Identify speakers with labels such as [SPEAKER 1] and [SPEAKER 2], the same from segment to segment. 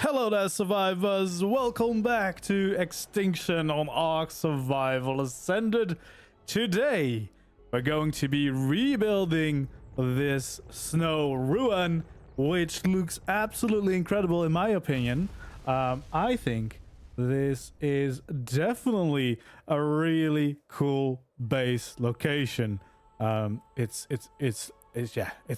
[SPEAKER 1] Hello there, survivors. Welcome back to Extinction on ARK Survival Ascended. Today, we're going to be rebuilding this snow ruin, which looks absolutely incredible in my opinion. I think this is definitely a really cool base location. It's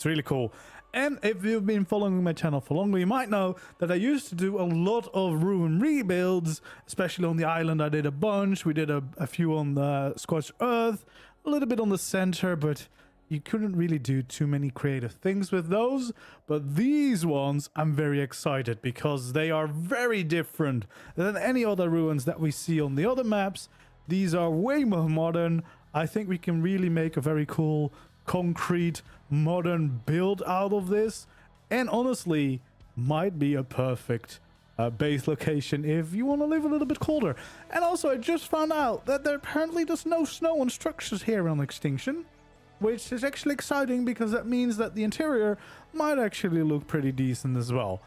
[SPEAKER 1] really cool. And if you've been following my channel for longer, you might know that I used to do a lot of ruin rebuilds, especially on the island. I did a bunch. We did a few on the scorched earth, a little bit on the center, but you couldn't really do too many creative things with those. But these ones, I'm very excited because they are very different than any other ruins that we see on the other maps. These are way more modern. I think we can really make a very cool concrete modern build out of this, and honestly might be a perfect base location if you want to live a little bit colder. And also, I just found out that there apparently there's no snow on structures here on Extinction, which is actually exciting because that means that the interior might actually look pretty decent as well.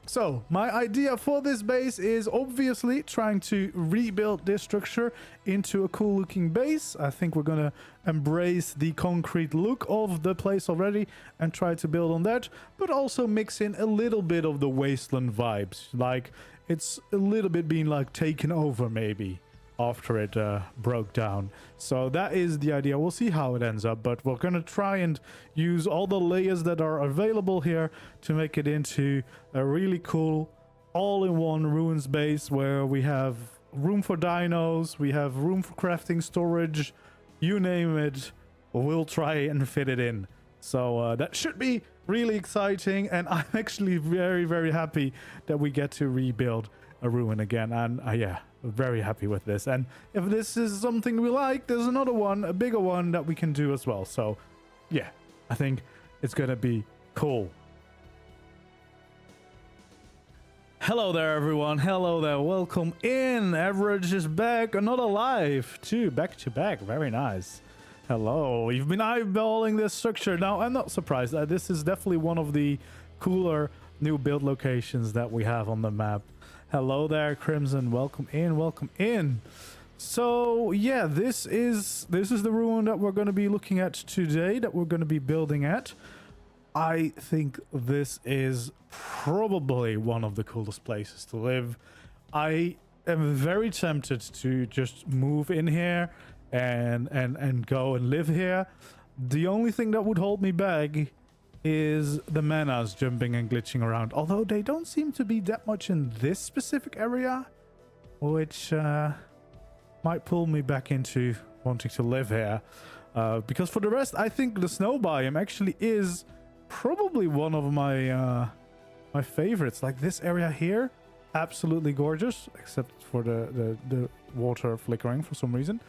[SPEAKER 1] So my idea for this base is obviously trying to rebuild this structure into a cool looking base. I think we're gonna embrace the concrete look of the place already and try to build on that, but also mix in a little bit of the wasteland vibes, like it's a little bit being like taken over maybe after it broke down. So that is the idea. We'll see how it ends up, but we're gonna try and use all the layers that are available here to make it into a really cool all-in-one ruins base where we have room for dinos, we have room for crafting, storage, you name it, we'll try and fit it in. So that should be really exciting, and I'm actually very happy that we get to rebuild a ruin again. And yeah, very happy with this. And if this is something we like, there's another one, a bigger one that we can do as well. So yeah, I think it's gonna be cool. Hello there, everyone. Hello there. Welcome in. Average is back. Another live too, back to back. Very nice. Hello. You've been eyeballing this structure. Now, I'm not surprised. This is definitely one of the cooler new build locations that we have on the map. Hello there, Crimson. Welcome in. Welcome in. So yeah, this is the ruin that we're going to be looking at today, that we're going to be building at. I think this is probably one of the coolest places to live. I am very tempted to just move in here and go and live here. The only thing that would hold me back is the manas jumping and glitching around, although they don't seem to be that much in this specific area, which might pull me back into wanting to live here, because for the rest, I think the snow biome actually is probably one of my my favorites. Like this area here, absolutely gorgeous, except for the water flickering for some reason.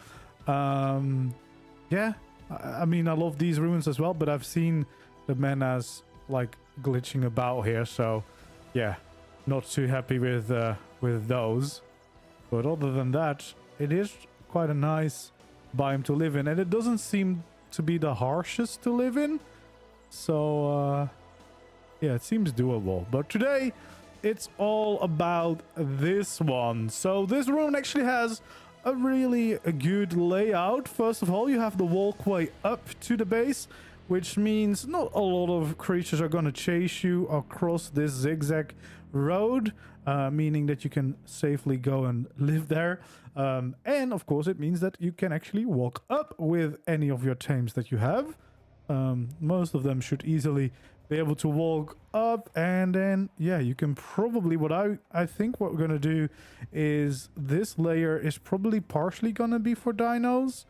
[SPEAKER 1] Yeah, I mean, I love these ruins as well, but I've seen the manas like glitching about here, so yeah, not too happy with those. But other than that, it is quite a nice biome to live in, and it doesn't seem to be the harshest to live in. So yeah, it seems doable. But today it's all about this one. So this room actually has a really good layout. First of all, you have the walkway up to the base, which means not a lot of creatures are going to chase you across this zigzag road, meaning that you can safely go and live there. And of course, it means that you can actually walk up with any of your tames that you have. Most of them should easily be able to walk up, and then yeah, you can probably, what I think what we're going to do is this layer is probably partially going to be for dinos,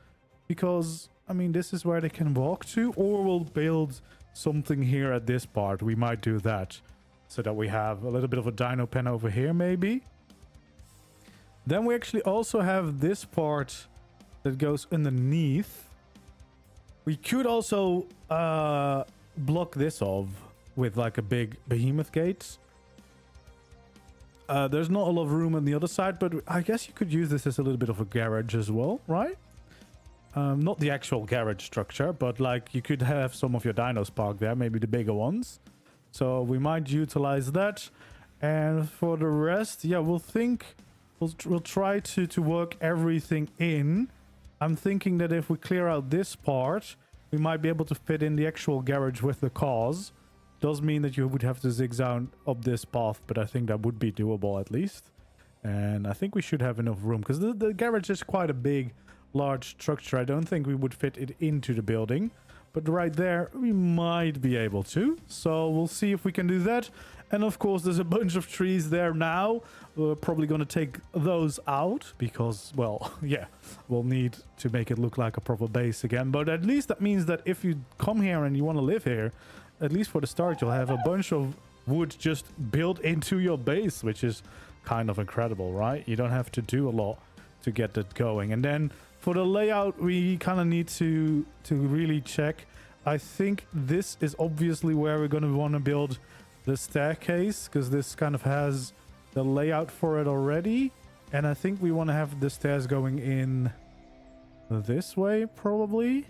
[SPEAKER 1] because I mean, this is where they can walk to, or we'll build something here at this part. We might do that so that we have a little bit of a dino pen over here, maybe. Then we actually also have this part that goes underneath. We could also block this off with like a big behemoth gate. There's not a lot of room on the other side, but I guess you could use this as a little bit of a garage as well, right? Not the actual garage structure, but like you could have some of your dinos parked there, maybe the bigger ones. So we might utilize that. And for the rest, yeah, we'll try to work everything in. I'm thinking that if we clear out this part, we might be able to fit in the actual garage with the cars. Does mean that you would have to zigzag up this path, but I think that would be doable at least. And I think we should have enough room because the garage is quite a big, large structure. I don't think we would fit it into the building, but right there we might be able to. So we'll see if we can do that. And of course, there's a bunch of trees there now. We're probably going to take those out because, well, yeah, we'll need to make it look like a proper base again. But at least that means that if you come here and you want to live here, at least for the start, you'll have a bunch of wood just built into your base, which is kind of incredible, right? You don't have to do a lot to get that going. And then for the layout, we kind of need to really check. I think this is obviously where we're going to want to build the staircase, because this kind of has the layout for it already. And I think we want to have the stairs going in this way probably.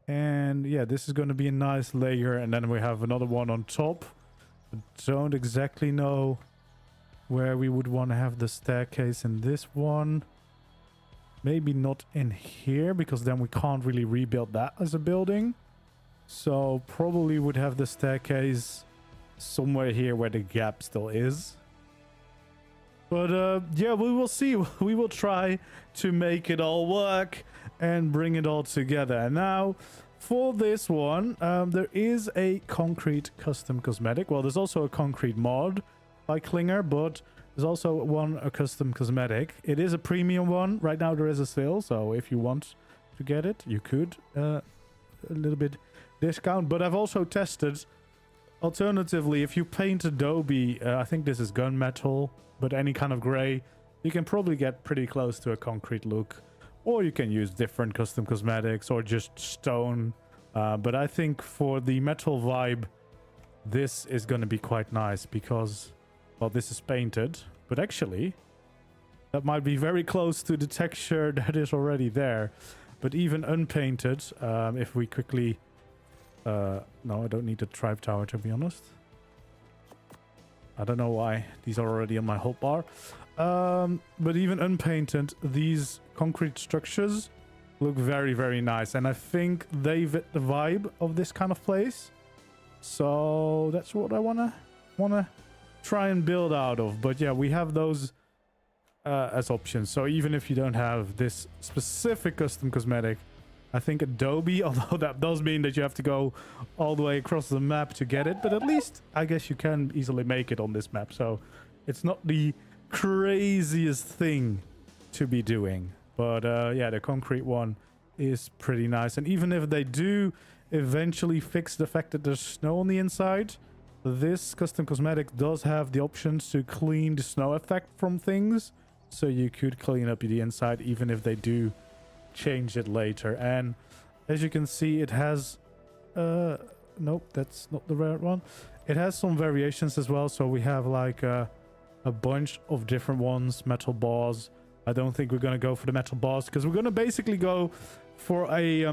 [SPEAKER 1] And yeah, this is going to be a nice layer, and then we have another one on top. I don't exactly know where we would want to have the staircase in this one. Maybe not in here, because then we can't really rebuild that as a building. So probably would have the staircase somewhere here where the gap still is. But yeah, we will see. We will try to make it all work and bring it all together. And now for this one, there is a concrete custom cosmetic. Well, there's also a concrete mod by Klinger, but there's also a custom cosmetic. It is a premium one. Right now there is a sale, so if you want to get it, you could a little bit discount. But I've also tested alternatively, if you paint Adobe, I think this is gunmetal, but any kind of gray, you can probably get pretty close to a concrete look. Or you can use different custom cosmetics or just stone. But I think for the metal vibe, this is going to be quite nice because, well, this is painted. But actually, that might be very close to the texture that is already there. But even unpainted, if we quickly... no, I don't need the tribe tower, to be honest. I don't know why. These are already on my hotbar. But even unpainted, these concrete structures look very, very nice. And I think they fit the vibe of this kind of place. So that's what I wanna try and build out of. But yeah, we have those as options. So even if you don't have this specific custom cosmetic, I think Adobe, although that does mean that you have to go all the way across the map to get it, but at least I guess you can easily make it on this map. So it's not the craziest thing to be doing. But yeah, the concrete one is pretty nice. And even if they do eventually fix the fact that there's snow on the inside, this custom cosmetic does have the options to clean the snow effect from things. So you could clean up the inside even if they do change it later. And as you can see, it has nope, that's not the right one. It has some variations as well. So we have like a bunch of different ones. Metal bars. I don't think we're gonna go for the metal bars because we're gonna basically go for a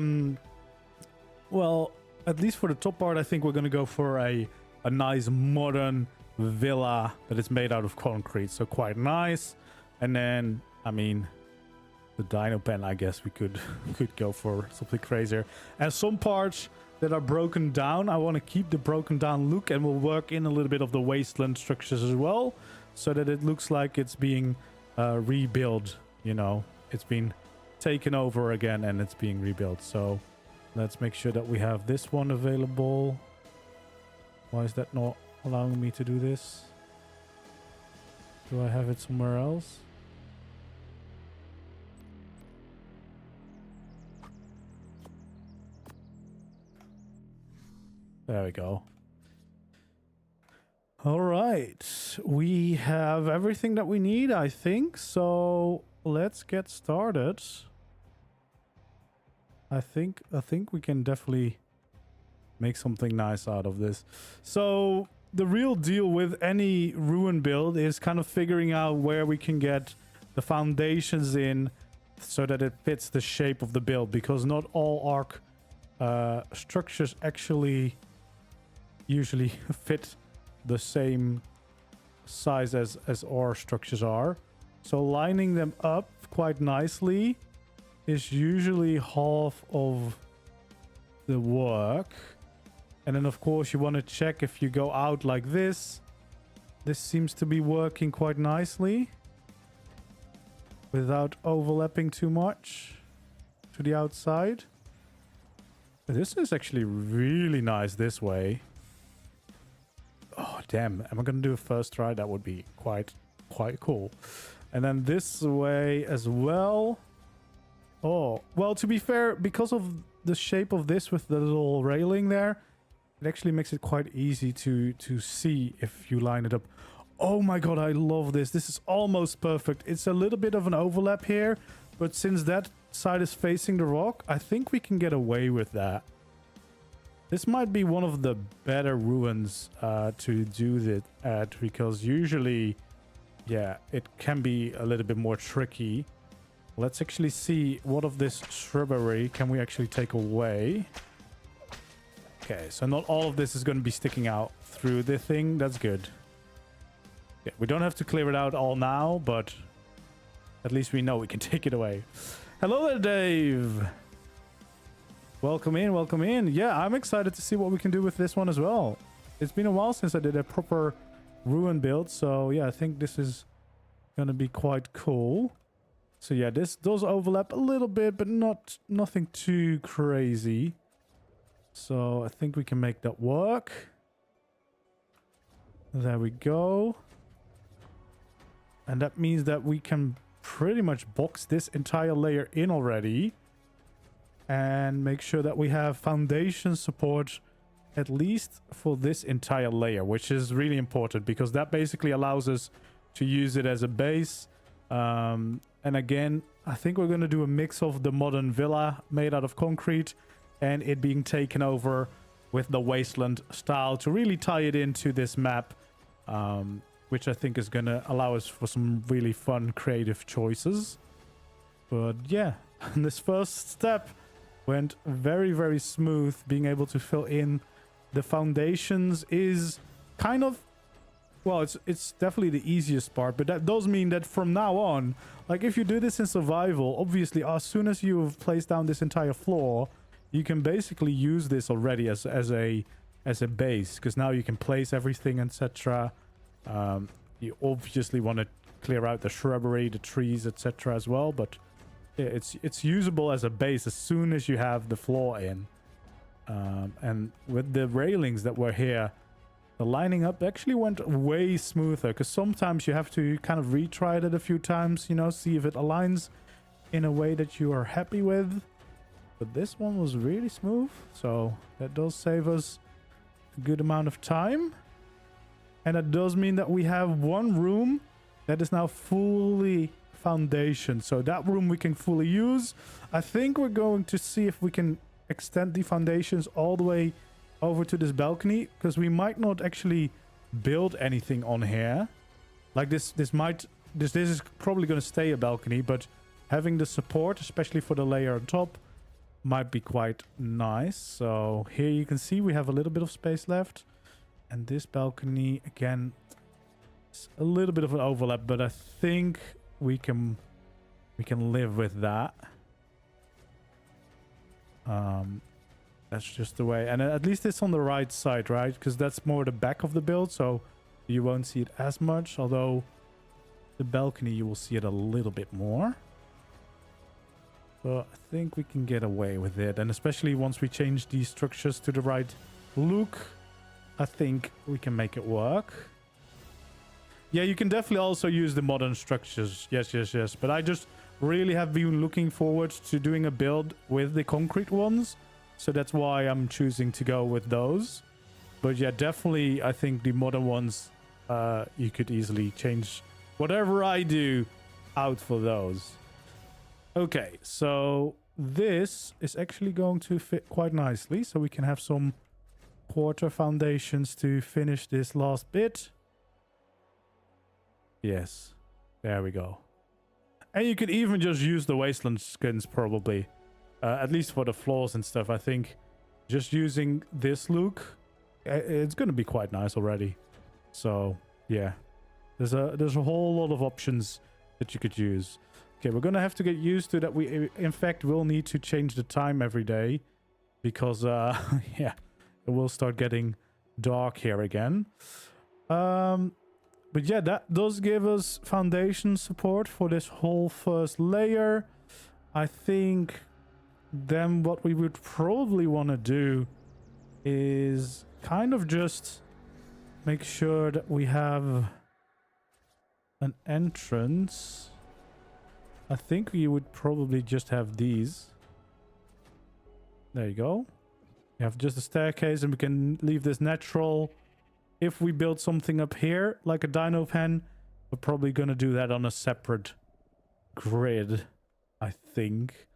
[SPEAKER 1] well, at least for the top part, I think we're gonna go for a nice modern villa that is made out of concrete, so quite nice. And then, I mean, the dino pen, I guess we could go for something crazier. And some parts that are broken down, I want to keep the broken down look, and we'll work in a little bit of the wasteland structures as well, so that it looks like it's being rebuilt. You know, it's been taken over again and it's being rebuilt. So let's make sure that we have this one available. Why is that not allowing me to do this? Do I have it somewhere else? There we go. All right. We have everything that we need, I think. So let's get started. I think we can definitely make something nice out of this. So the real deal with any ruin build is kind of figuring out where we can get the foundations in so that it fits the shape of the build, because not all ARK structures actually usually fit the same size as our structures are. So lining them up quite nicely is usually half of the work. And then of course you want to check if you go out like this. This seems to be working quite nicely without overlapping too much to the outside. This is actually really nice this way. Oh, damn. Am I going to do a first try? That would be quite cool. And then this way as well. Oh, well, to be fair, because of the shape of this with the little railing there, it actually makes it quite easy to see if you line it up. Oh my god, I love this. This is almost perfect. It's a little bit of an overlap here, but since that side is facing the rock, I think we can get away with that. This might be one of the better ruins to do that at, because usually, yeah, it can be a little bit more tricky. Let's actually see what of this shrubbery can we actually take away. Okay, so not all of this is going to be sticking out through the thing. That's good. Yeah, we don't have to clear it out all now, but at least we know we can take it away. Hello there, Dave. Welcome in, welcome in. Yeah, I'm excited to see what we can do with this one as well. It's been a while since I did a proper ruin build, so yeah, I think this is going to be quite cool. So yeah, this does overlap a little bit, but nothing too crazy. So I think we can make that work. There we go. And that means that we can pretty much box this entire layer in already. And make sure that we have foundation support at least for this entire layer, which is really important because that basically allows us to use it as a base. And again, I think we're going to do a mix of the modern villa made out of concrete and it being taken over with the wasteland style to really tie it into this map, which I think is going to allow us for some really fun creative choices. But yeah, this first step went very, very smooth. Being able to fill in the foundations is kind of, well, it's definitely the easiest part, but that does mean that from now on, like if you do this in survival, obviously as soon as you've placed down this entire floor, you can basically use this already as a base, because now you can place everything, etc. You obviously want to clear out the shrubbery, the trees, etc. as well, but yeah, it's usable as a base as soon as you have the floor in. And with the railings that were here, the lining up actually went way smoother, because sometimes you have to kind of retry it a few times, you know, see if it aligns in a way that you are happy with. But this one was really smooth, so that does save us a good amount of time. And that does mean that we have one room that is now fully foundation, so that room we can fully use. I think we're going to see if we can extend the foundations all the way over to this balcony, because we might not actually build anything on here. Like this is probably going to stay a balcony, but having the support, especially for the layer on top, might be quite nice. So here you can see we have a little bit of space left, and this balcony again, it's a little bit of an overlap, but I think we can live with that. That's just the way, and at least it's on the right side, right? Because that's more the back of the build, so you won't see it as much, although the balcony you will see it a little bit more. So I think we can get away with it, and especially once we change these structures to the right look, I think we can make it work. Yeah, you can definitely also use the modern structures. Yes. But I just really have been looking forward to doing a build with the concrete ones. So that's why I'm choosing to go with those. But yeah, definitely, I think the modern ones, you could easily change whatever I do out for those. Okay, so this is actually going to fit quite nicely. So we can have some quarter foundations to finish this last bit. Yes, there we go. And you could even just use the wasteland skins probably. At least for the floors and stuff. I think just using this look, it's going to be quite nice already. So, yeah. There's a whole lot of options that you could use. Okay, we're gonna have to get used to that. We in fact will need to change the time every day because yeah, it will start getting dark here again. But yeah, that does give us foundation support for this whole first layer. I think then what we would probably want to do is kind of just make sure that we have an entrance. I think we would probably just have these. There you go. We have just a staircase and we can leave this natural. If we build something up here, like a dino pen, we're probably going to do that on a separate grid, I think.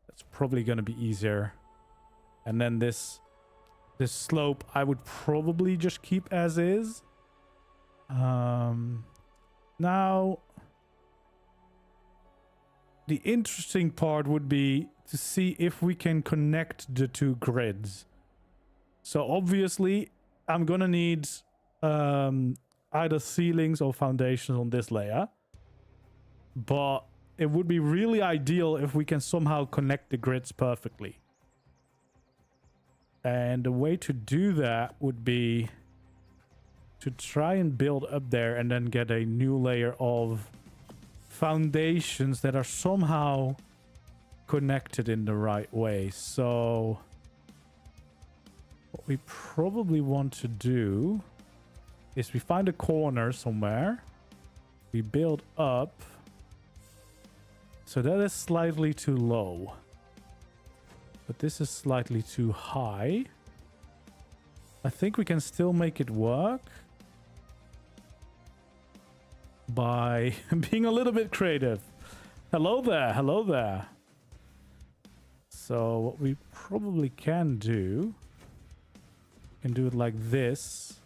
[SPEAKER 1] That's probably going to be easier. And then this slope, I would probably just keep as is. Now, the interesting part would be to see if we can connect the two grids. So obviously, I'm gonna need either ceilings or foundations on this layer. But it would be really ideal if we can somehow connect the grids perfectly. And the way to do that would be to try and build up there and then get a new layer of foundations that are somehow connected in the right way. So what we probably want to do is we find a corner somewhere. We build up. So that is slightly too low. But this is slightly too high. I think we can still make it work by being a little bit creative. Hello there, hello there. So what we probably can do it like this.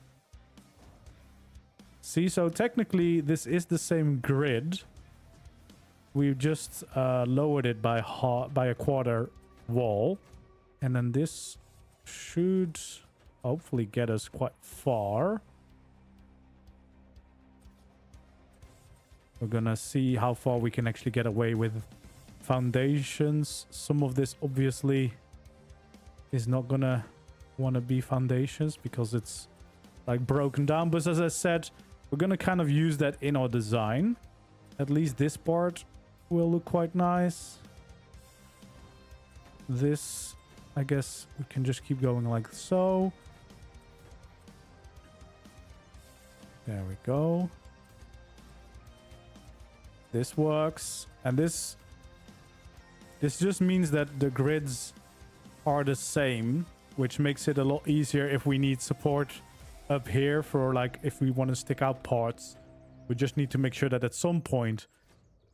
[SPEAKER 1] See, so technically this is the same grid. We've just lowered it by a quarter wall, and then this should hopefully get us quite far. We're gonna see how far we can actually get away with foundations. Some of this obviously is not gonna want to be foundations because it's like broken down, but as I said, we're gonna kind of use that in our design. At least this part will look quite nice. This, I guess we can just keep going like so. There we go. This works. And this just means that the grids are the same, which makes it a lot easier if we need support up here for, like, if we want to stick out parts. We just need to make sure that at some point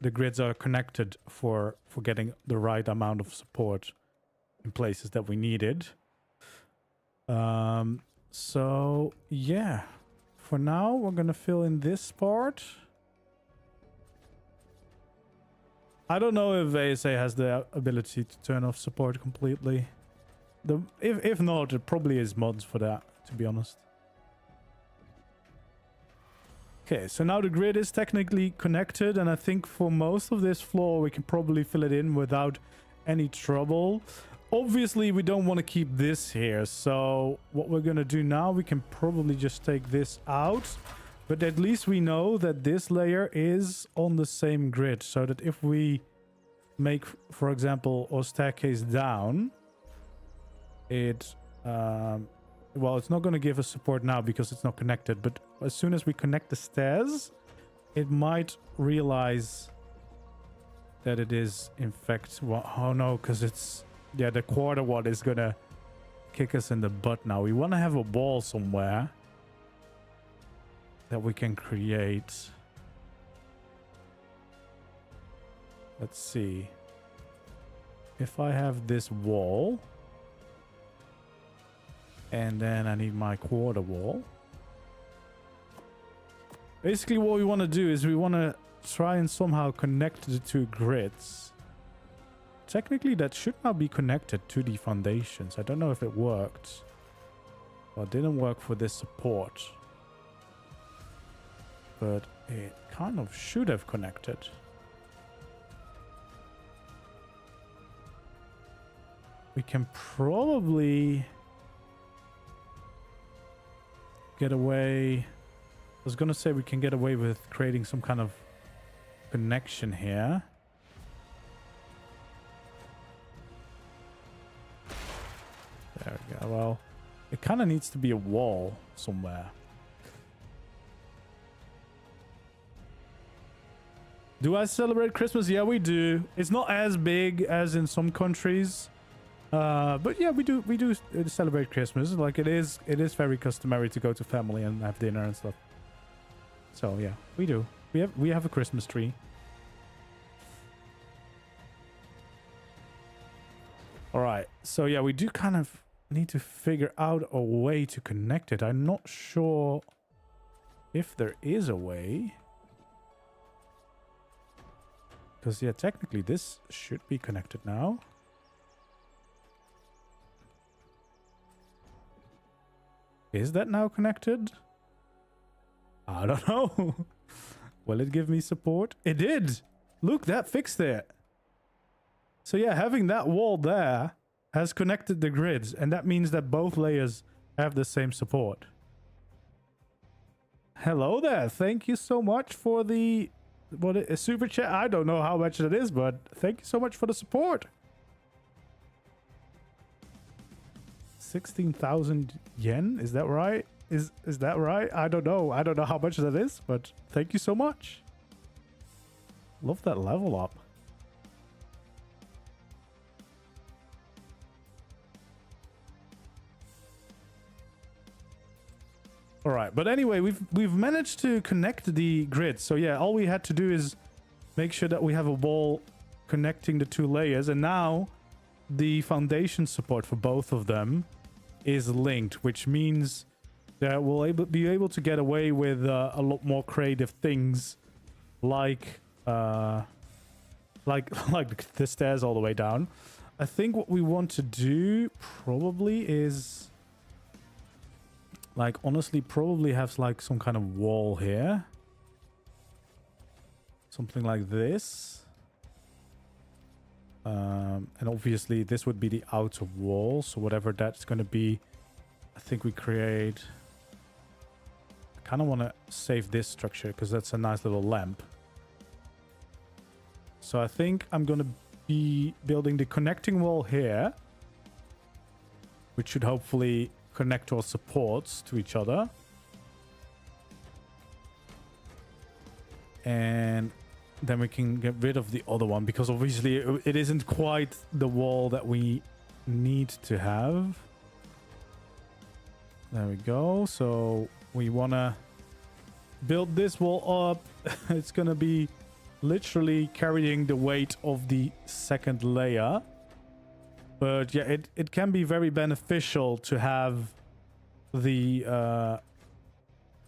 [SPEAKER 1] the grids are connected for getting the right amount of support in places that we needed. So yeah, for now we're gonna fill in this part. I don't know if ASA has the ability to turn off support completely. If not, it probably is mods for that, to be honest. Okay, so now the grid is technically connected, and I think for most of this floor we can probably fill it in without any trouble. Obviously, we don't want to keep this here, so what we're going to do now, we can probably just take this out. But at least we know that this layer is on the same grid, so that if we make, for example, our staircase down, it... well, it's not going to give us support now because it's not connected, but as soon as we connect the stairs, it might realize that it is, in fact... Well, oh no, because it's... Yeah, the quarter one is gonna kick us in the butt now. We want to have a wall somewhere that we can create. Let's see. If I have this wall, and then I need my quarter wall. Basically what we want to do is we want to try and somehow connect the two grids. Technically, that should now be connected to the foundations. I don't know if it worked. Well, it didn't work for this support. But it kind of should have connected. We can probably get away. I was gonna say we can get away with creating some kind of connection here. There we go. Well, it kind of needs to be a wall somewhere. Do I celebrate Christmas? Yeah, we do. It's not as big as in some countries. But yeah, we do celebrate Christmas. Like it is very customary to go to family and have dinner and stuff. So yeah, we do. We have a Christmas tree. All right. So yeah, we do kind of need to figure out a way to connect it. I'm not sure if there is a way. Because yeah, technically this should be connected now. Is that now connected? I don't know. Will it give me support? It did. Look, that fixed it. So yeah, having that wall there has connected the grids, and that means that both layers have the same support. Hello there. Thank you so much for the a super chat. I don't know how much it is, but thank you so much for the support. 16,000 yen, is that right? Is that right? I don't know. I don't know how much that is, but thank you so much. Love that level up. All right, but anyway, we've managed to connect the grid. So yeah, all we had to do is make sure that we have a wall connecting the two layers, and now the foundation support for both of them is linked, which means that we'll be able to get away with a lot more creative things, like the stairs all the way down. I think what we want to do probably is, like, honestly, probably have like some kind of wall here, something like this. And obviously this would be the outer wall, so whatever that's going to be, I think we create. I kind of want to save this structure because that's a nice little lamp. So I think I'm going to be building the connecting wall here, which should hopefully connect our supports to each other. And then we can get rid of the other one, because obviously it isn't quite the wall that we need to have. There we go. So we want to build this wall up. It's going to be literally carrying the weight of the second layer. But yeah, it can be very beneficial to have the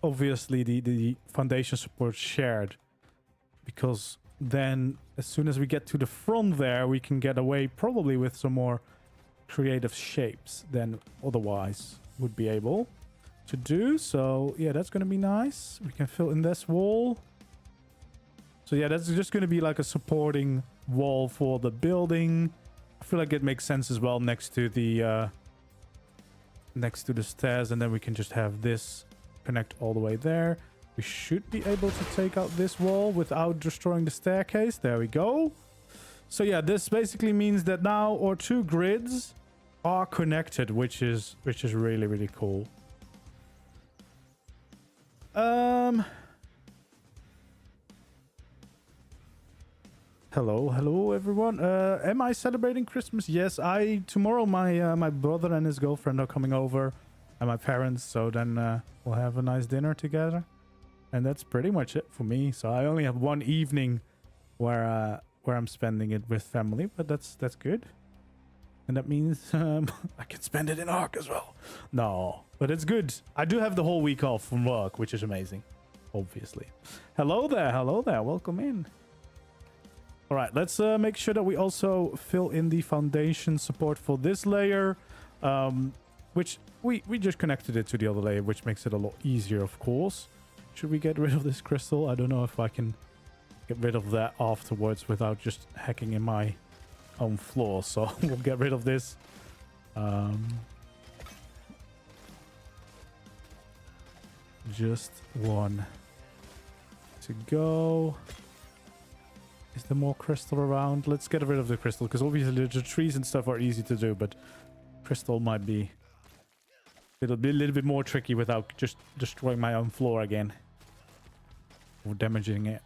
[SPEAKER 1] obviously the foundation support shared, because then as soon as we get to the front there, we can get away probably with some more creative shapes than otherwise would be able to do. So yeah, that's going to be nice. We can fill in this wall. So yeah, that's just going to be like a supporting wall for the building. I feel like it makes sense as well next to the stairs, and then we can just have this connect all the way there. We should be able to take out this wall without destroying the staircase. There we go. So yeah, this basically means that now our two grids are connected, which is really, really cool. Hello everyone. Am I celebrating Christmas? Yes, tomorrow my brother and his girlfriend are coming over, and my parents, so then we'll have a nice dinner together. And that's pretty much it for me. So I only have one evening where I'm spending it with family, but that's good. And that means I can spend it in ARK as well. No, but it's good. I do have the whole week off from work, which is amazing, obviously. Hello there. Welcome in. All right, let's make sure that we also fill in the foundation support for this layer, which we just connected it to the other layer, which makes it a lot easier, of course. Should we get rid of this crystal? I don't know if I can get rid of that afterwards without just hacking in my own floor. So we'll get rid of this. Just one to go. Is there more crystal around? Let's get rid of the crystal, because obviously the trees and stuff are easy to do, but crystal might be a little bit more tricky without just destroying my own floor again or damaging it.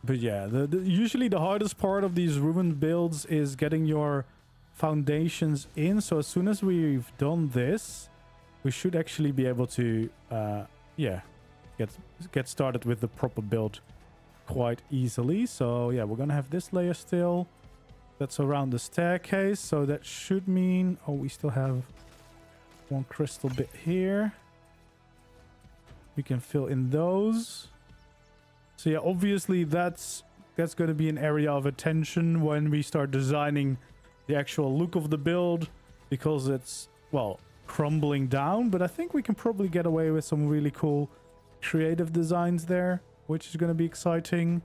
[SPEAKER 1] But yeah, usually the hardest part of these ruined builds is getting your foundations in. So as soon as we've done this, we should actually be able to yeah, get started with the proper build quite easily. So yeah, we're gonna have this layer still that's around the staircase, so that should mean, oh, we still have one crystal bit here. We can fill in those. So yeah, obviously that's going to be an area of attention when we start designing the actual look of the build, because it's, well, crumbling down. But I think we can probably get away with some really cool creative designs there, which is going to be exciting.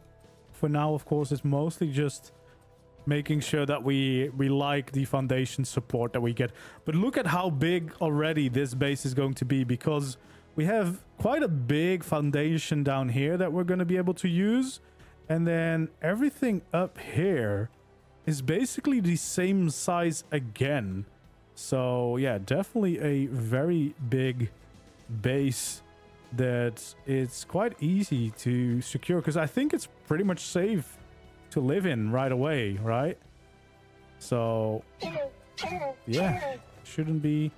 [SPEAKER 1] For now, of course, it's mostly just making sure that we like the foundation support that we get. But look at how big already this base is going to be, because we have quite a big foundation down here that we're going to be able to use. And then everything up here is basically the same size again. So yeah, definitely a very big base that it's quite easy to secure, because I think it's pretty much safe to live in right away, right? So yeah, shouldn't be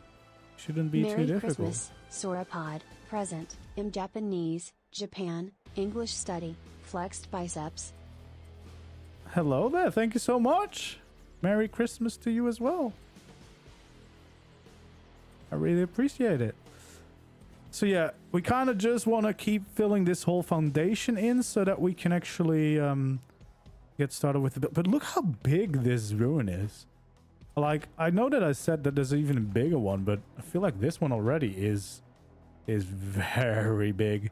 [SPEAKER 2] Merry
[SPEAKER 1] too difficult.
[SPEAKER 2] Christmas, Sauropod, present, in Japanese, Japan, English study, flexed biceps.
[SPEAKER 1] Hello there, thank you so much. Merry Christmas to you as well. I really appreciate it. So yeah, we kind of just want to keep filling this whole foundation in so that we can actually get started with the build. But look how big this ruin is. Like, I know that I said that there's even a bigger one, but I feel like this one already is very big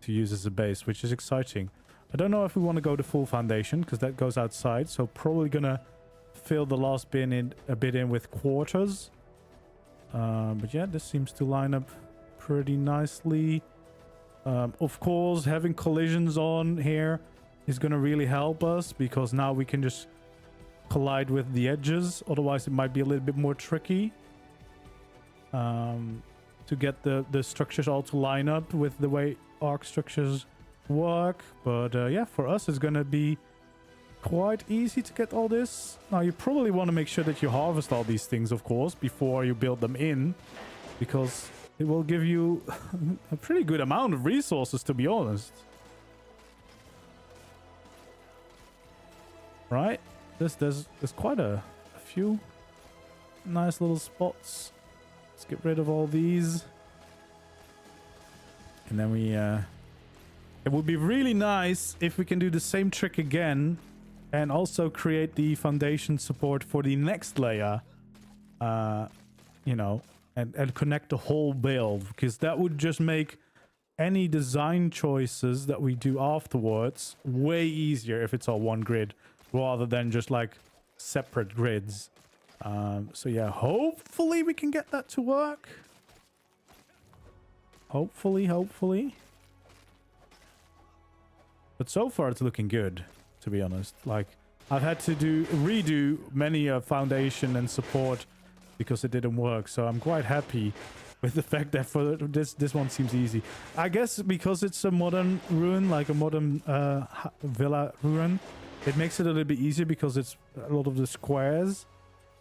[SPEAKER 1] to use as a base, which is exciting. I don't know if we want to go the full foundation, because that goes outside. So probably gonna fill the last bit in with quarters. But yeah, this seems to line up pretty nicely. Of course, having collisions on here is going to really help us, because now we can just collide with the edges. Otherwise, it might be a little bit more tricky to get the structures all to line up with the way ARK structures work. But yeah, for us, it's going to be quite easy to get all this. Now, you probably want to make sure that you harvest all these things, of course, before you build them in, because it will give you a pretty good amount of resources, to be honest. Right? There's quite a few nice little spots. Let's get rid of all these. And then we... it would be really nice if we can do the same trick again and also create the foundation support for the next layer. You know, and connect the whole build, because that would just make any design choices that we do afterwards way easier if it's all one grid, rather than just like separate grids. So yeah, hopefully we can get that to work. Hopefully. But so far it's looking good, to be honest. Like, I've had to redo many foundation and support because it didn't work. So I'm quite happy with the fact that for this one seems easy. I guess because it's a modern ruin, like a modern villa ruin, it makes it a little bit easier because it's a lot of the squares.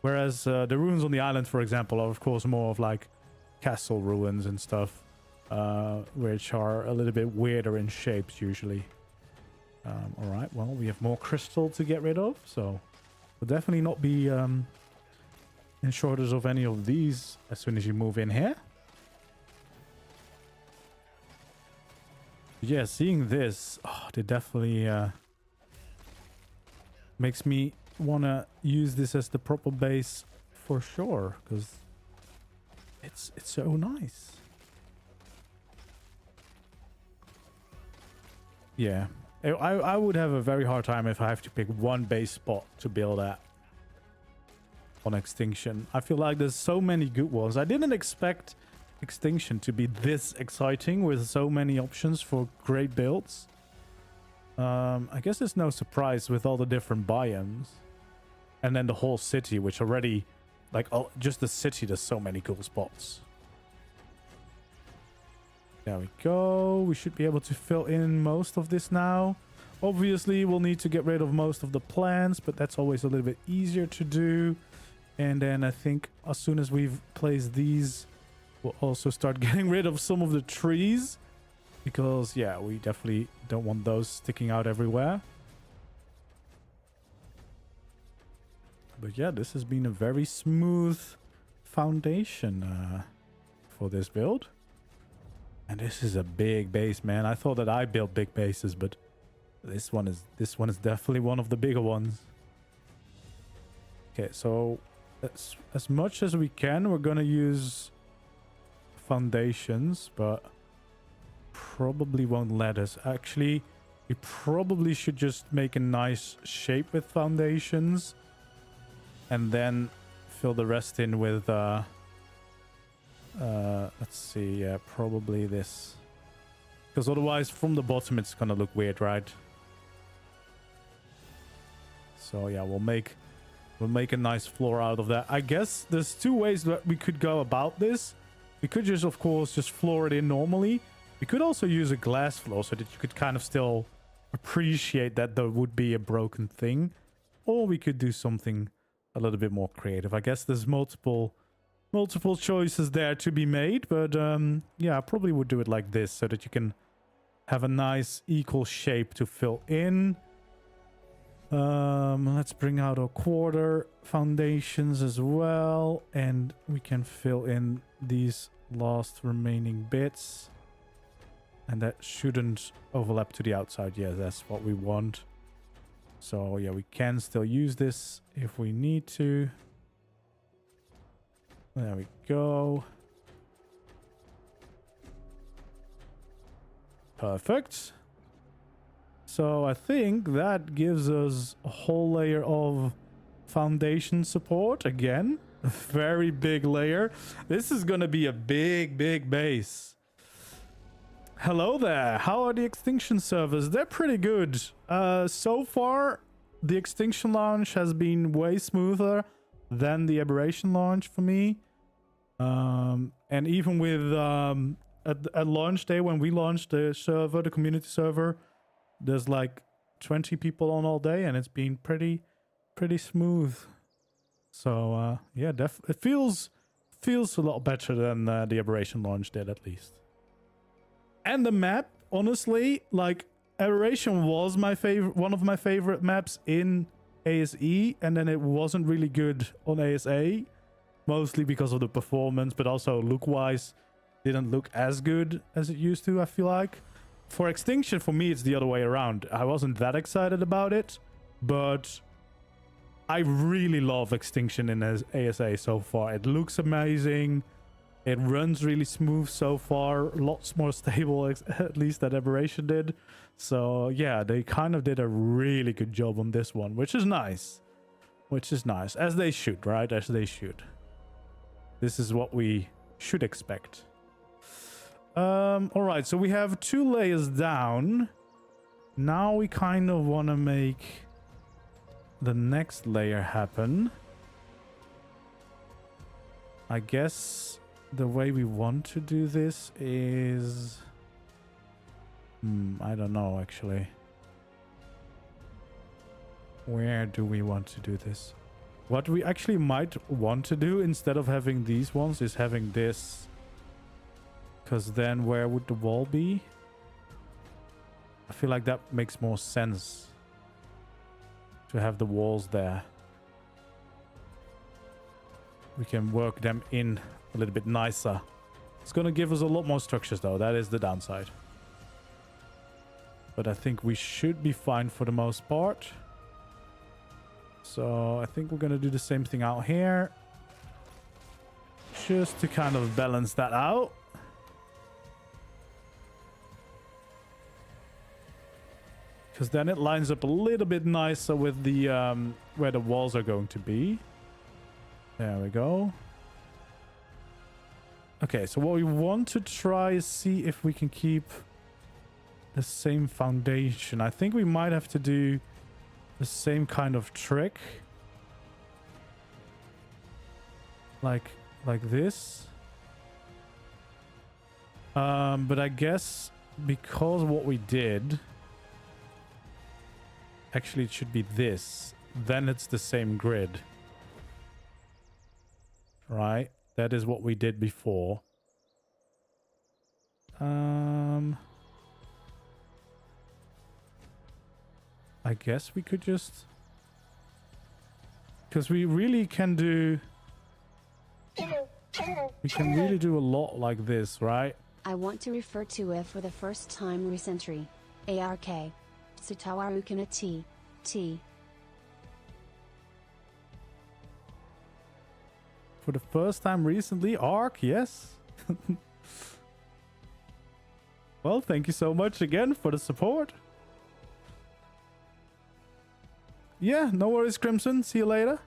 [SPEAKER 1] Whereas the ruins on the island, for example, are of course more of like castle ruins and stuff, which are a little bit weirder in shapes usually. All right, well, we have more crystal to get rid of, so we'll definitely not be in shortage of any of these as soon as you move in here. Yeah, seeing this, it definitely makes me want to use this as the proper base for sure, because It's so nice. Yeah. I would have a very hard time if I have to pick one base spot to build at on Extinction. I feel like there's so many good ones. I didn't expect Extinction to be this exciting with so many options for great builds. I guess it's no surprise with all the different biomes. And then the whole city, which already, like, just the city, there's so many cool spots. There we go. We should be able to fill in most of this now. Obviously, we'll need to get rid of most of the plants, but that's always a little bit easier to do. And then I think as soon as we've placed these, we'll also start getting rid of some of the trees. Because, yeah, we definitely don't want those sticking out everywhere. But yeah, this has been a very smooth foundation for this build. And this is a big base, man. I thought that I built big bases, but this one is definitely one of the bigger ones. Okay, so as much as we can, we're gonna use foundations, but probably won't let us. Actually, we probably should just make a nice shape with foundations and then fill the rest in with let's see, yeah, probably this, because otherwise from the bottom it's gonna look weird, right? So yeah, we'll make a nice floor out of that. I guess there's two ways that we could go about this. We could just, of course, just floor it in normally. We could also use a glass floor so that you could kind of still appreciate that there would be a broken thing. Or we could do something a little bit more creative. I guess there's multiple choices there to be made, but yeah, I probably would do it like this so that you can have a nice equal shape to fill in. Let's bring out our quarter foundations as well, and we can fill in these last remaining bits, and that shouldn't overlap to the outside. Yeah, that's what we want. So yeah, we can still use this if we need to. There we go. Perfect. So I think that gives us a whole layer of foundation support again. A very big layer. This is going to be a big base. Hello there. How are the Extinction servers? They're pretty good. So far, the Extinction launch has been way smoother than the Aberration launch for me. And even with at launch day, when we launched the server, the community server, there's like 20 people on all day, and it's been pretty smooth. So yeah, it feels a lot better than the Aberration launch did, at least. And the map, honestly, like, Aberration was my favorite, one of my favorite maps in ASE, and then it wasn't really good on ASA. Mostly because of the performance, but also look-wise, didn't look as good as it used to, I feel like. For Extinction, for me, it's the other way around. I wasn't that excited about it, but I really love Extinction in ASA so far. It looks amazing. It runs really smooth so far. Lots more stable, at least, than Aberration did. So, yeah, they kind of did a really good job on this one, which is nice. Which is nice. As they should, right? As they should. This is what we should expect. Alright, so we have 2 layers down. Now we kind of want to make the next layer happen. I guess the way we want to do this is... I don't know, actually. Where do we want to do this? What we actually might want to do instead of having these ones is having this. Because then where would the wall be? I feel like that makes more sense. To have the walls there. We can work them in a little bit nicer. It's going to give us a lot more structures though. That is the downside. But I think we should be fine for the most part. So I think we're going to do the same thing out here. just to kind of balance that out. Because then it lines up a little bit nicer with the where the walls are going to be. There we go. Okay, so what we want to try is see if we can keep the same foundation. I think we might have to do the same kind of trick. Like this. But I guess because what we did... Actually, it should be this. Then it's the same grid. Right? That is what we did before. I guess we could just... Because we really can do... We can really do a lot like this, right?
[SPEAKER 2] I want to refer to it for the first time recently. ARK. Sutawarukana T.
[SPEAKER 1] For the first time recently, ARK, yes. Well, thank you so much again for the support. Yeah, no worries, Crimson. See you later.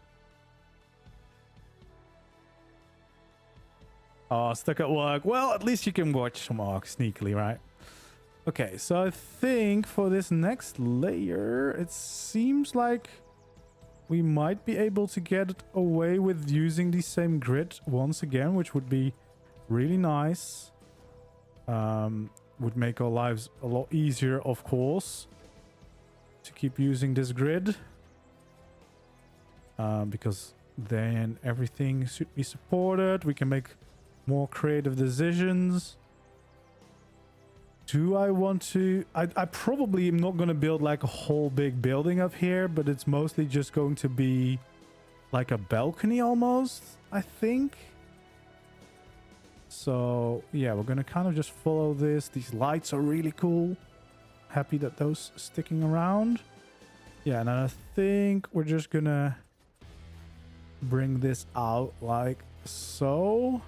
[SPEAKER 1] Oh, stuck at work. Well, at least you can watch some ARK sneakily, right? Okay, so I think for this next layer, it seems like we might be able to get away with using the same grid once again, which would be really nice. Would make our lives a lot easier, of course, to keep using this grid. Because then everything should be supported. We can make more creative decisions. Do I want to... I probably am not going to build like a whole big building up here, but it's mostly just going to be like a balcony almost, I think. So, yeah, we're going to kind of just follow this. These lights are really cool. Happy that those sticking around. Yeah, and I think we're just going to bring this out like so.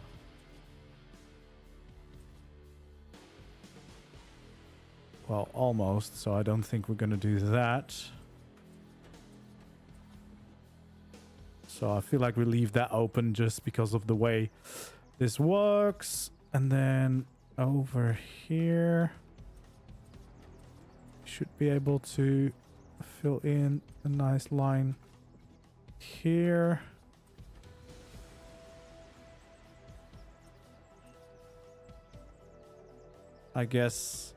[SPEAKER 1] Well, almost, so I don't think we're going to do that. So I feel like we leave that open just because of the way this works. And then over here, should be able to fill in a nice line here. I guess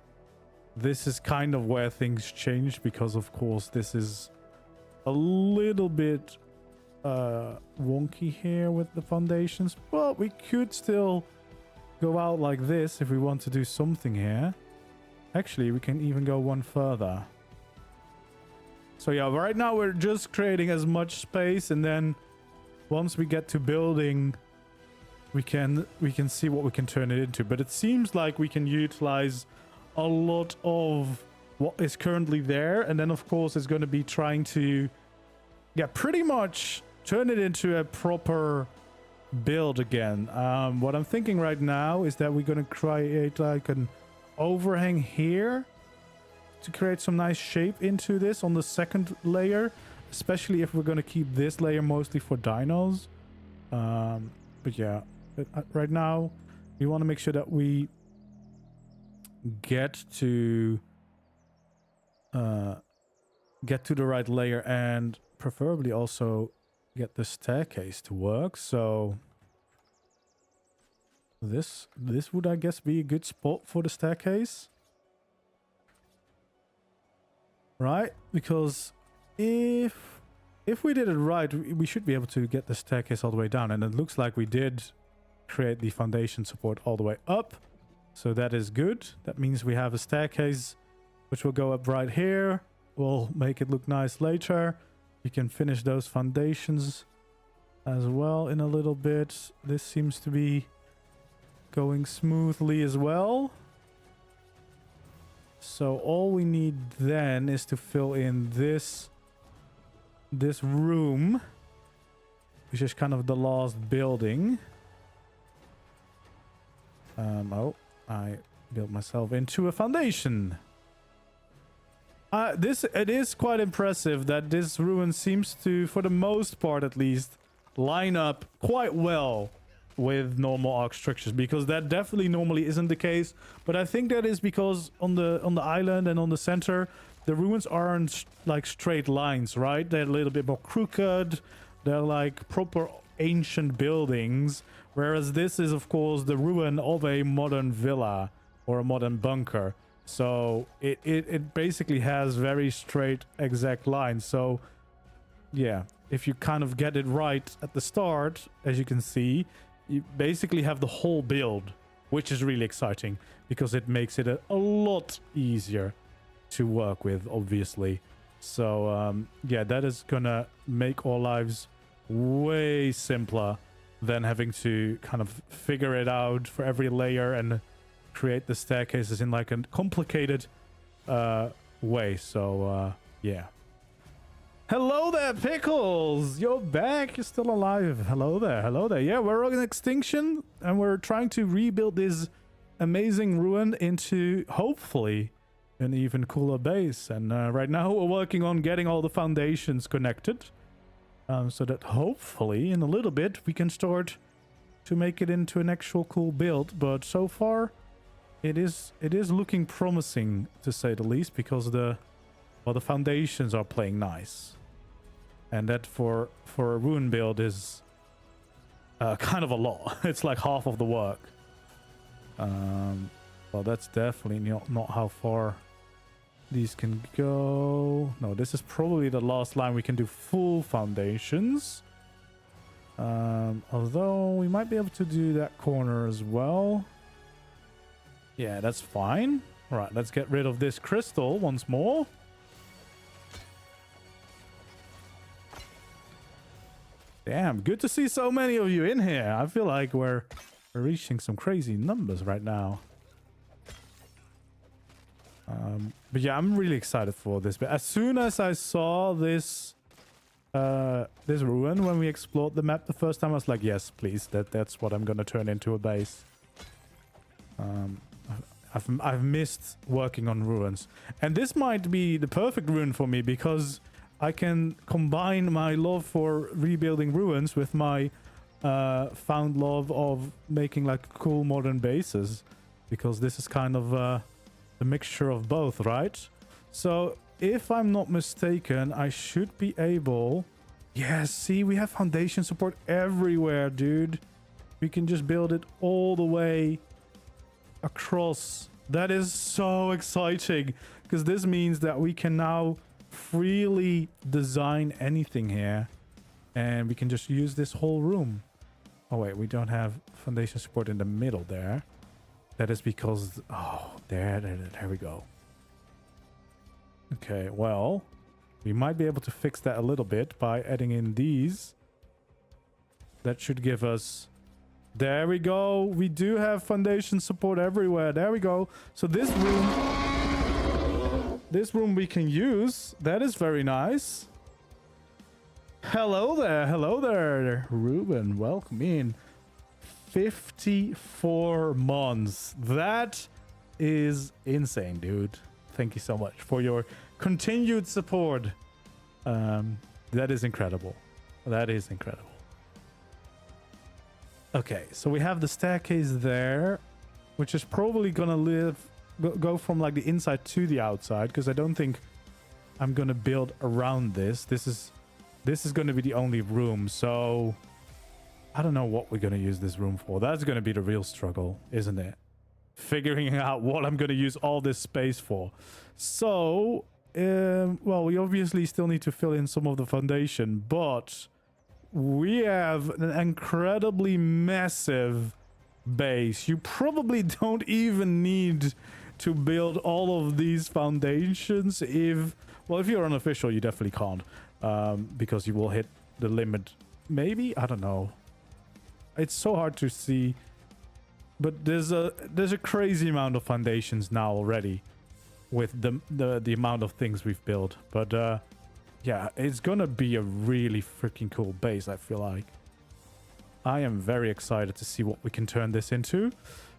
[SPEAKER 1] this is kind of where things change because, of course, this is a little bit wonky here with the foundations, but we could still go out like this if we want to do something here. Actually, we can even go one further. So yeah, right now we're just creating as much space, and then once we get to building, we can see what we can turn it into. But it seems like we can utilize a lot of what is currently there, and then of course it's going to be trying to, yeah, pretty much turn it into a proper build again. What I'm thinking right now is that we're going to create like an overhang here to create some nice shape into this on the second layer, especially if we're going to keep this layer mostly for dinos. But yeah, right now we want to make sure that we get to the right layer, and preferably also get the staircase to work. So this would, I guess, be a good spot for the staircase, right? Because if we did it right, we should be able to get the staircase all the way down, and it looks like we did create the foundation support all the way up. So that is good. That means we have a staircase which will go up right here. We'll make it look nice later. We can finish those foundations as well in a little bit. This seems to be going smoothly as well. So all we need then is to fill in this room, which is kind of the last building. Oh, I built myself into a foundation. It is quite impressive that this ruin seems to, for the most part at least, line up quite well with normal ARK structures, because that definitely normally isn't the case. But I think that is because on the island and on the center, the ruins aren't like straight lines, right? They're a little bit more crooked. They're like proper ancient buildings, whereas this is of course the ruin of a modern villa or a modern bunker. So it basically has very straight exact lines. So yeah, if you kind of get it right at the start, as you can see, you basically have the whole build, which is really exciting because it makes it a lot easier to work with, obviously. So yeah, that is gonna make our lives way simpler than having to kind of figure it out for every layer and create the staircases in like a complicated way. So yeah. Hello there, Pickles! You're back, you're still alive. Hello there, hello there. Yeah, we're on Extinction and we're trying to rebuild this amazing ruin into hopefully an even cooler base. And right now we're working on getting all the foundations connected, so that hopefully in a little bit we can start to make it into an actual cool build. But so far it is looking promising, to say the least, because the foundations are playing nice, and that for a ruin build is kind of a lot. It's like half of the work. Well, that's definitely not how far these can go. No, this is probably the last line we can do full foundations. Although we might be able to do that corner as well. Yeah, that's fine. All right, let's get rid of this crystal once more. Damn, good to see so many of you in here. I feel like we're reaching some crazy numbers right now. But yeah, I'm really excited for this. But as soon as I saw this this ruin when we explored the map the first time, I was like, yes, please, that's what I'm gonna turn into a base. I've missed working on ruins, and this might be the perfect ruin for me because I can combine my love for rebuilding ruins with my found love of making like cool modern bases, because this is kind of the mixture of both, right? So if I'm not mistaken, I should be able... Yeah, see, we have foundation support everywhere, dude. We can just build it all the way across. That is so exciting, because this means that we can now freely design anything here, and we can just use this whole room. Oh wait, we don't have foundation support in the middle there. That is because... Oh, there we go. Okay, well, we might be able to fix that a little bit by adding in these. That should give us... There we go. We do have foundation support everywhere. There we go. So this room we can use. That is very nice. Hello there, Ruben. Welcome in. 54 months. That is insane, dude. Thank you so much for your continued support. That is incredible. That is incredible. Okay, so we have the staircase there, which is probably gonna go from like the inside to the outside, because I don't think I'm gonna build around this. This is gonna be the only room, so I don't know what we're gonna use this room for. That's gonna be the real struggle, isn't it? Figuring out what I'm gonna use all this space for. So, well, we obviously still need to fill in some of the foundation, but we have an incredibly massive base. You probably don't even need to build all of these foundations if you're unofficial, you definitely can't, because you will hit the limit. Maybe, I don't know. It's so hard to see, but there's a crazy amount of foundations now already with the amount of things we've built. But yeah, it's gonna be a really freaking cool base, I feel like. I am very excited to see what we can turn this into.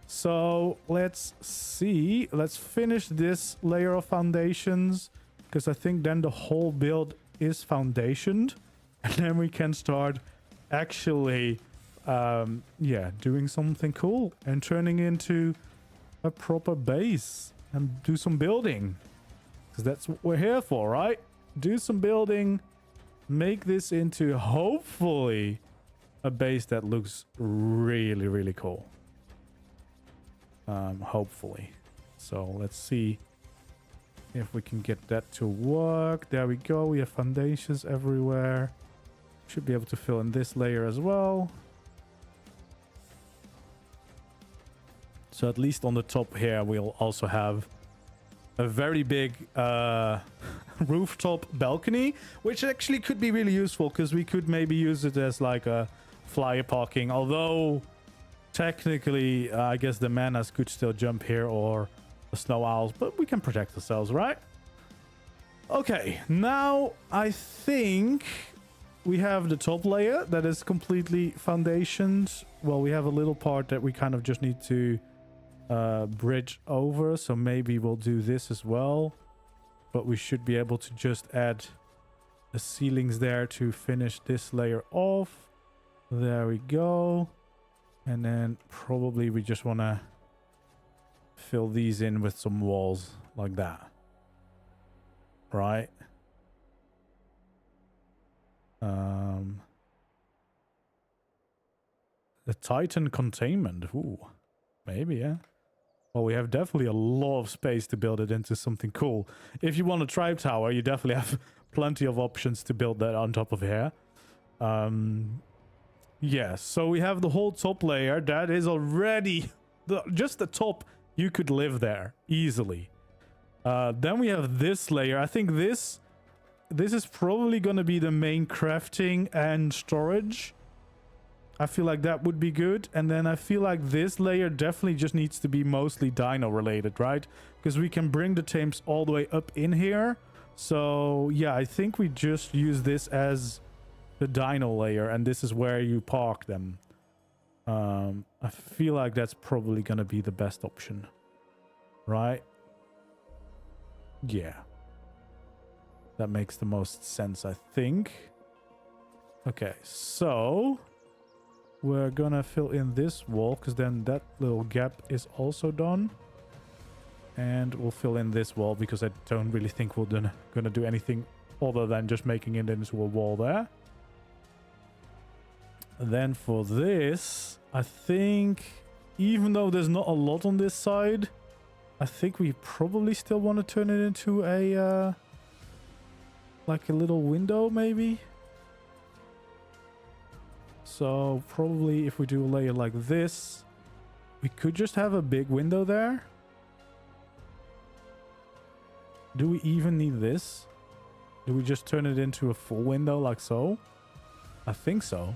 [SPEAKER 1] So let's see. Let's finish this layer of foundations, because I think then the whole build is foundationed. And then we can start actually, yeah, doing something cool and turning into a proper base and do some building. Because that's what we're here for, right? Do some building, make this into hopefully a base that looks really, really cool. Hopefully. So let's see if we can get that to work. There we go. We have foundations everywhere. Should be able to fill in this layer as well. So at least on the top here, we'll also have a very big rooftop balcony, which actually could be really useful because we could maybe use it as like a flyer parking. Although technically, I guess the manas could still jump here, or the snow owls, but we can protect ourselves, right? Okay, now I think we have the top layer that is completely foundationed. Well, we have a little part that we kind of just need to bridge over, so maybe we'll do this as well. But we should be able to just add the ceilings there to finish this layer off. There we go. And then probably we just want to fill these in with some walls like that. Right? The Titan containment. Ooh, maybe, yeah. Well, we have definitely a lot of space to build it into something cool. If you want a tribe tower, you definitely have plenty of options to build that on top of here. Yes, so we have the whole top layer. That is already... just the top, you could live there easily. Then we have this layer. I think this is probably going to be the main crafting and storage. I feel like that would be good. And then I feel like this layer definitely just needs to be mostly dino related, right? Because we can bring the tames all the way up in here. So yeah, I think we just use this as the dino layer, and this is where you park them. I feel like that's probably going to be the best option, right? Yeah. That makes the most sense, I think. Okay, so we're gonna fill in this wall, because then that little gap is also done. And we'll fill in this wall, because I don't really think we're gonna do anything other than just making it into a wall there. And then for this, I think, even though there's not a lot on this side, I think we probably still want to turn it into a like a little window, maybe. So probably if we do a layer like this, we could just have a big window there. Do we even need this? Do we just turn it into a full window like so? I think so.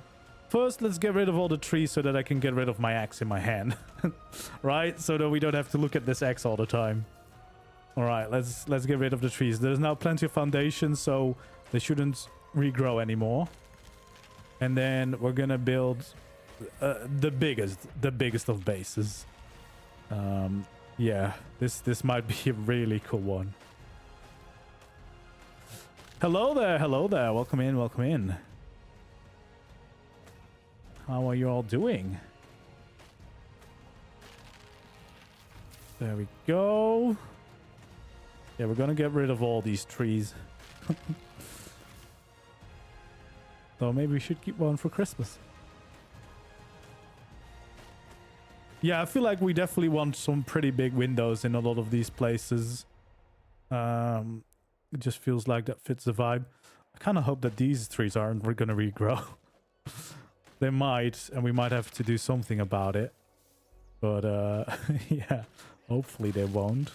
[SPEAKER 1] First, let's get rid of all the trees so that I can get rid of my axe in my hand. Right? So that we don't have to look at this axe all the time. Alright, let's get rid of the trees. There's now plenty of foundations, so they shouldn't regrow anymore. And then we're gonna build the biggest of bases. Yeah, this might be a really cool one. Hello there, welcome in, welcome in. How are you all doing? There we go. Yeah, we're gonna get rid of all these trees. So maybe we should keep one for Christmas. Yeah, I feel like we definitely want some pretty big windows in a lot of these places. It just feels like that fits the vibe. I kind of hope that these trees aren't going to regrow. They might, and we might have to do something about it. But yeah, hopefully they won't.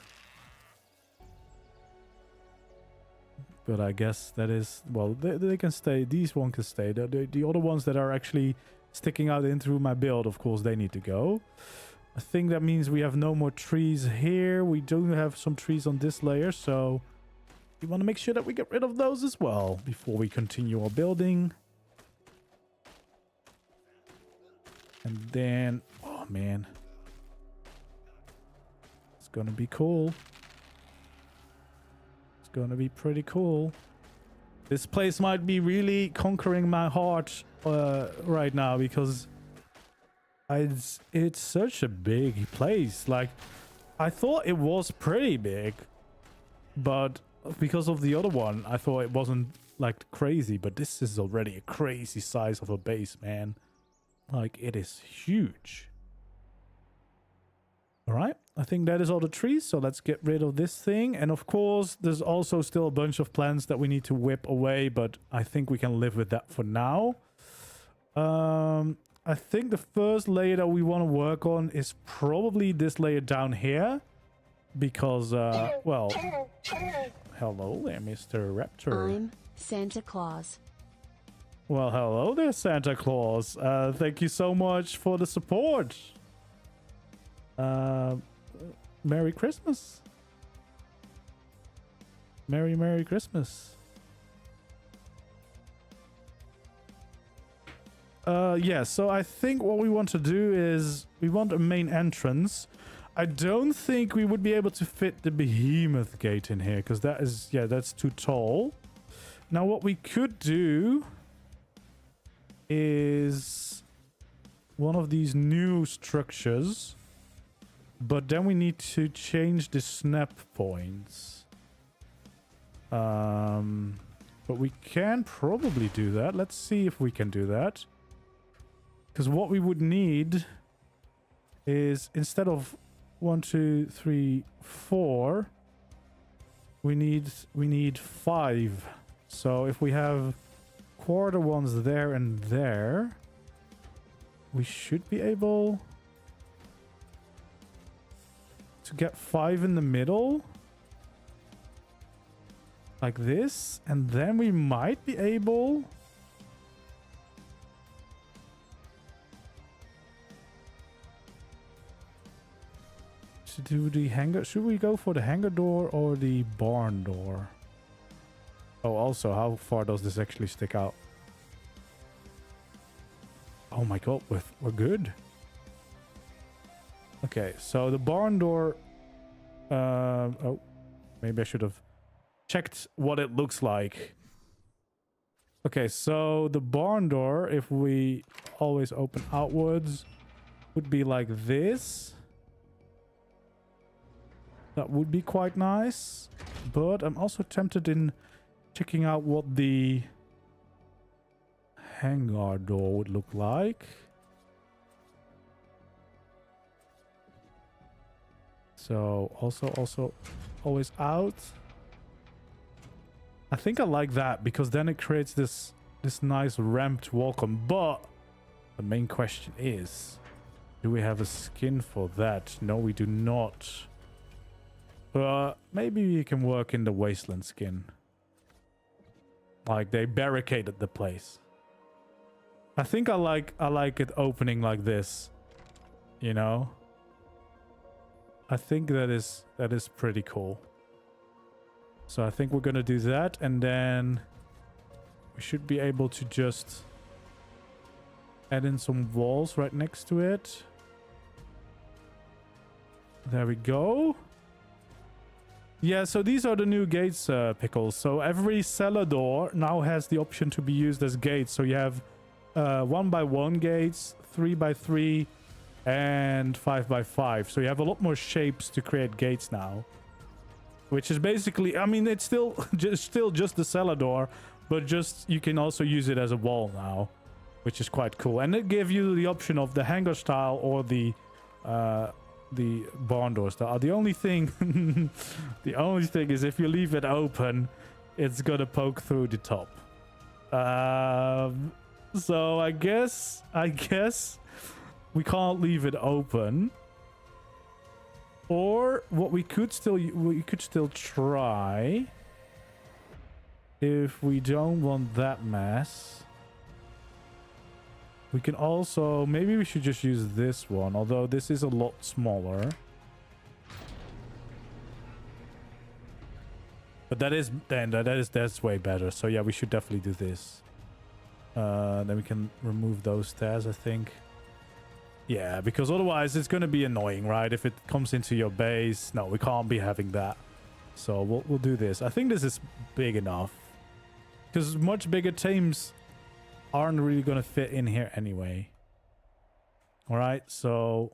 [SPEAKER 1] But I guess that is, well, they can stay. These one can stay. The other ones that are actually sticking out in through my build, of course, they need to go. I think that means we have no more trees here. We do have some trees on this layer, so we want to make sure that we get rid of those as well before we continue our building. And then, oh man, gonna be cool. It's gonna be pretty cool. This place might be really conquering my heart right now because it's such a big place. Like, I thought it was pretty big, but because of the other one, I thought it wasn't like crazy. But this is already a crazy size of a base, man. Like, it is huge. All right, I think that is all the trees, so let's get rid of this thing. And of course, there's also still a bunch of plants that we need to whip away, but I think we can live with that for now. I think the first layer that we want to work on is probably this layer down here. Because, well, hello there, Mr. Raptor.
[SPEAKER 2] I'm Santa Claus.
[SPEAKER 1] Well, hello there, Santa Claus. Thank you so much for the support. Merry Christmas. Merry Christmas. Yeah, so I think what we want to do is we want a main entrance. I don't think we would be able to fit the behemoth gate in here because that is, yeah, that's too tall. Now what we could do is one of these new structures, but then we need to change the snap points. But we can probably do that. Let's see if we can do that. Because what we would need is, instead of 1, 2, 3, 4, we need 5. So if we have quarter ones there and there, we should be able to get 5 in the middle. Like this. And then we might be able to do the hangar. Should we go for the hangar door or the barn door? Oh, also, how far does this actually stick out? Oh my god, we're good. Okay, so the barn door... oh, maybe I should have checked what it looks like. Okay, so the barn door, if we always open outwards, would be like this. That would be quite nice. But I'm also tempted in checking out what the hangar door would look like. So also always out. I think I like that because then it creates this nice ramped welcome. But the main question is, do we have a skin for that? No, we do not. Maybe we can work in the wasteland skin. Like, they barricaded the place. I think I like it opening like this. You know? I think that is pretty cool. So I think we're gonna do that, and then we should be able to just add in some walls right next to it. There we go. Yeah, so these are the new gates, Pickles. So every cellar door now has the option to be used as gates. So you have 1x1 gates, 3x3, and 5x5. So you have a lot more shapes to create gates now. Which is basically, I mean, it's still just the cellar door, but just you can also use it as a wall now, which is quite cool. And it gives you the option of the hangar style or the barn door style. The only thing is if you leave it open, it's gonna poke through the top. So I guess we can't leave it open. Or what we could still try, if we don't want that mess, we can also, maybe we should just use this one, although this is a lot smaller. But that's way better. So yeah, we should definitely do this. Then we can remove those stairs, I think. Yeah, because otherwise it's going to be annoying, right? If it comes into your base. No, we can't be having that. So we'll do this. I think this is big enough. Because much bigger teams aren't really going to fit in here anyway. Alright, so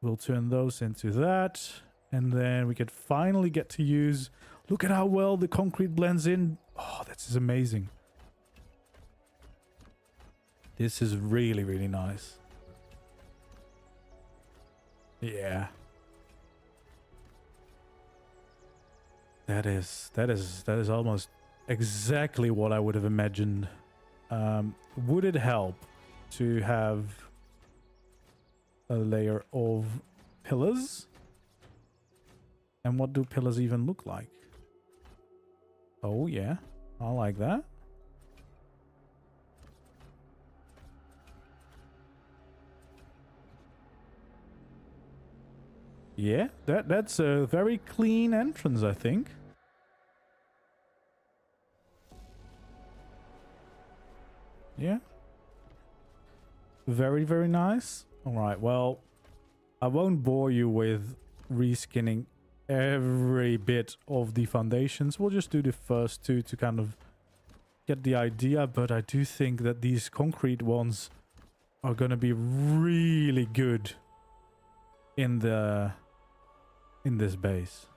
[SPEAKER 1] we'll turn those into that. And then we could finally get to use... Look at how well the concrete blends in. Oh, this is amazing. This is really, really nice. Yeah. That is almost exactly what I would have imagined. Would it help to have a layer of pillars? And what do pillars even look like? Oh yeah, I like that. Yeah, that's a very clean entrance, I think. Yeah. Very, very nice. All right, well, I won't bore you with reskinning every bit of the foundations. We'll just do the first two to kind of get the idea, but I do think that these concrete ones are going to be really good in this base.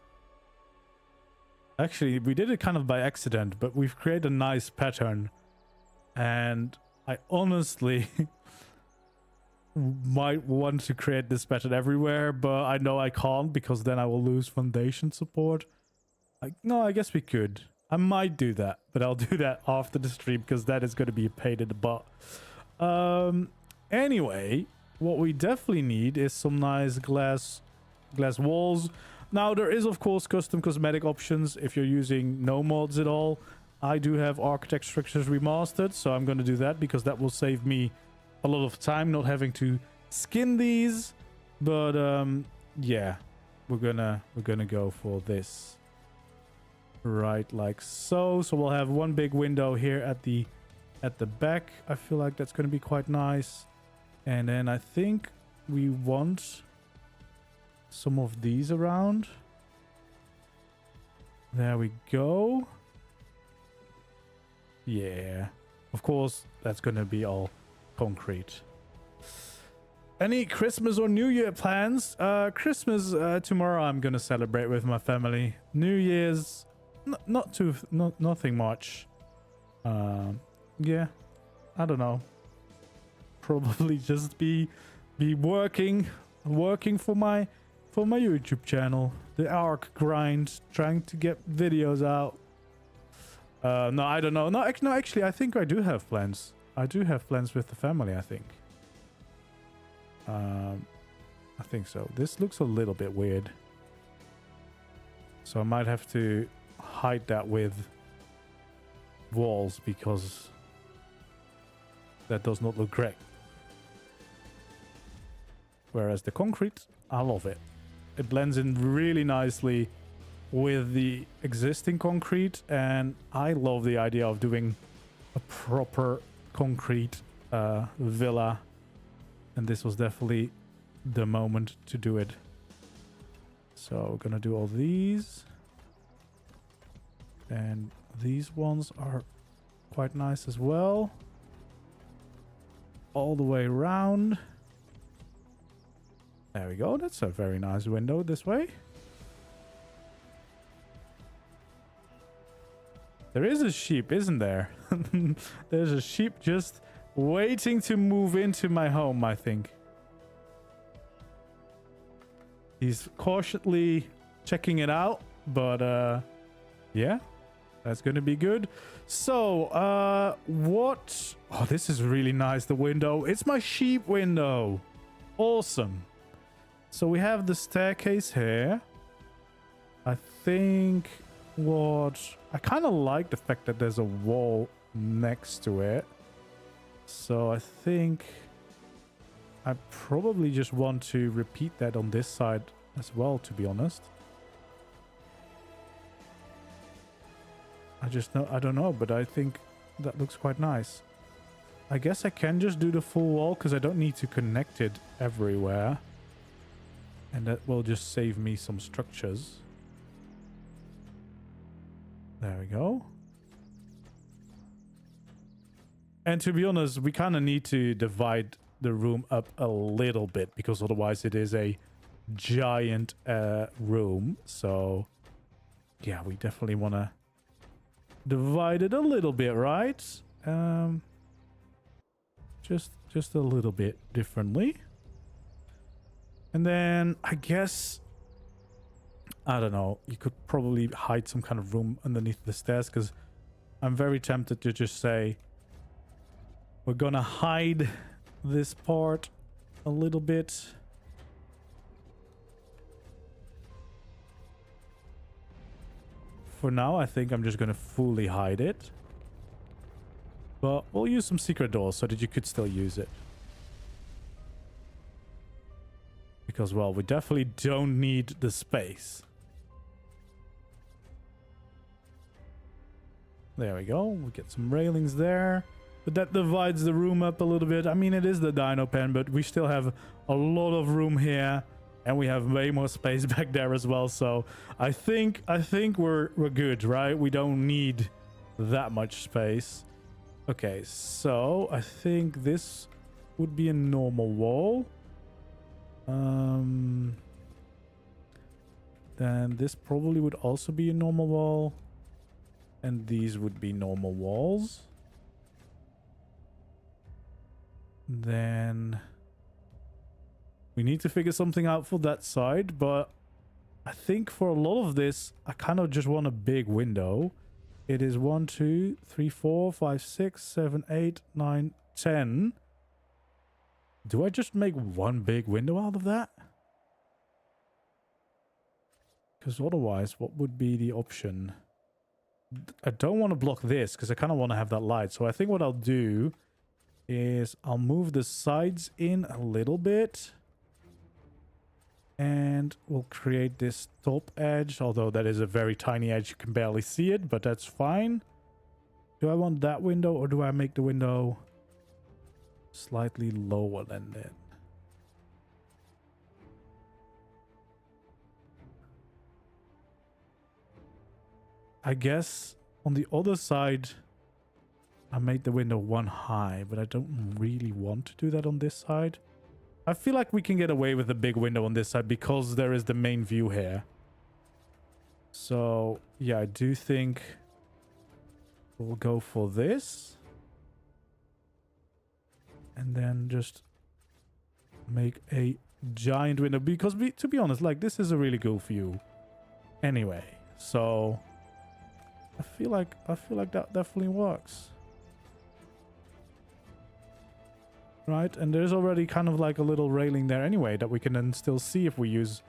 [SPEAKER 1] Actually, we did it kind of by accident, but we've created a nice pattern, and I honestly might want to create this pattern everywhere, but I know I can't because then I will lose foundation support. No, I guess we could. I might do that, but I'll do that after the stream because that is going to be a pain in the butt. Anyway, what we definitely need is some nice glass walls. Now, there is, of course, custom cosmetic options if you're using no mods at all. I do have Architect Structures Remastered, so I'm going to do that because that will save me a lot of time not having to skin these. But yeah, we're gonna go for this right like so. So we'll have one big window here at the back. I feel like that's going to be quite nice. And then I think we want some of these around. There we go. Yeah, of course that's going to be all concrete. Any Christmas or New Year plans? Christmas tomorrow I'm gonna celebrate with my family. New Year's nothing much. Yeah, I don't know. Probably just be working for my YouTube channel, the ARK grind, trying to get videos out. No, I don't know. No, actually, I think I do have plans. I do have plans with the family, I think. I think so. This looks a little bit weird. So I might have to hide that with walls because that does not look great. Whereas the concrete, I love it. It blends in really nicely with the existing concrete, and I love the idea of doing a proper concrete villa, and this was definitely the moment to do it. So we're gonna do all these, and these ones are quite nice as well, all the way around. There we go. That's a very nice window this way. There is a sheep, isn't there? There's a sheep just waiting to move into my home, I think. He's cautiously checking it out, but yeah, that's going to be good. So, what? Oh, this is really nice, the window. It's my sheep window. Awesome. So we have the staircase here. I think I kind of like the fact that there's a wall next to it. So I think I probably just want to repeat that on this side as well, to be honest. I don't know, but I think that looks quite nice. I guess I can just do the full wall because I don't need to connect it everywhere. And that will just save me some structures. There we go. And to be honest, we kind of need to divide the room up a little bit because otherwise it is a giant room. So yeah, we definitely want to divide it a little bit, right? Just a little bit differently. And then I guess, I don't know, you could probably hide some kind of room underneath the stairs, because I'm very tempted to just say we're gonna hide this part a little bit. For now, I think I'm just gonna fully hide it. But we'll use some secret doors so that you could still use it. Because, well, we definitely don't need the space. There we go. We get some railings there. But that divides the room up a little bit. I mean, it is the dino pen, but we still have a lot of room here. And we have way more space back there as well. So I think we're good, right? We don't need that much space. Okay, so I think this would be a normal wall. Then this probably would also be a normal wall. And these would be normal walls. Then we need to figure something out for that side, but I think for a lot of this, I kind of just want a big window. It is 1, 2, 3, 4, 5, 6, 7, 8, 9, 10. Do I just make one big window out of that? Because otherwise, what would be the option? I don't want to block this because I kind of want to have that light. So I think what I'll do is I'll move the sides in a little bit. And we'll create this top edge, although that is a very tiny edge. You can barely see it, but that's fine. Do I want that window or do I make the window slightly lower than that? I guess on the other side, I made the window one high, but I don't really want to do that on this side. I feel like we can get away with a big window on this side because there is the main view here. So, yeah, I do think we'll go for this. And then just make a giant window because, to be honest, like, this is a really cool view anyway. So I feel like that definitely works. Right, and there's already kind of like a little railing there anyway that we can then still see if we use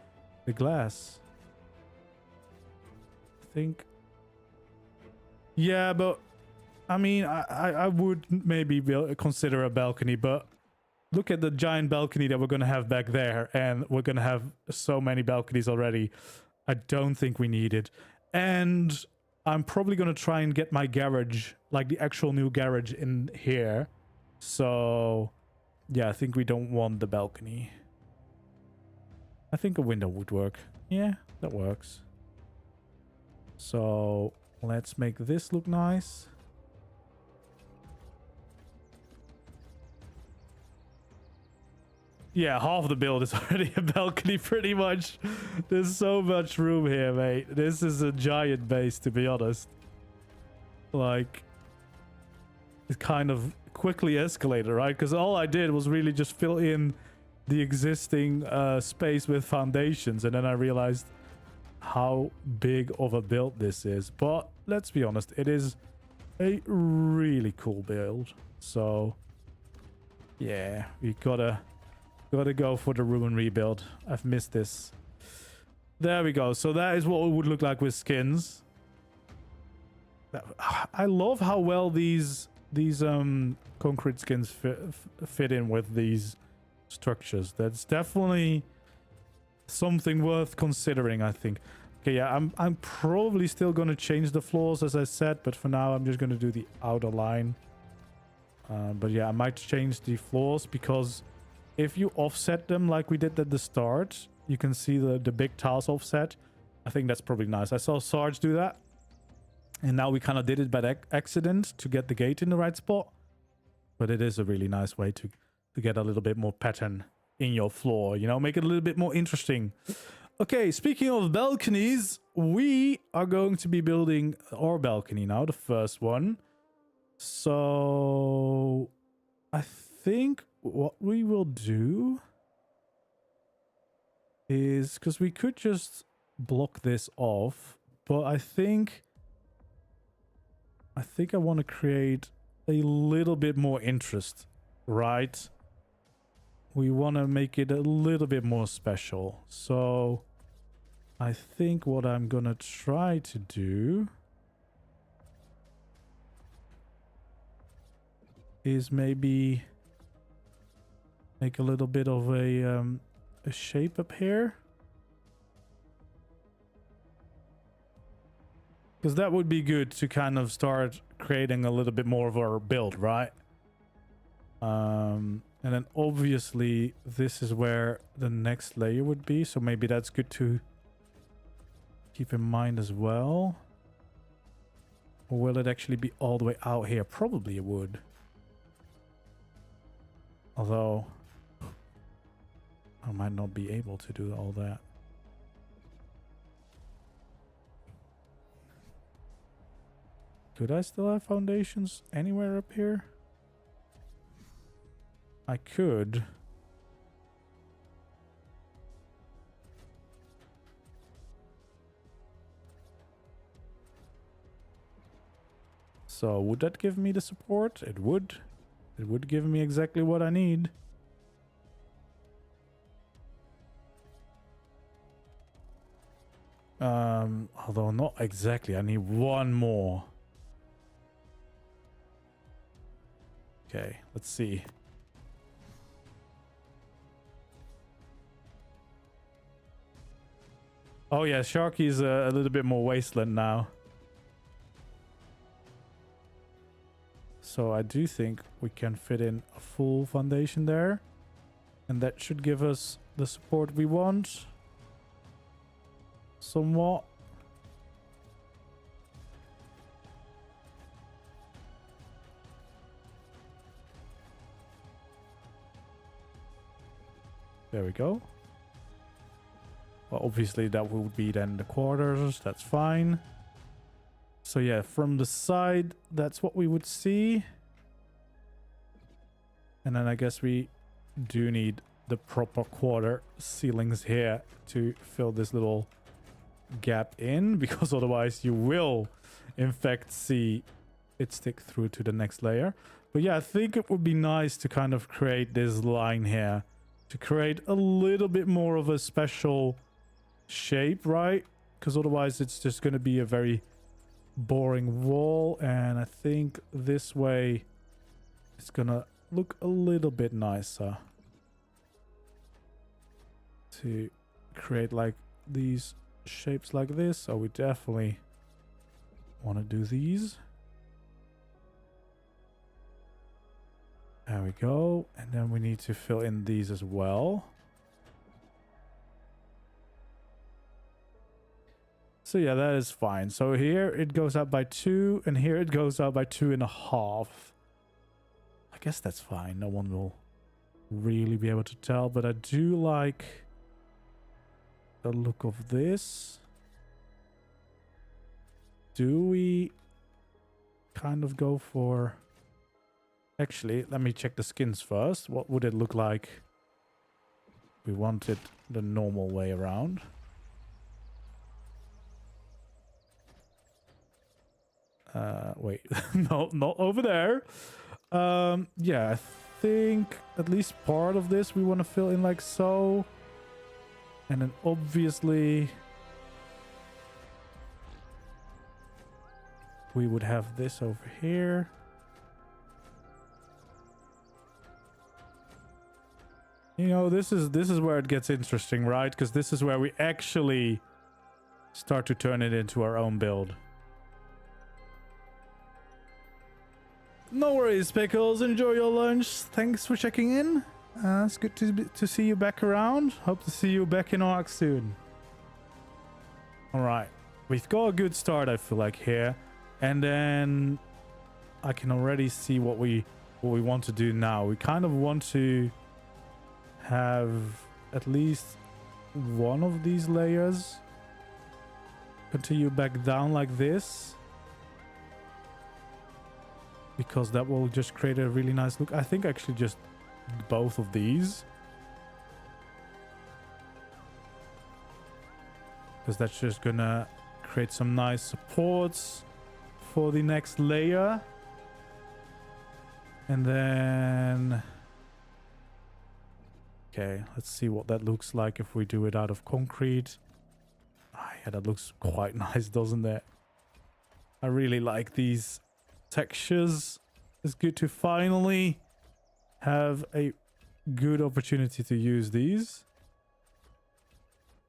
[SPEAKER 1] the glass. I think. Yeah, but I mean, I would maybe consider a balcony, but look at the giant balcony that we're going to have back there, and we're going to have so many balconies already. I don't think we need it. And I'm probably going to try and get my garage, like the actual new garage, in here. So yeah, I think we don't want the balcony. I think a window would work. Yeah, that works. So let's make this look nice. Yeah, half the build is already a balcony pretty much. There's so much room here, mate. This is a giant base, to be honest. Like, it kind of quickly escalated, right? Because all I did was really just fill in the existing space with foundations, and then I realized how big of a build this is. But let's be honest, it is a really cool build. So yeah, we gotta go for the ruin rebuild. I've missed this. There we go. So that is what it would look like with skins. I love how well these concrete skins fit in with these structures. That's definitely something worth considering, I think. Okay, yeah, I'm probably still going to change the floors, as I said, but for now I'm just going to do the outer line. But yeah, I might change the floors, because if you offset them like we did at the start, you can see the big tiles offset. I think that's probably nice. I saw Sarge do that, and now we kind of did it by accident to get the gate in the right spot. But it is a really nice way to get a little bit more pattern in your floor, you know, make it a little bit more interesting. Okay, speaking of balconies, we are going to be building our balcony now, the first one. So I think what we will do is, because we could just block this off, but I think I want to create a little bit more interest, right? We want to make it a little bit more special. So I think what I'm gonna try to do is maybe make a little bit of a shape up here, because that would be good to kind of start creating a little bit more of our build, right? And then obviously this is where the next layer would be, so maybe that's good to keep in mind as well. Or will it actually be all the way out here? Probably it would. Although I might not be able to do all that. Could I still have foundations anywhere up here? I could. So would that give me the support? It would. It would give me exactly what I need. Although not exactly. I need one more. Okay, let's see. Oh yeah, Sharky's a little bit more wasteland now. So I do think we can fit in a full foundation there. And that should give us the support we want. Somewhat. There we go. Well, obviously that would be then the quarters. That's fine. So yeah, from the side, that's what we would see. And then I guess we do need the proper quarter ceilings here to fill this little gap in, because otherwise you will in fact see it stick through to the next layer. But yeah, I think it would be nice to kind of create this line here to create a little bit more of a special shape, right? Because otherwise it's just going to be a very boring wall, and I think this way it's gonna look a little bit nicer to create like these shapes like this. So we definitely want to do these. There we go. And then we need to fill in these as well. So yeah, that is fine. So here it goes up by 2, and here it goes up by 2.5. I guess that's fine. No one will really be able to tell, but I do like the look of this. Do we kind of go for... Actually, let me check the skins first. What would it look like? We want it the normal way around. Wait, no, not over there. Yeah, I think at least part of this we want to fill in like so. And then obviously we would have this over here. You know, this is where it gets interesting, right? Because this is where we actually start to turn it into our own build. No worries, Pickles. Enjoy your lunch. Thanks for checking in. It's good to see you back around. Hope to see you back in ARK soon. Alright. We've got a good start, I feel like, here. And then I can already see what we want to do now. We kind of want to have at least one of these layers continue back down like this, because that will just create a really nice look. I think actually just both of these, because that's just gonna create some nice supports for the next layer. And then okay, let's see what that looks like if we do it out of concrete. Yeah, that looks quite nice, doesn't it? I really like these textures. It's good to finally have a good opportunity to use these.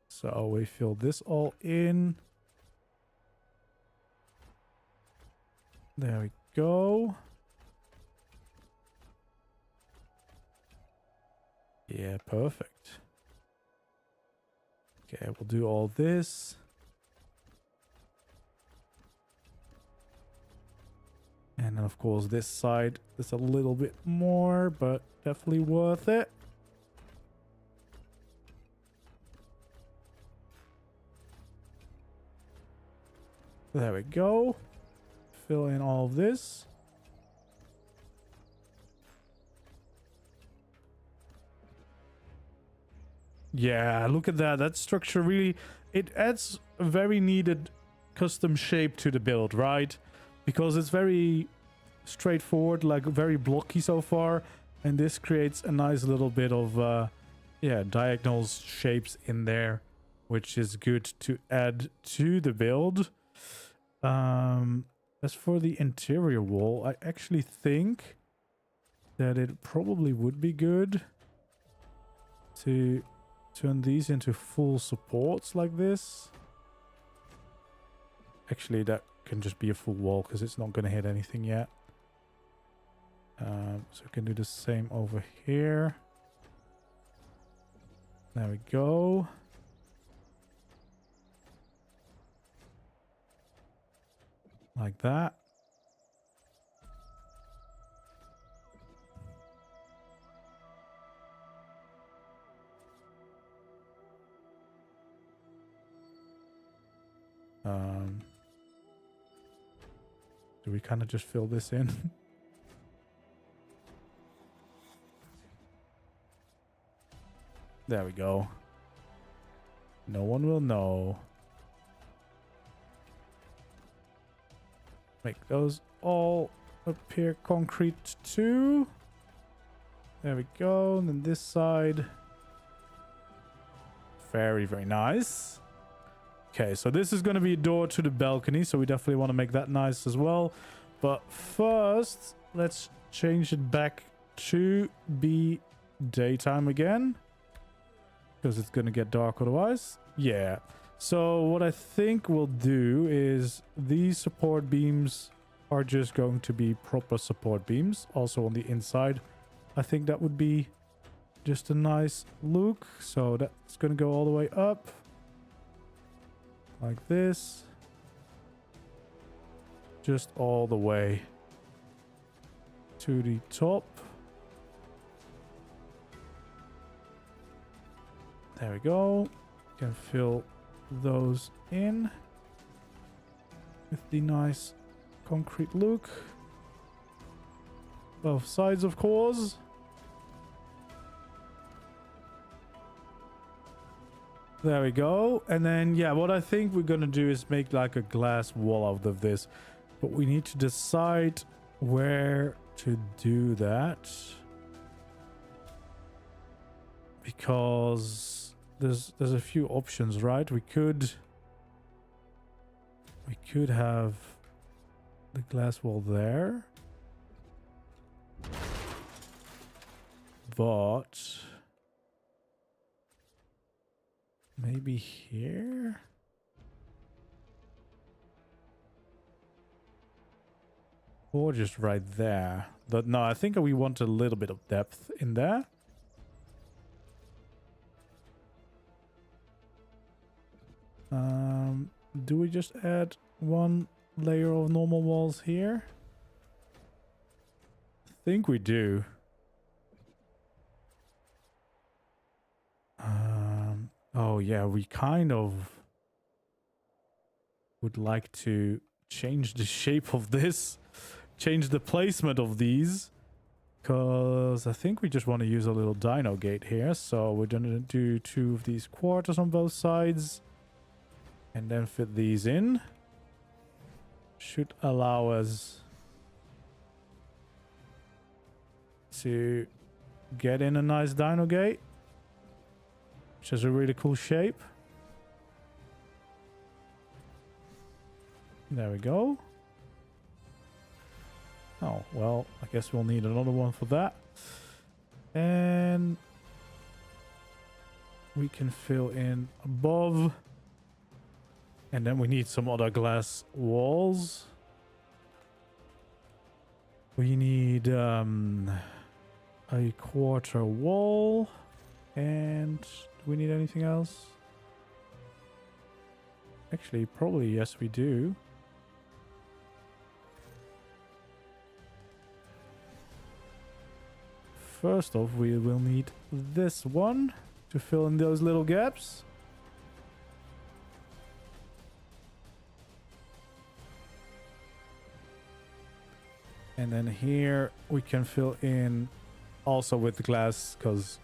[SPEAKER 1] So we fill this all in. There we go. Yeah, perfect. Okay, we'll do all this. And then of course this side is a little bit more, but definitely worth it. There we go. Fill in all of this. Yeah, look at that. That structure really, it adds a very needed custom shape to the build, right? Because it's very straightforward, like very blocky so far, and this creates a nice little bit of yeah, diagonal shapes in there, which is good to add to the build. As for the interior wall, I actually think that it probably would be good to turn these into full supports like this. Actually, that can just be a full wall because it's not going to hit anything yet. So we can do the same over here. There we go. Like that. Do we kind of just fill this in? There we go. No one will know. Make those all appear concrete too. There we go. And then this side. Very, very nice. Okay, so this is going to be a door to the balcony, so we definitely want to make that nice as well. But first, let's change it back to be daytime again, because it's going to get dark otherwise. Yeah. So what I think we'll do is these support beams are just going to be proper support beams. Also on the inside, I think that would be just a nice look. So that's going to go all the way up. Like this. Just all the way to the top. There we go. Can fill those in with the nice concrete look. Both sides, of course. There we go. And then, yeah, what I think we're going to do is make like a glass wall out of this. But we need to decide where to do that. Because there's a few options, right? We could have the glass wall there. But maybe here? Or just right there. But no, I think we want a little bit of depth in there. Do we just add one layer of normal walls here? I think we do. Oh yeah, we kind of would like to change the shape of this, change the placement of these, because I think we just want to use a little dino gate here. So we're gonna do 2 of these quarters on both sides and then fit these in. Should allow us to get in a nice dino gate, which is a really cool shape. There we go. Oh, well, I guess we'll need another one for that. And we can fill in above. And then we need some other glass walls. We need a quarter wall. And do we need anything else? Actually, probably yes, we do. First off, we will need this one to fill in those little gaps. And then here we can fill in also with glass, because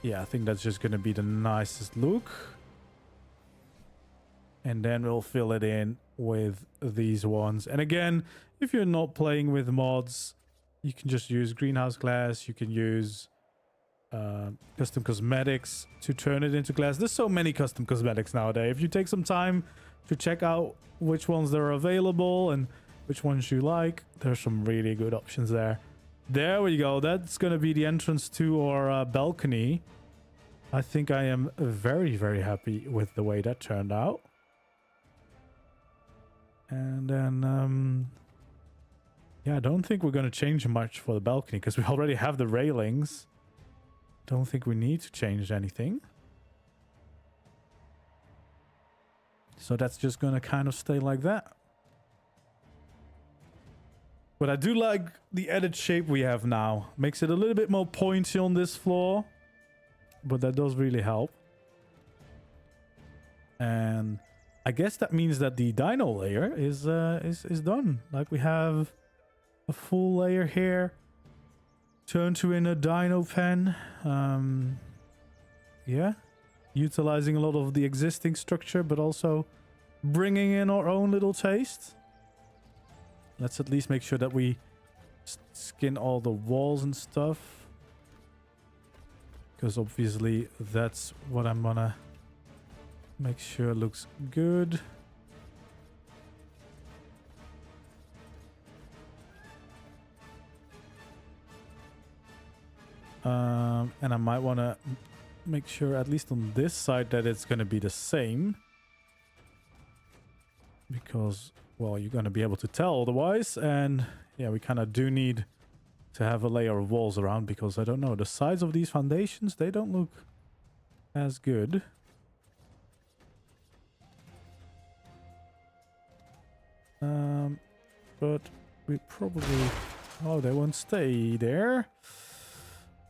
[SPEAKER 1] yeah, I think that's just going to be the nicest look. And then we'll fill it in with these ones. And again, if you're not playing with mods, you can just use greenhouse glass. You can use custom cosmetics to turn it into glass. There's so many custom cosmetics nowadays. If you take some time to check out which ones that are available and which ones you like, there's some really good options there. There we go. That's going to be the entrance to our balcony. I think I am very, very happy with the way that turned out. And then, yeah, I don't think we're going to change much for the balcony because we already have the railings. Don't think we need to change anything. So that's just going to kind of stay like that. But I do like the added shape we have now. Makes it a little bit more pointy on this floor. But that does really help. And I guess that means that the dino layer is done. Like we have a full layer here. Turn to in a dino pen. Yeah. Utilizing a lot of the existing structure, but also bringing in our own little taste. Let's at least make sure that we skin all the walls and stuff. Because obviously that's what I'm gonna make sure looks good. And I might want to make sure, at least on this side, that it's going to be the same. Because, well, you're going to be able to tell otherwise. And yeah, we kind of do need to have a layer of walls around, because I don't know, the size of these foundations, they don't look as good. But we probably... Oh, they won't stay there.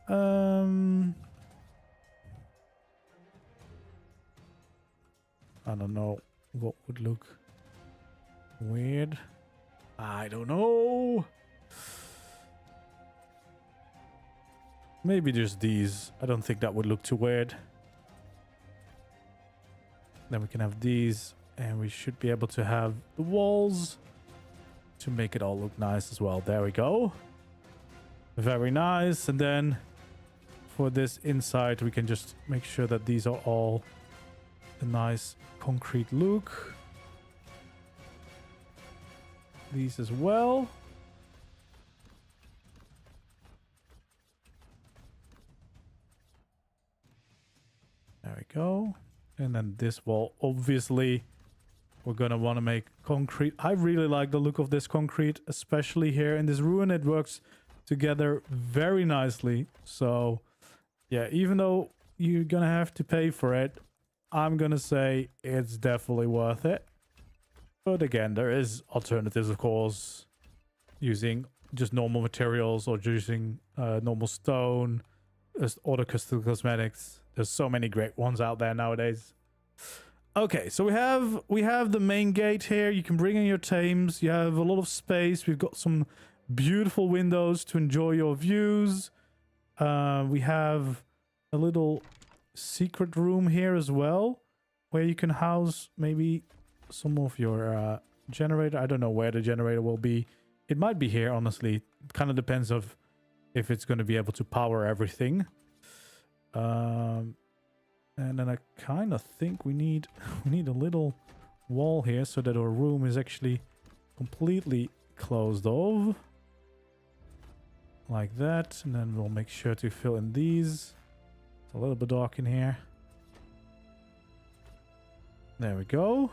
[SPEAKER 1] I don't know what would look weird. I don't know. Maybe just these. I don't think that would look too weird. Then we can have these, and we should be able to have the walls to make it all look nice as well. There we go. Very nice. And then for this inside, we can just make sure that these are all a nice concrete look. These as well. There we go. And then this wall, obviously, we're gonna want to make concrete. I really like the look of this concrete, especially here in this ruin. It works together very nicely. So yeah, even though you're gonna have to pay for it, I'm gonna say it's definitely worth it. But again, there is alternatives, of course, using just normal materials or using normal stone, other custom cosmetics. There's so many great ones out there nowadays. Okay, so we have the main gate here. You can bring in your tames. You have a lot of space. We've got some beautiful windows to enjoy your views. We have a little secret room here as well, where you can house maybe some of your generator. I don't know where the generator will be. It might be here, honestly. It kind of depends of if it's going to be able to power everything. And then I kind of think we need a little wall here so that our room is actually completely closed off. Like that. And then we'll make sure to fill in these. It's a little bit dark in here. There we go.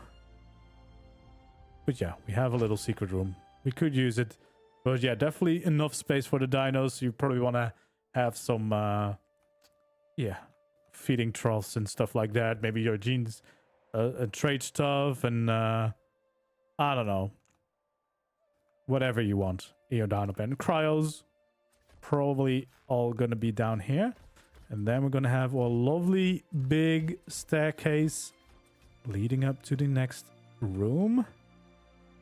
[SPEAKER 1] But yeah, we have a little secret room. We could use it. But yeah, definitely enough space for the dinos. You probably want to have some, yeah, feeding troughs and stuff like that. Maybe your genes, trade stuff, and I don't know. Whatever you want in your dino pen. Cryos, probably all going to be down here. And then we're going to have a lovely big staircase leading up to the next room.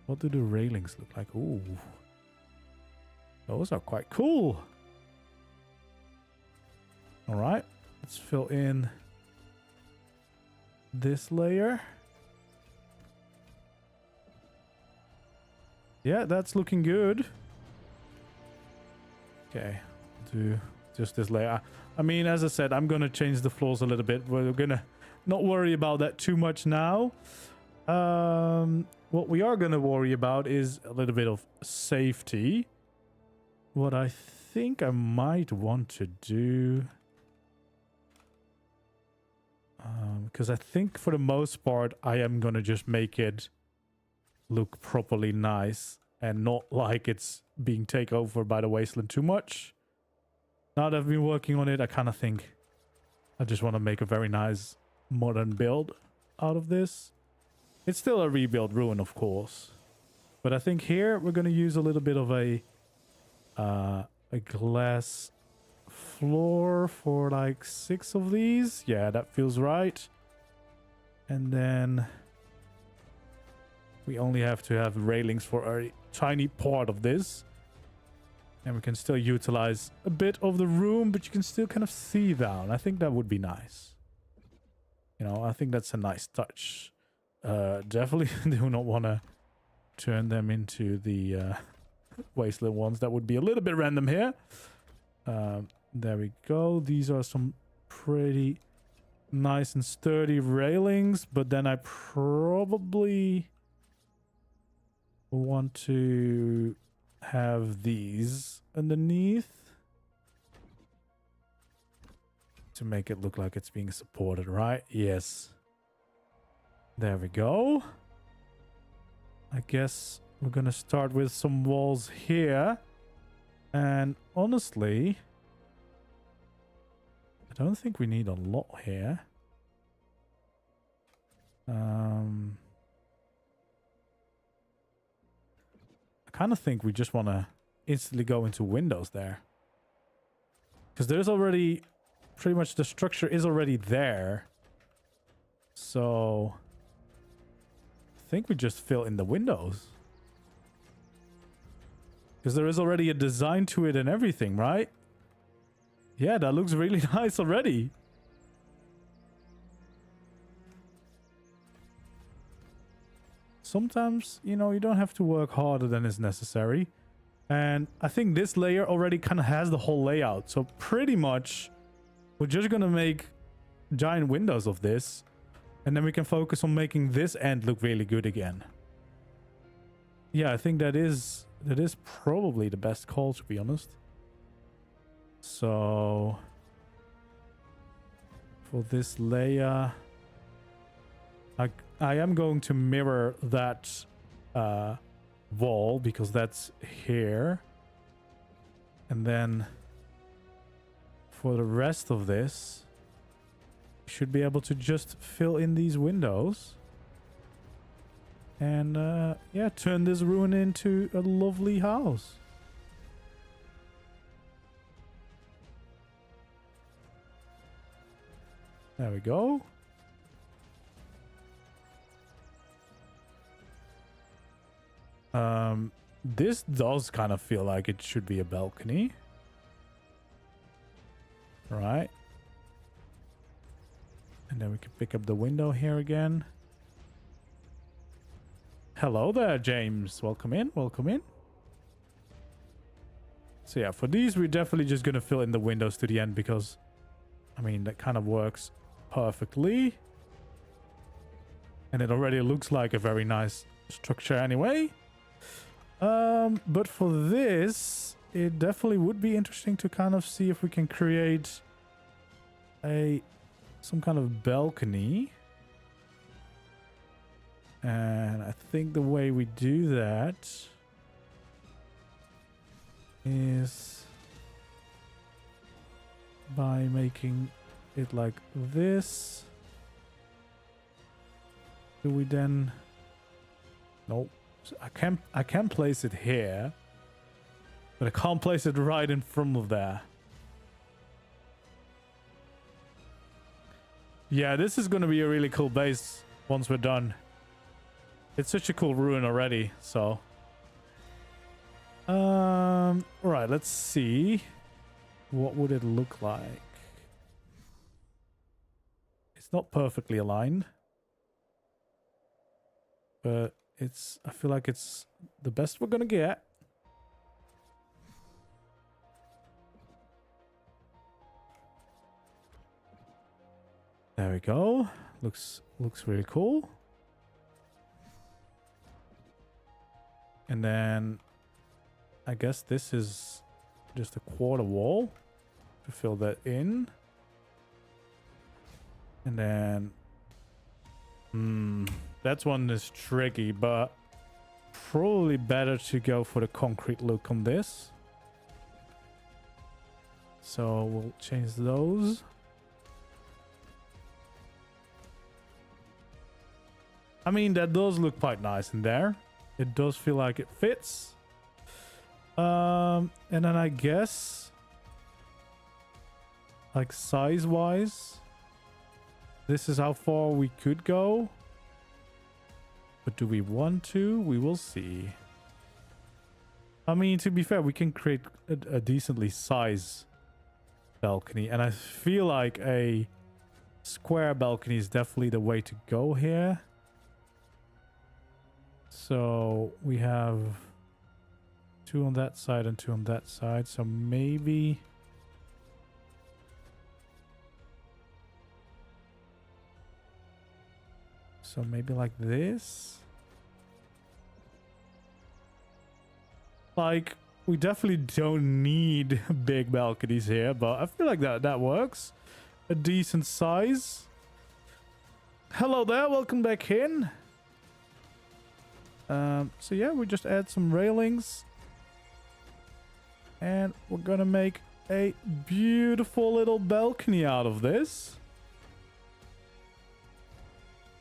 [SPEAKER 1] What do the railings look like? Ooh. Those are quite cool. All right. Let's fill in this layer. Yeah, that's looking good. Okay. Do just this layer. I mean, as I said, I'm going to change the floors a little bit. We're going to not worry about that too much now. What we are going to worry about is a little bit of safety. What I think I might want to do... because I think for the most part, I am going to just make it look properly nice and not like it's being taken over by the wasteland too much. Now that I've been working on it, I kind of think I just want to make a very nice modern build out of this. It's still a rebuild ruin, of course. But I think here we're going to use a little bit of a glass floor for like 6 of these. Yeah, that feels right. And then we only have to have railings for a tiny part of this. And we can still utilize a bit of the room, but you can still kind of see down. I think that would be nice. You know, I think that's a nice touch. Definitely do not want to turn them into the wasteland ones. That would be a little bit random here. There we go. These are some pretty nice and sturdy railings, but then I probably want to have these underneath to make it look like it's being supported, right? Yes. There we go. I guess we're gonna start with some walls here. And honestly, I don't think we need a lot here. I kind of think we just want to instantly go into windows there. Because there's already... pretty much the structure is already there. So... I think we just fill in the windows. Because there is already a design to it and everything, right? Yeah, that looks really nice already. Sometimes, you know, you don't have to work harder than is necessary. And I think this layer already kind of has the whole layout. So pretty much, we're just going to make giant windows of this. And then we can focus on making this end look really good again. Yeah, I think that is probably the best call, to be honest. So for this layer, I I am going to mirror that wall because that's here. And then for the rest of this, you should be able to just fill in these windows. And yeah, turn this ruin into a lovely house. There we go. This does kind of feel like it should be a balcony. Right. And then we can pick up the window here again. Hello there, James. Welcome in. Welcome in. So yeah, for these, we're definitely just going to fill in the windows to the end because, I mean, that kind of works perfectly. And it already looks like a very nice structure anyway. But for this, it definitely would be interesting to kind of see if we can create some kind of balcony. And I think the way we do that is by making it like this. Do we then... Nope. So I can place it here, but I can't place it right in front of there. Yeah, this is going to be a really cool base once we're done. It's such a cool ruin already, so. Right, let's see. What would it look like? It's not perfectly aligned. But I feel like it's the best we're gonna get. There we go. Looks really cool. And then I guess this is just a quarter wall to fill that in. And then that one is tricky, but probably better to go for the concrete look on this. So we'll change those. I mean, that does look quite nice in there. It does feel like it fits. And then I guess, like size-wise, this is how far we could go. But do we want to? We will see. I mean, to be fair, we can create a decently sized balcony. And I feel like a square balcony is definitely the way to go here. So we have 2 on that side and 2 on that side. So maybe... So maybe like this. Like, we definitely don't need big balconies here, but I feel like that works. A decent size. Hello there, welcome back in. So yeah, we just add some railings. And we're gonna make a beautiful little balcony out of this.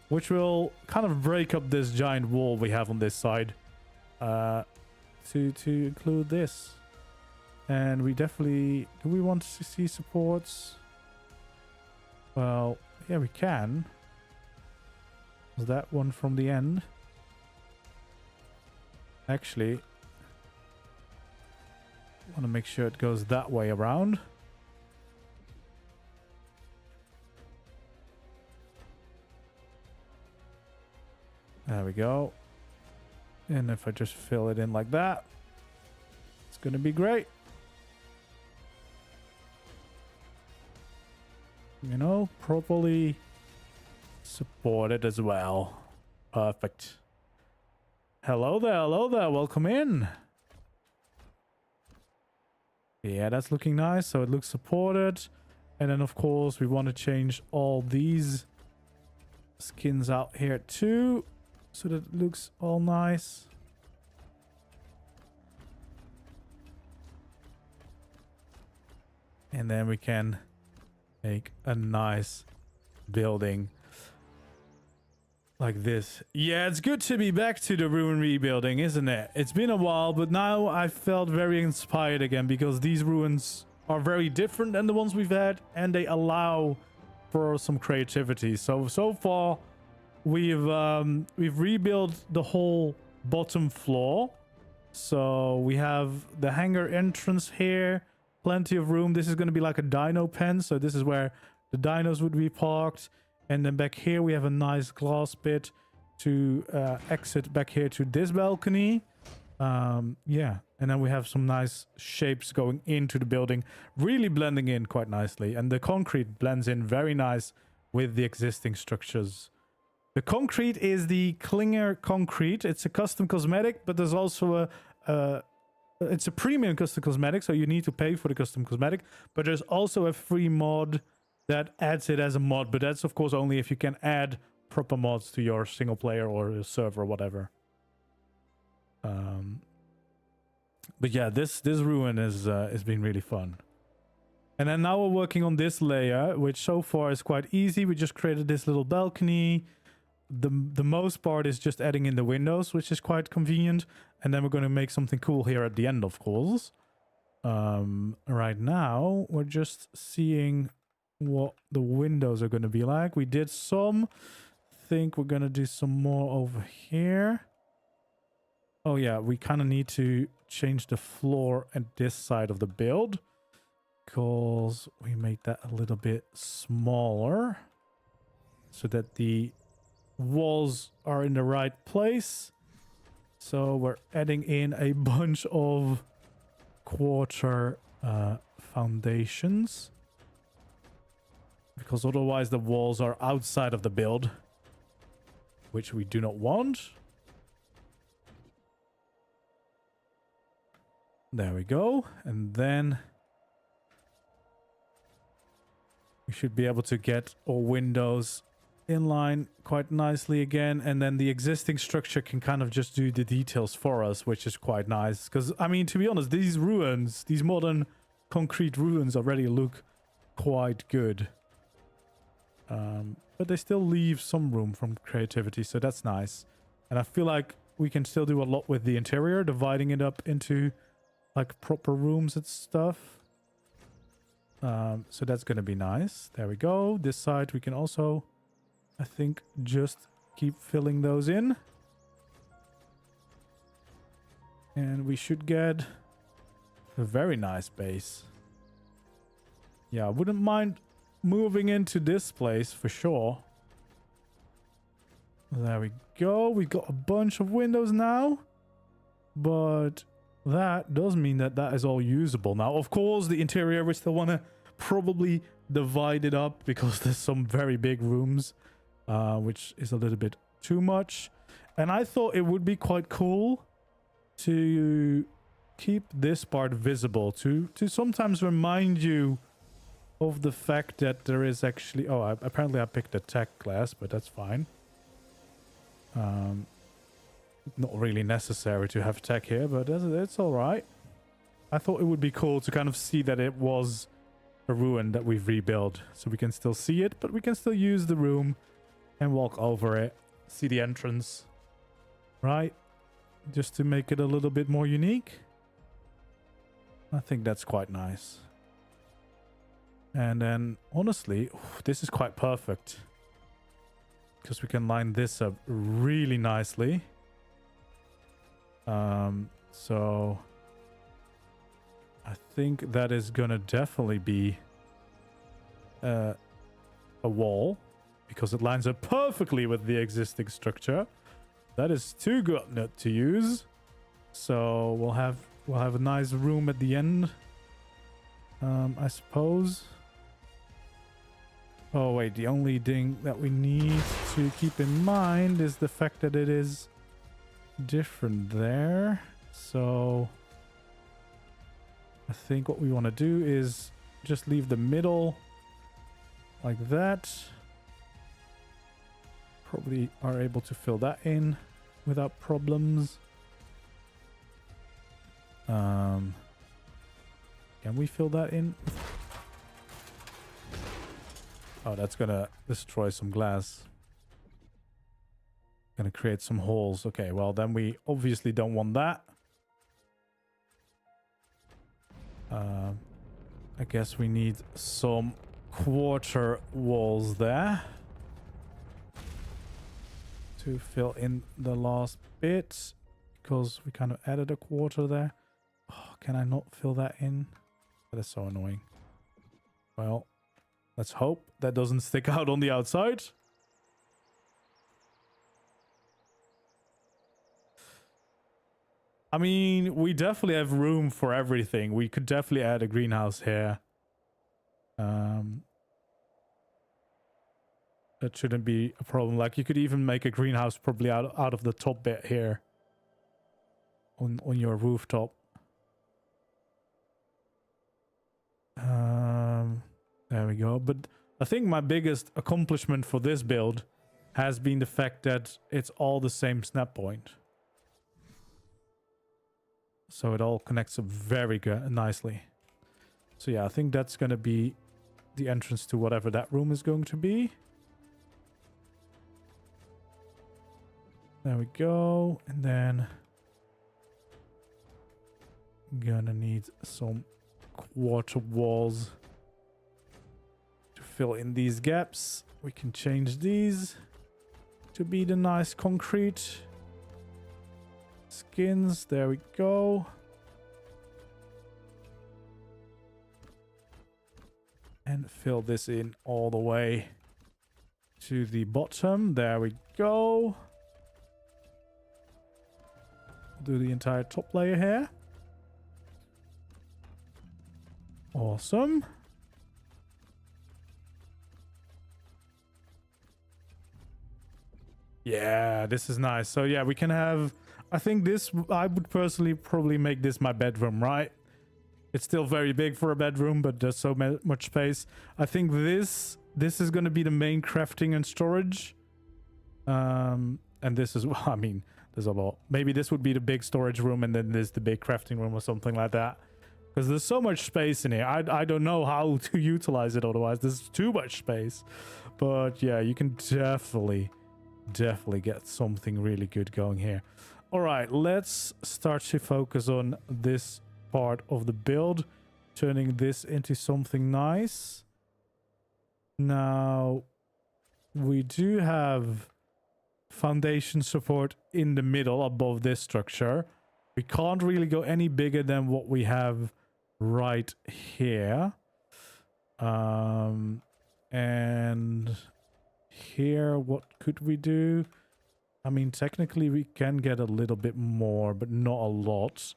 [SPEAKER 1] Which will kind of break up this giant wall we have on this side. To include this. And we definitely... Do we want to see supports? Well, yeah, we can. Is that one from the end? Actually, I want to make sure it goes that way around. There we go. And if I just fill it in like that, it's going to be great. You know, properly supported as well. Perfect. Hello there, welcome in. Yeah, that's looking nice, so it looks supported. And then of course we want to change all these skins out here too, so that it looks all nice. And then we can make a nice building like this. Yeah, it's good to be back to the ruin rebuilding, isn't it? It's been a while, but now I felt very inspired again because these ruins are very different than the ones we've had, and they allow for some creativity. So far we've rebuilt the whole bottom floor. So we have the hangar entrance here, plenty of room. This is going to be like a dino pen, so this is where the dinos would be parked. And then back here we have a nice glass bit to exit back here to this balcony. Yeah, and then we have some nice shapes going into the building, really blending in quite nicely. And the concrete blends in very nice with the existing structures. The concrete is the Klinger concrete. It's a custom cosmetic, but there's also it's a premium custom cosmetic, so you need to pay for the custom cosmetic. But there's also a free mod that adds it as a mod, but that's of course only if you can add proper mods to your single player or your server or whatever. But yeah, this ruin is been really fun. And then now we're working on this layer, which so far is quite easy. We just created this little balcony. The most part is just adding in the windows, which is quite convenient. And then we're going to make something cool here at the end, of course. Right now we're just seeing what the windows are going to be like. We did some. Think we're going to do some more over here. Oh yeah, we kind of need to change the floor at this side of the build, because we made that a little bit smaller so that the walls are in the right place. So we're adding in a bunch of quarter foundations, because otherwise the walls are outside of the build, which we do not want. There we go. And then we should be able to get our windows in line quite nicely again. And then the existing structure can kind of just do the details for us, which is quite nice. Because, I mean, to be honest, these ruins, these modern concrete ruins already look quite good. But they still leave some room from creativity, so that's nice. And I feel like we can still do a lot with the interior, dividing it up into like proper rooms and stuff. So that's going to be nice. There we go. This side we can also, I think, just keep filling those in. And we should get a very nice base. Yeah, I wouldn't mind moving into this place for sure. There we go. We got a bunch of windows now. But that does mean that that is all usable now. Of course, the interior, we still want to probably divide it up because there's some very big rooms, which is a little bit too much. And I thought it would be quite cool to keep this part visible, to sometimes remind you of the fact that there is actually... Oh, apparently I picked a tech class, but that's fine. Not really necessary to have tech here, but it's all right. I thought it would be cool to kind of see that it was a ruin that we've rebuilt, so we can still see it, but we can still use the room and walk over it, see the entrance, right? Just to make it a little bit more unique. I think that's quite nice. And then, honestly, this is quite perfect, because we can line this up really nicely. So I think that is gonna definitely be a wall, because it lines up perfectly with the existing structure. That is too good not to use. So we'll have a nice room at the end, I suppose. Oh wait, the only thing that we need to keep in mind is the fact that it is different there. So I think what we want to do is just leave the middle like that. probably are able to fill that in without problems. Can we fill that in? Oh, that's gonna destroy some glass. Gonna create some holes. Okay, well then we obviously don't want that. I guess we need some quarter walls there to fill in the last bit, because we kind of added a quarter there. Oh, can I not fill that in? That is so annoying. Well, let's hope that doesn't stick out on the outside. I mean, we definitely have room for everything. We could definitely add a greenhouse here. That shouldn't be a problem. Like, you could even make a greenhouse probably out of the top bit here on your rooftop. There we go. But I think my biggest accomplishment for this build has been the fact that it's all the same snap point. So it all connects up very good, nicely. So yeah, I think that's going to be the entrance to whatever that room is going to be. There we go. And then gonna need some quarter walls to fill in these gaps. We can change these to be the nice concrete skins. There we go. And fill this in all the way to the bottom. There we go. Do the entire top layer here. Awesome. Yeah, this is nice. So yeah, we can have, I think this, I would personally probably make this my bedroom, right? It's still very big for a bedroom, but there's so much space. I think this is going to be the main crafting and storage. And this is, well, I mean, there's a lot. Maybe this would be the big storage room, and then there's the big crafting room or something like that. Because there's so much space in here. I don't know how to utilize it otherwise. There's too much space. But yeah, you can definitely get something really good going here. All right, let's start to focus on this part of the build, turning this into something nice. Now, we do have foundation support in the middle above this structure. We can't really go any bigger than what we have right here. And here, what could we do? I mean, technically we can get a little bit more, but not a lot.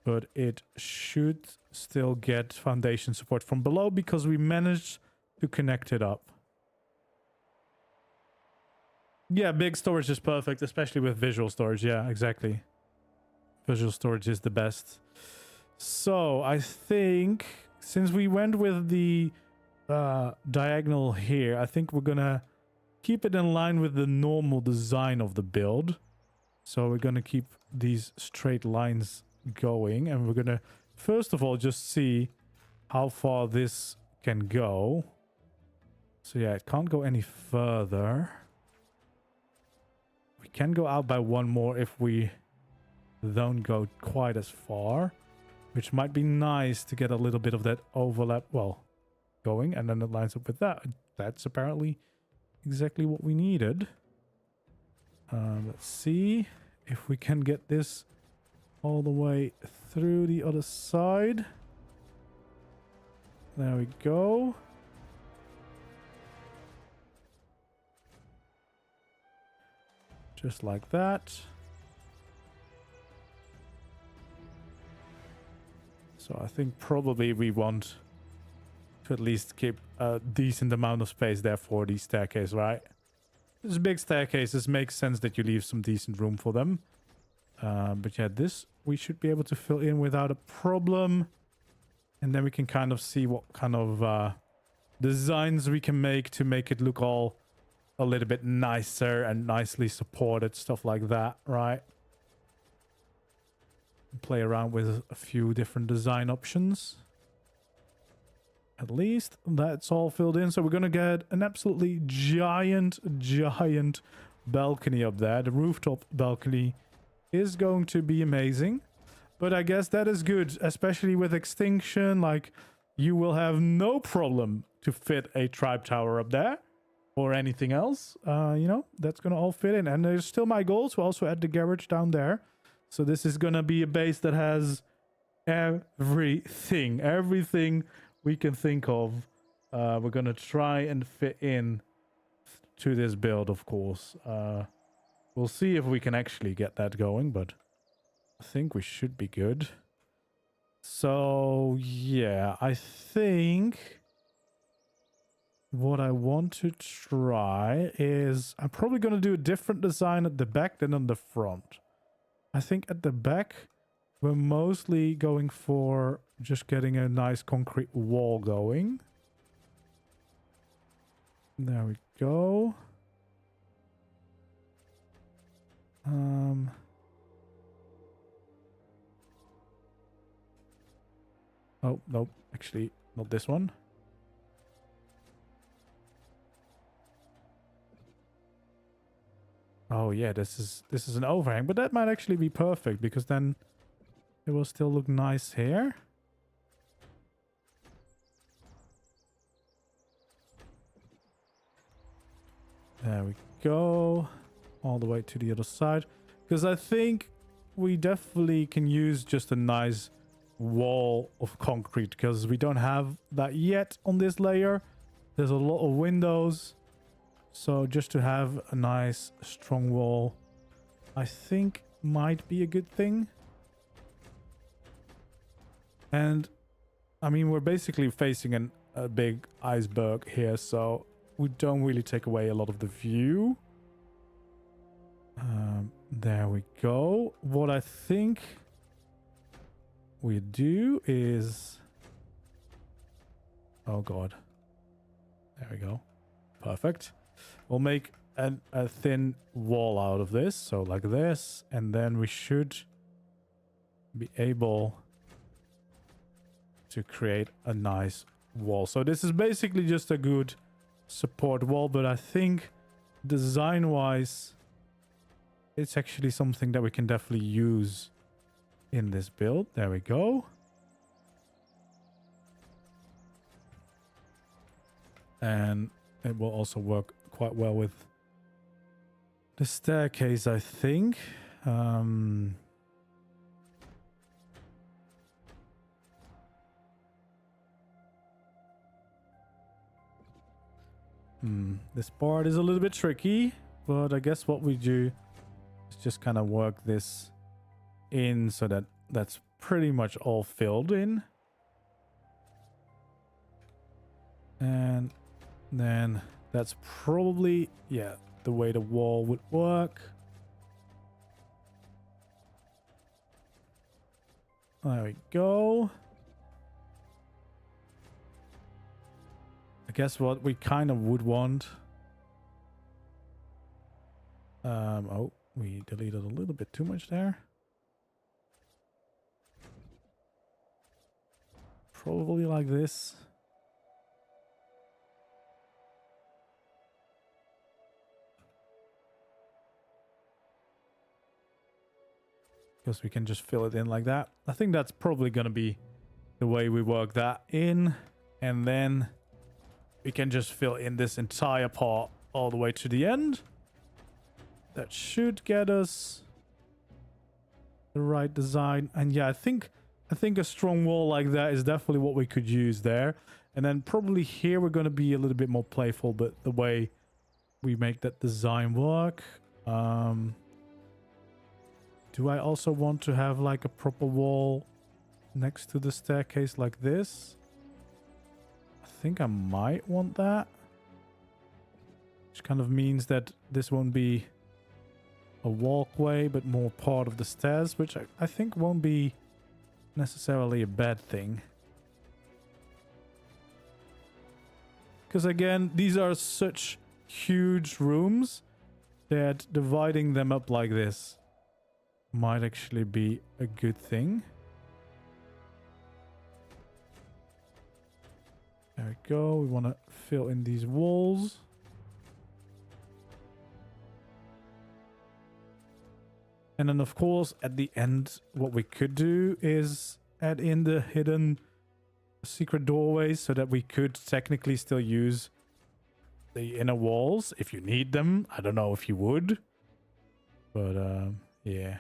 [SPEAKER 1] But it should still get foundation support from below because we managed to connect it up. Yeah, big storage is perfect, especially with visual storage. Yeah, exactly. Visual storage is the best. So I think since we went with the diagonal here, I think we're gonna keep it in line with the normal design of the build. So we're gonna keep these straight lines going, and we're gonna first of all just see how far this can go. So yeah, it can't go any further. We can go out by one more if we don't go quite as far, which might be nice to get a little bit of that overlap, well, going, and then it lines up with that. That's apparently exactly what we needed. Let's see if we can get this all the way through the other side. There we go. Just like that. So I think probably we want to at least keep a decent amount of space there for the staircase, right? These big staircases makes sense that you leave some decent room for them. But yeah, this we should be able to fill in without a problem. And then we can kind of see what kind of designs we can make to make it look all a little bit nicer and nicely supported, stuff like that, right? Play around with a few different design options. At least that's all filled in. So we're going to get an absolutely giant balcony up there. The rooftop balcony is going to be amazing. But I guess that is good, especially with Extinction. Like, you will have no problem to fit a tribe tower up there or anything else. You know, that's going to all fit in. And there's still my goal to also add the garage down there. So this is going to be a base that has everything we can think of. We're going to try and fit in to this build, of course. We'll see if we can actually get that going, but I think we should be good. So, yeah, I think what I want to try is I'm probably going to do a different design at the back than on the front. I think at the back, we're mostly going for just getting a nice concrete wall going. There we go. Oh, nope. Actually, not this one. Oh yeah, this is an overhang, but that might actually be perfect because then it will still look nice here. There we go. All the way to the other side. Because I think we definitely can use just a nice wall of concrete because we don't have that yet on this layer. There's a lot of windows. So just to have a nice strong wall, I think might be a good thing. And I mean, we're basically facing a big iceberg here, so we don't really take away a lot of the view. There we go. What I think we do is... Oh god. There we go. Perfect. We'll make a thin wall out of this, so like this, and then we should be able to create a nice wall. So this is basically just a good support wall, but I think design-wise, it's actually something that we can definitely use in this build. There we go. And it will also work quite well with the staircase, I think. This part is a little bit tricky, but I guess what we do is just kind of work this in so that that's pretty much all filled in. And then that's probably, yeah, the way the wall would work. There we go. I guess what we kind of would want. Oh, we deleted a little bit too much there. Probably like this. Because we can just fill it in like that. I think that's probably going to be the way we work that in. And then we can just fill in this entire part all the way to the end. That should get us the right design. And yeah, I think a strong wall like that is definitely what we could use there. And then probably here we're going to be a little bit more playful, but the way we make that design work. Do I also want to have like a proper wall next to the staircase like this? I think I might want that. Which kind of means that this won't be a walkway, but more part of the stairs, which I think won't be necessarily a bad thing. Because again, these are such huge rooms, that dividing them up like this might actually be a good thing. There we go. We want to fill in these walls. And then, of course, at the end, what we could do is add in the hidden secret doorways so that we could technically still use the inner walls if you need them. I don't know if you would, but yeah.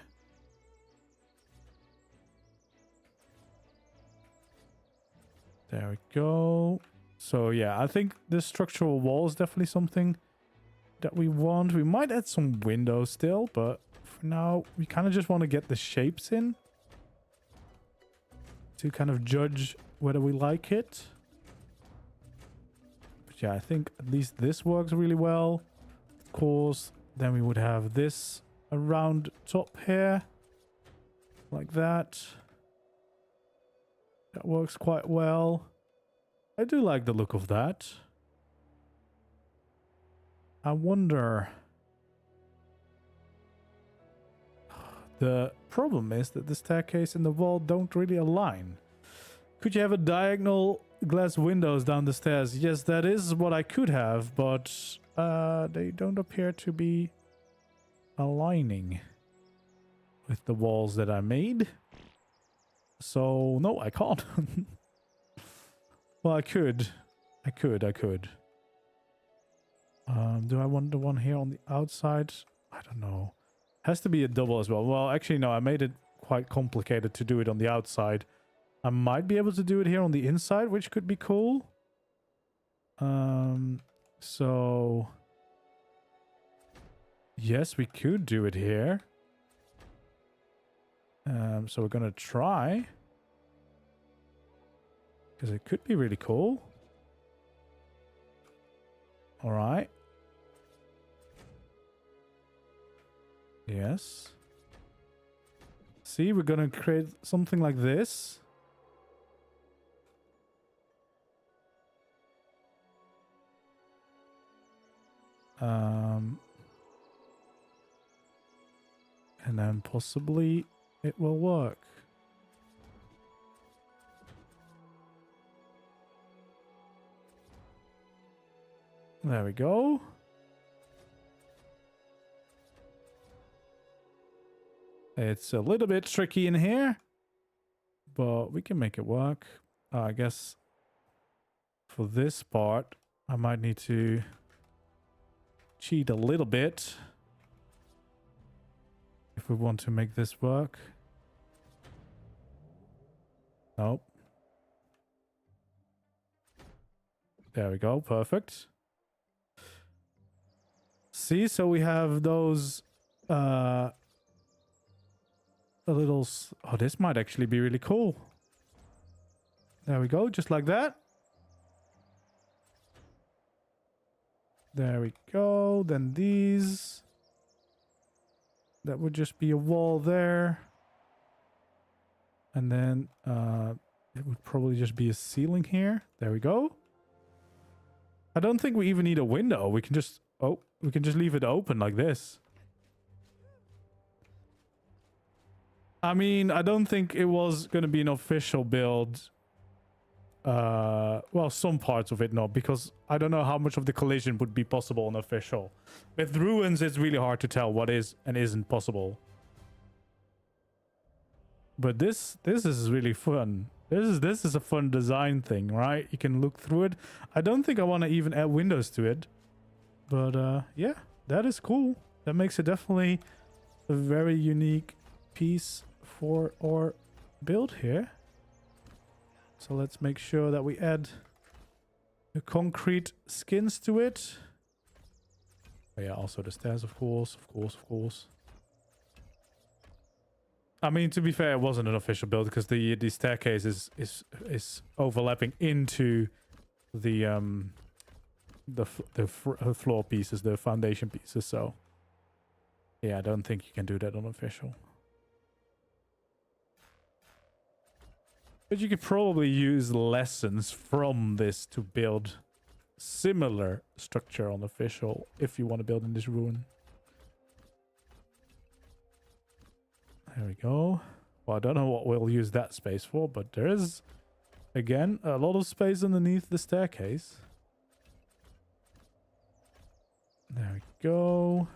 [SPEAKER 1] There we go. So yeah, I think this structural wall is definitely something that we want. We might add some windows still, but for now, we kind of just want to get the shapes in to kind of judge whether we like it. But yeah, I think at least this works really well. Of course, then we would have this around top here, like that. That works quite well. I do like the look of that. I wonder... The problem is that the staircase and the wall don't really align. Could you have a diagonal glass windows down the stairs? Yes, that is what I could have, but they don't appear to be aligning with the walls that I made. So, no, I can't. Well, I could. Do I want the one here on the outside? I don't know. Has to be a double as well. Well, actually, no, I made it quite complicated to do it on the outside. I might be able to do it here on the inside, which could be cool. So... Yes, we could do it here. So we're gonna try. Because it could be really cool. Alright. Yes. See, we're gonna create something like this. And then possibly it will work. There we go. It's a little bit tricky in here, but we can make it work. I guess for this part, I might need to cheat a little bit if we want to make this work. Nope. There we go. Perfect. See, so we have those a little... Oh, this might actually be really cool. There we go, just like that. There we go. Then these. That would just be a wall there. And then it would probably just be a ceiling here. There we go. I don't think we even need a window. We can just... Oh, we can just leave it open like this. I mean, I don't think it was going to be an official build. Well, some parts of it not, because I don't know how much of the collision would be possible on official. With ruins, it's really hard to tell what is and isn't possible. But this is really fun. This is a fun design thing, right? You can look through it. I don't think I want to even add windows to it. But yeah, that is cool. That makes it definitely a very unique piece for our build here. So let's make sure that we add the concrete skins to it. Oh yeah, also the stairs, of course. I mean, to be fair, it wasn't an official build because the staircase is overlapping into the floor pieces, the foundation pieces. So yeah, I don't think you can do that on official. But you could probably use lessons from this to build similar structure on official if you want to build in this ruin. There we go. Well, I don't know what we'll use that space for, but there is, again, a lot of space underneath the staircase. There we go.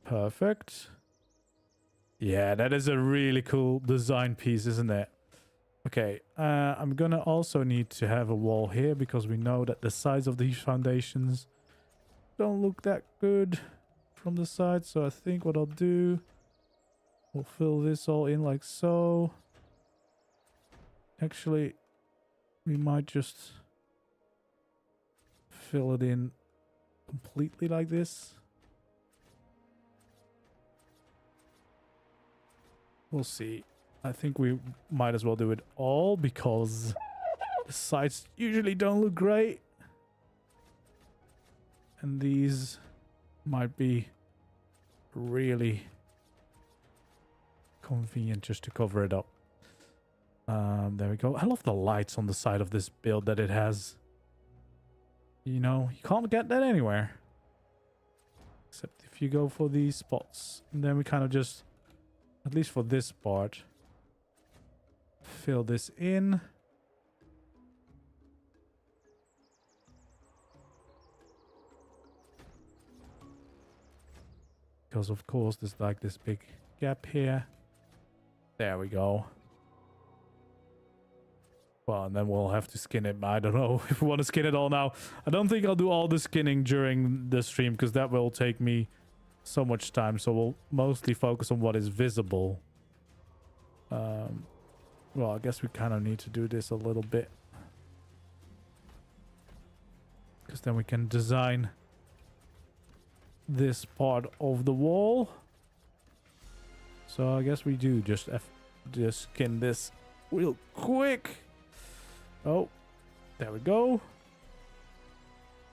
[SPEAKER 1] Perfect. Yeah, that is a really cool design piece, isn't it? Okay, I'm gonna also need to have a wall here because we know that the sides of these foundations don't look that good from the side. So I think what I'll do, we'll fill this all in like so. Actually, we might just fill it in completely like this. We'll see. I think we might as well do it all because the sides usually don't look great. And these might be really convenient just to cover it up. There we go. I love the lights on the side of this build that it has. You know, you can't get that anywhere. Except if you go for these spots. And then we kind of just, at least for this part, fill this in. Because of course there's like this big gap here. There we go. Well, and then we'll have to skin it. I don't know if we want to skin it all now. I don't think I'll do all the skinning during the stream because that will take me so much time. So we'll mostly focus on what is visible. Well, I guess we kind of need to do this a little bit. Because then we can design this part of the wall. So I guess we do just skin this real quick. Oh, there we go.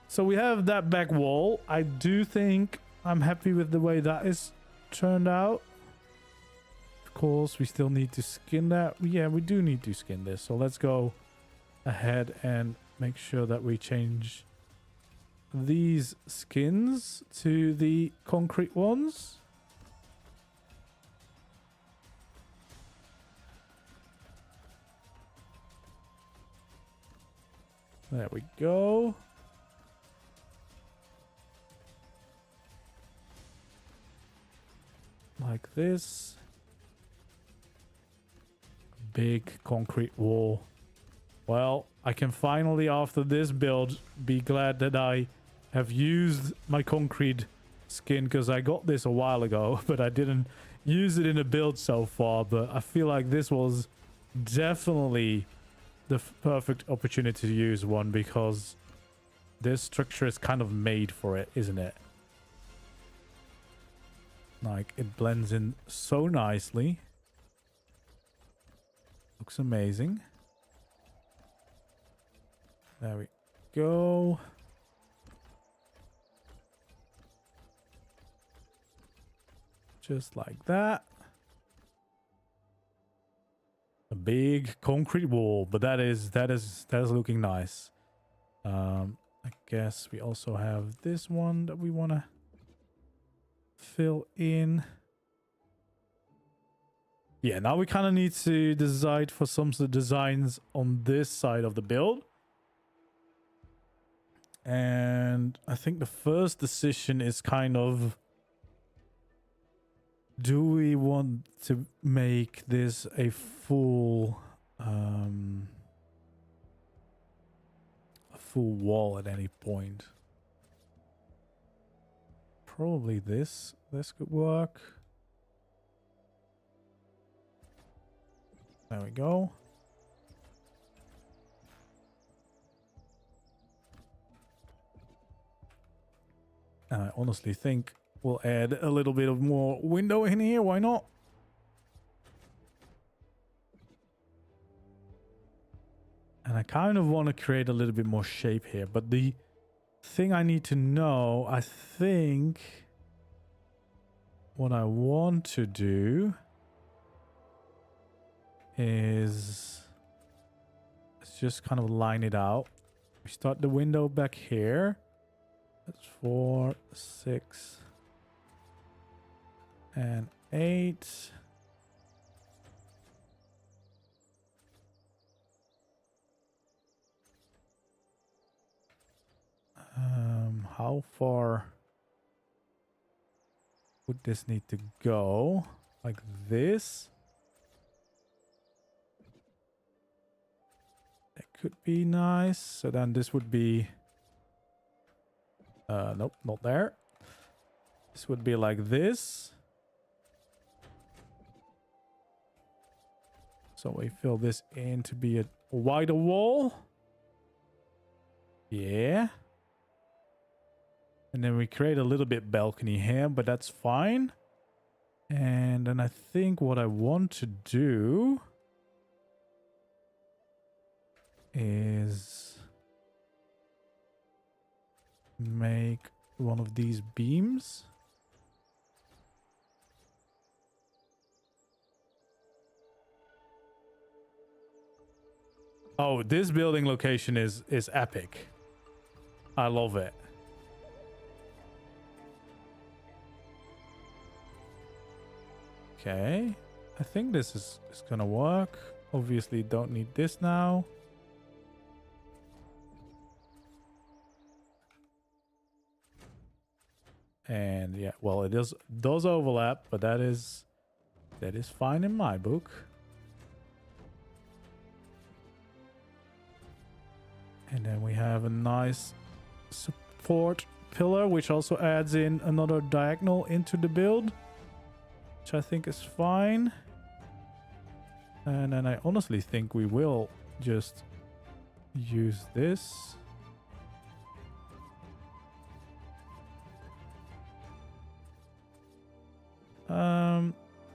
[SPEAKER 1] So we have that back wall. I do think I'm happy with the way that is turned out. Of course, we still need to skin that. Yeah, we do need to skin this. So let's go ahead and make sure that we change these skins to the concrete ones. There we go. Like this. Big concrete wall. Well, I can finally, after this build, be glad that I have used my concrete skin, because I got this a while ago, but I didn't use it in a build so far. But I feel like this was definitely the perfect opportunity to use one, because this structure is kind of made for it, isn't it? Like, it blends in so nicely. Looks amazing. There we go. Just like that. A big concrete wall, but that is looking nice. I guess we also have this one that we want to fill in. Yeah, now we kind of need to decide for some of the designs on this side of the build. And I think the first decision is kind of, do we want to make this a full wall at any point? Probably this could work. There we go. And I honestly think we'll add a little bit of more window in here. Why not? And I kind of want to create a little bit more shape here. But the thing I need to know, I think what I want to do is let's just kind of line it out. We start the window back here. That's 4, 6, and 8. How far would this need to go? Like this? That could be nice. So then this would be... nope, not there. This would be like this. So we fill this in to be a wider wall. Yeah. And then we create a little bit balcony here, but that's fine. And then I think what I want to do is make one of these beams. Oh, this building location is epic. I love it. Okay, I think this is gonna work. Obviously don't need this now. And yeah, well, it does overlap, but that is fine in my book. And then we have a nice support pillar, which also adds in another diagonal into the build, which I think is fine. And then I honestly think we will just use this.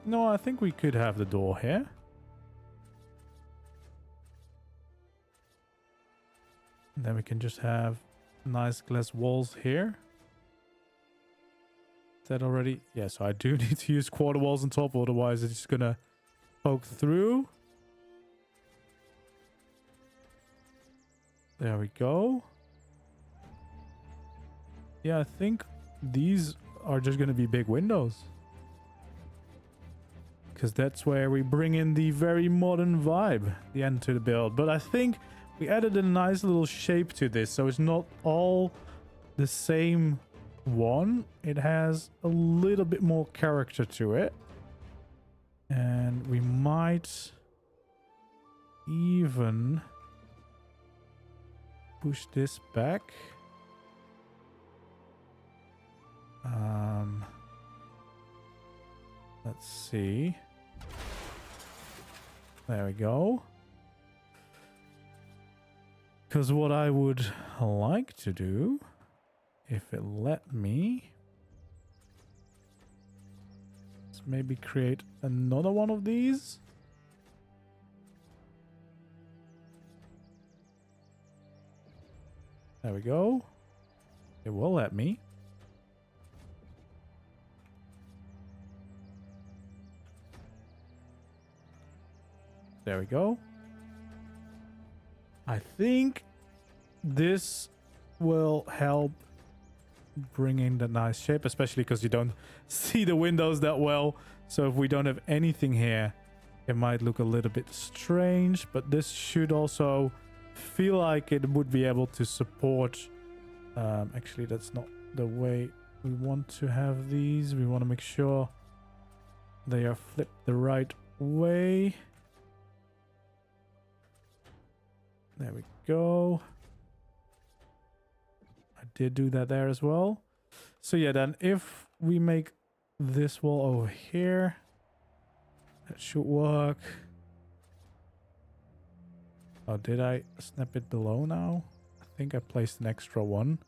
[SPEAKER 1] No, I think we could have the door here. And then we can just have nice glass walls here. Is that already? Yeah, so I do need to use quarter walls on top, otherwise it's just gonna poke through. There we go. Yeah, I think these are just gonna be big windows, because that's where we bring in the very modern vibe, the end to the build. But I think we added a nice little shape to this, so it's not all the same one. It has a little bit more character to it. And we might even push this back. Let's see. There we go. Because what I would like to do, if it let me, is maybe create another one of these. There we go. It will let me. There we go. I think this will help bring in the nice shape, especially because you don't see the windows that well. So if we don't have anything here, it might look a little bit strange, but this should also feel like it would be able to support. Actually, that's not the way we want to have these. We want to make sure they are flipped the right way. There we go. I did do that there as well. So yeah, then if we make this wall over here, that should work. Oh, did I snap it below now? I think I placed an extra one.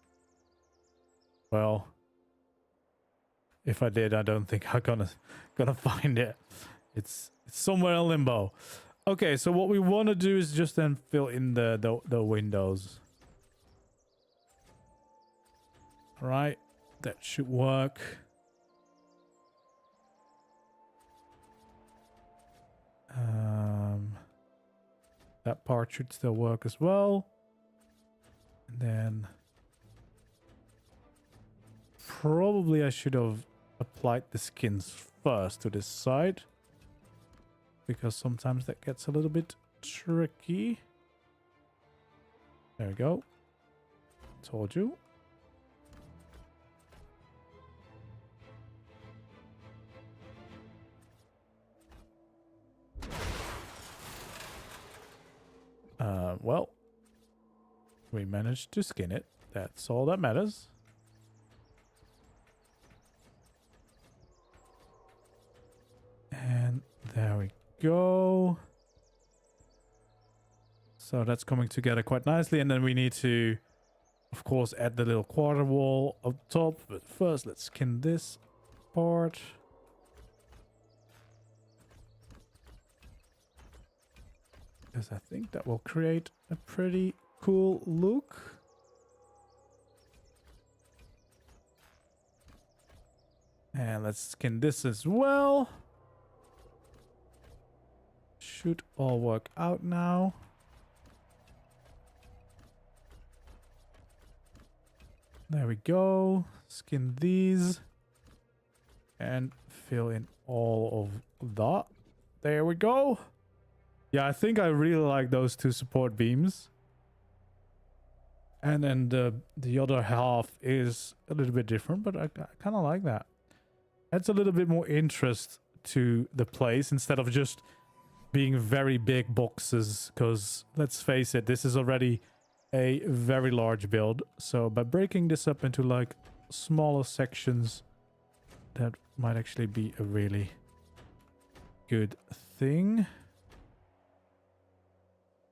[SPEAKER 1] Well, if I did, I don't think I'm gonna find it. It's somewhere in limbo. Okay, so what we want to do is just then fill in the windows. All right, that should work. That part should still work as well. And then probably I should have applied the skins first to this side, because sometimes that gets a little bit tricky. There we go. Told you. Well, we managed to skin it. That's all that matters. And there we go. So that's coming together quite nicely. And then we need to, of course, add the little quarter wall up top. But first, let's skin this part. Because I think that will create a pretty cool look. And let's skin this as well. Should all work out now. There we go. Skin these. And fill in all of that. There we go. Yeah, I think I really like those two support beams. And then the other half is a little bit different, but I kind of like that. Adds a little bit more interest to the place instead of just being very big boxes. Because let's face it, this is already a very large build. So by breaking this up into like smaller sections, that might actually be a really good thing.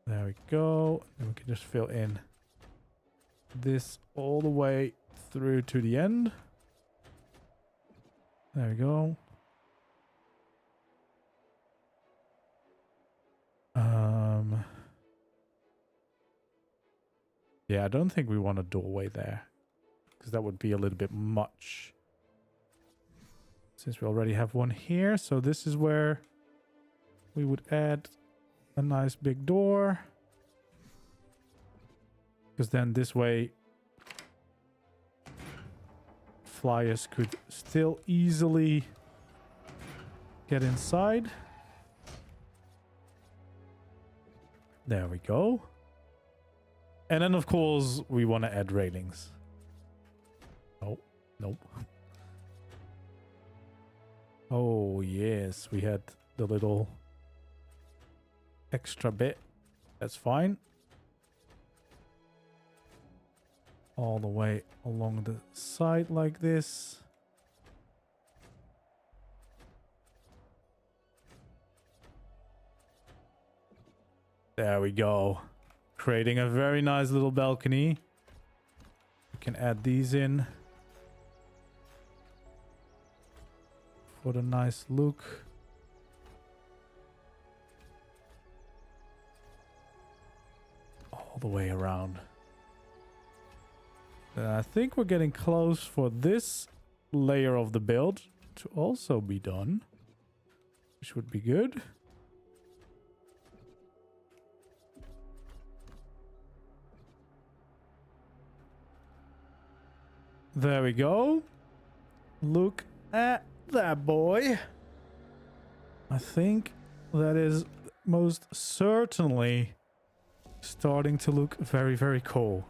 [SPEAKER 1] There we go. And we can just fill in this all the way through to the end. There we go. Yeah, I don't think we want a doorway there, because that would be a little bit much. Since we already have one here, so this is where we would add a nice big door, because then this way flyers could still easily get inside. There we go. And then of course we want to add railings. Oh, nope. Oh yes, we had the little extra bit. That's fine. All the way along the side like this. There we go. Creating a very nice little balcony. We can add these in for the nice look. All the way around. I think we're getting close for this layer of the build to also be done, which would be good. There we go. Look at that, boy. I think that is most certainly starting to look very, very cool.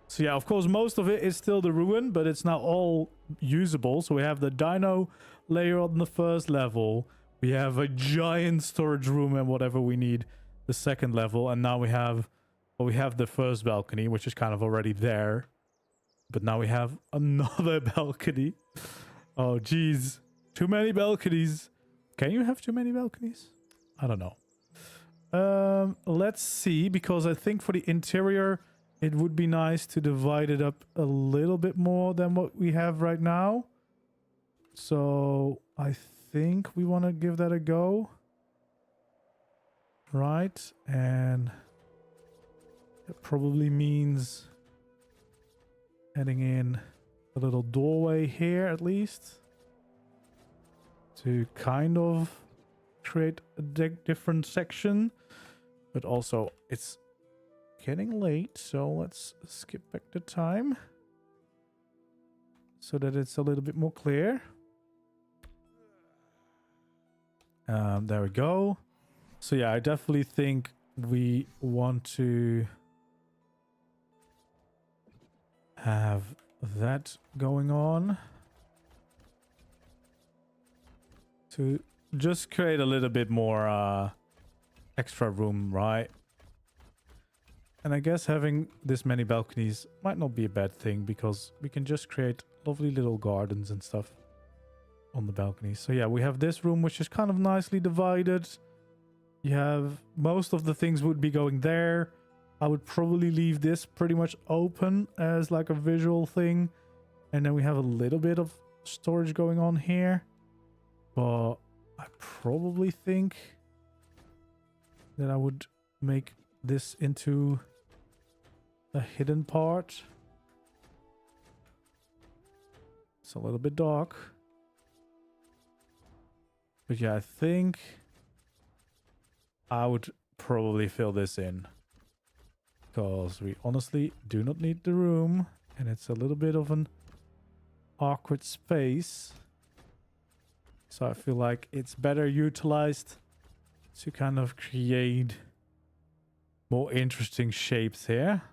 [SPEAKER 1] So yeah, of course, most of it is still the ruin, but it's now all usable. So we have the dino layer on the first level. We have a giant storage room and whatever we need the second level. And now we have, well, we have the first balcony, which is kind of already there. But now we have another balcony. Oh, geez. Too many balconies. Can you have too many balconies? I don't know. Let's see, because I think for the interior, it would be nice to divide it up a little bit more than what we have right now. So I think we want to give that a go. Right. And it probably means adding in a little doorway here at least to kind of create a different section. But also, it's getting late, so let's skip back the time so that it's a little bit more clear. There we go. So yeah, I definitely think we want to have that going on to just create a little bit more extra room, right? And I guess having this many balconies might not be a bad thing, because we can just create lovely little gardens and stuff on the balconies. So yeah, we have this room, which is kind of nicely divided. You have most of the things would be going there. I would probably leave this pretty much open as like a visual thing. And then we have a little bit of storage going on here. But I probably think that I would make this into a hidden part. It's a little bit dark. But yeah, I think I would probably fill this in, because we honestly do not need the room, and it's a little bit of an awkward space. So I feel like it's better utilized to kind of create more interesting shapes here.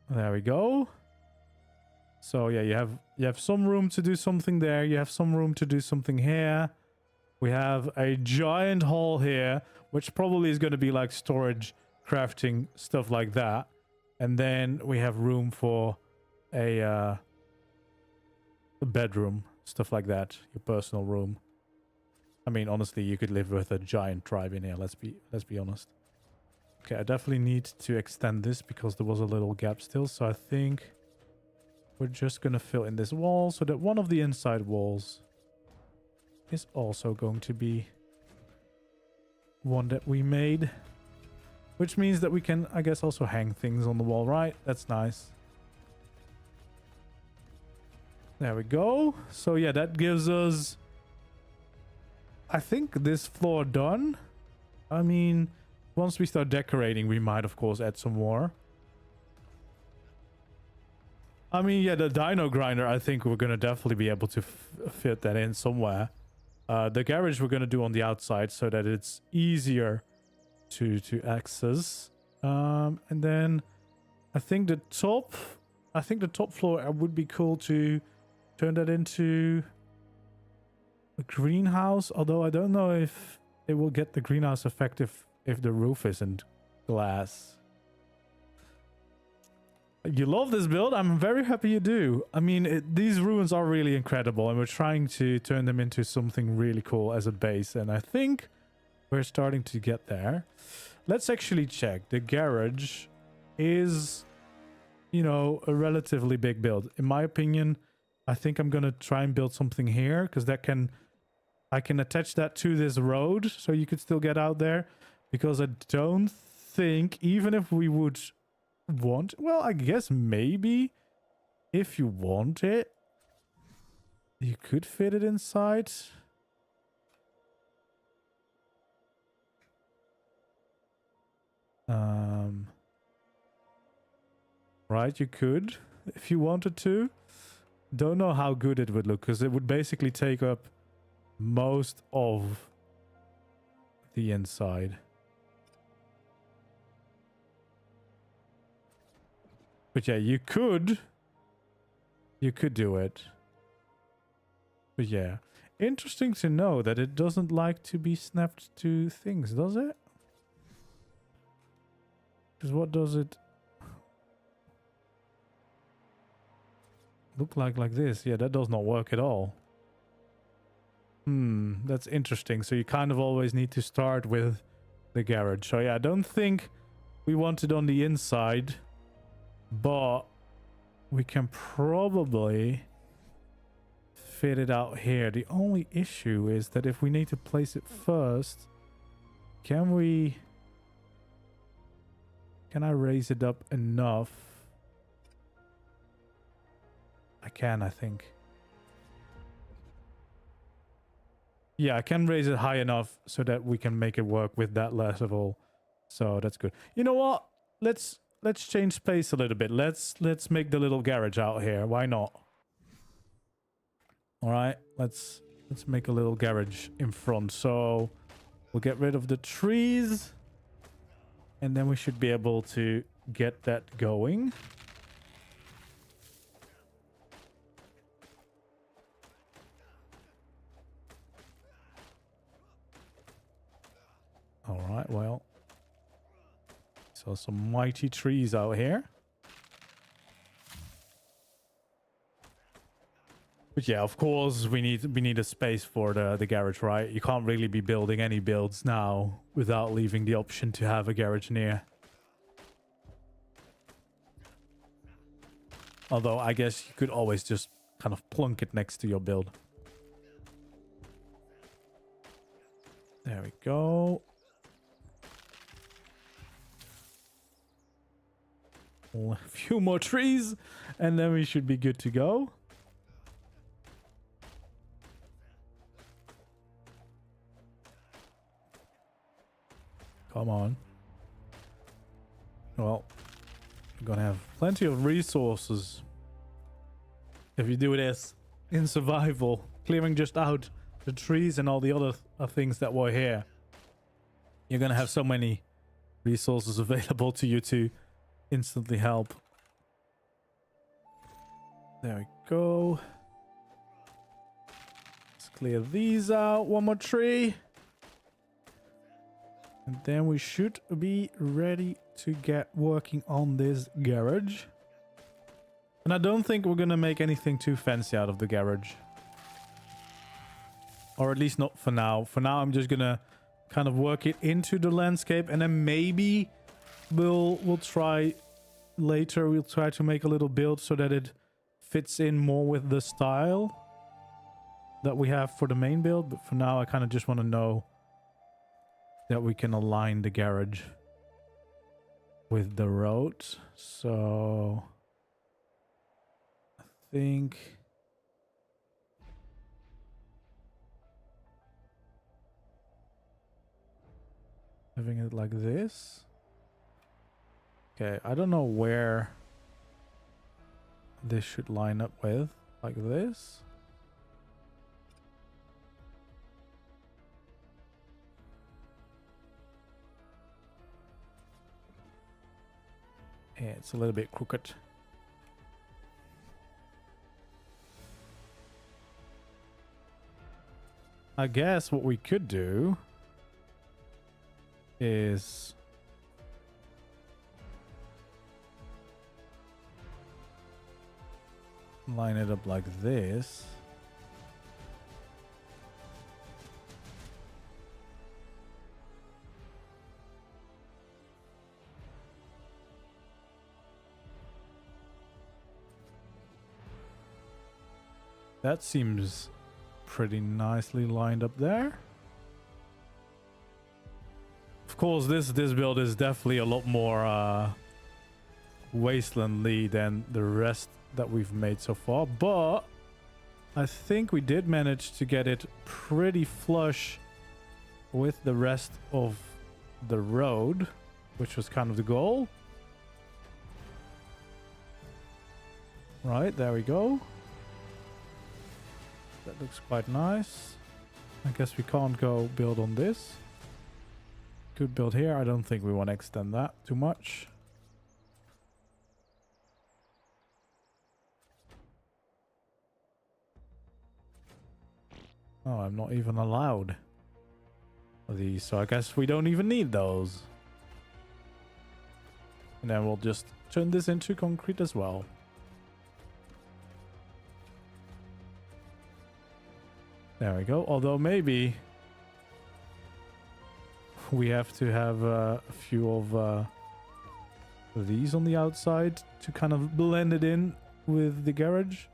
[SPEAKER 1] There we go. So yeah, you have some room to do something there. You have some room to do something here. We have a giant hall here, which probably is going to be like storage, crafting, stuff like that. And then we have room for a bedroom, stuff like that, your personal room. I mean, honestly, you could live with a giant tribe in here. Let's be honest. Okay, I definitely need to extend this because there was a little gap still. So I think we're just going to fill in this wall so that one of the inside walls is also going to be one that we made. Which means that we can, I guess, also hang things on the wall, right? That's nice. There we go. So yeah, that gives us, I think, this floor done. I mean, once we start decorating, we might, of course, add some more. I mean, yeah, the dino grinder, I think we're going to definitely be able to fit that in somewhere. The garage we're going to do on the outside so that it's easier to access. And then I think the top floor would be cool to turn that into a greenhouse. Although I don't know if it will get the greenhouse effect if the roof isn't glass. You love this build. I'm very happy you do. I mean, these ruins are really incredible, and we're trying to turn them into something really cool as a base. And I think we're starting to get there. Let's actually check. The garage is, you know, a relatively big build. In my opinion, I think I'm going to try and build something here, because I can attach that to this road so you could still get out there. Because I don't think, even if we would want, well, I guess maybe if you want it, you could fit it inside. Right, you could if you wanted to. Don't know how good it would look, because it would basically take up most of the inside. But yeah, you could do it. But yeah, interesting to know that it doesn't like to be snapped to things, does it? Because what does it look like this? Yeah, that does not work at all. That's interesting. So you kind of always need to start with the garage. So yeah, I don't think we want it on the inside. But we can probably fit it out here. The only issue is that if we need to place it first, can I raise it up enough? I can, I think. Yeah, I can raise it high enough so that we can make it work with that level So that's good. You know what? Let's change space a little bit. Let's make the little garage out here. Why not? All right, let's make a little garage in front. So we'll get rid of the trees, and then we should be able to get that going. All right, well, so some mighty trees out here. But yeah, of course, we need a space for the garage, right? You can't really be building any builds now without leaving the option to have a garage near. Although, I guess you could always just kind of plunk it next to your build. There we go. A few more trees, and then we should be good to go. Come on. Well, we're gonna have plenty of resources if you do this in survival, clearing just out the trees and all the other things that were here. You're gonna have so many resources available to you to instantly help. There we go. Let's clear these out. One more tree. And then we should be ready to get working on this garage. And I don't think we're gonna make anything too fancy out of the garage. Or at least not for now. For now, I'm just gonna kind of work it into the landscape, and then maybe we'll try later. We'll try to make a little build so that it fits in more with the style that we have for the main build. But for now, I kind of just want to know that we can align the garage with the road. So I think having it like this. Okay, I don't know where this should line up with, like this. Yeah, it's a little bit crooked. I guess what we could do is line it up like this. That seems pretty nicely lined up there. Of course, this build is definitely a lot more wastelandly than the rest that we've made so far, but I think we did manage to get it pretty flush with the rest of the road, which was kind of the goal. Right, there we go. That looks quite nice. I guess we can't go build on this. Could build here. I don't think we want to extend that too much. Oh, I'm not even allowed these, so I guess we don't even need those. And then we'll just turn this into concrete as well. There we go. Although maybe we have to have a few of these on the outside to kind of blend it in with the garage.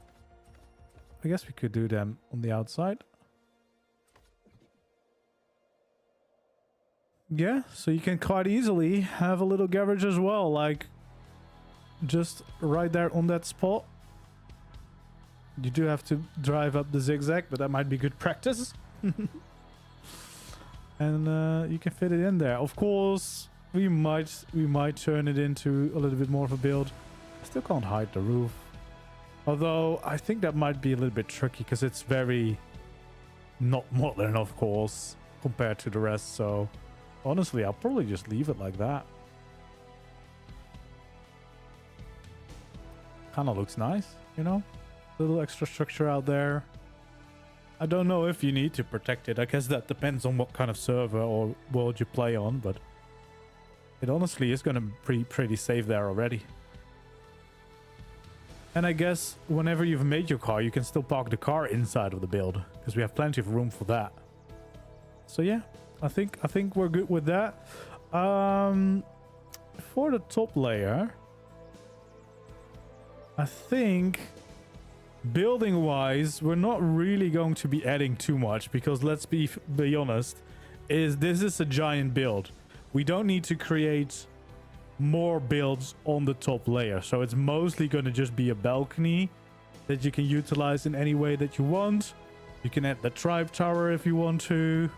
[SPEAKER 1] I guess we could do them on the outside. Yeah, so you can quite easily have a little garage as well, like just right there on that spot. You do have to drive up the zigzag, but that might be good practice. And you can fit it in there. Of course, we might turn it into a little bit more of a build. I still can't hide the roof. Although I think that might be a little bit tricky because it's very not modern, of course, compared to the rest. So honestly, I'll probably just leave it like that. Kind of looks nice, you know? Little extra structure out there. I don't know if you need to protect it. I guess that depends on what kind of server or world you play on, but it honestly is going to be pretty safe there already. And I guess whenever you've made your car, you can still park the car inside of the build because we have plenty of room for that. So yeah, I think we're good with that. For the top layer, I think building wise, we're not really going to be adding too much because let's be honest, this is a giant build. We don't need to create more builds on the top layer. So it's mostly going to just be a balcony that you can utilize in any way that you want. You can add the tribe tower if you want to.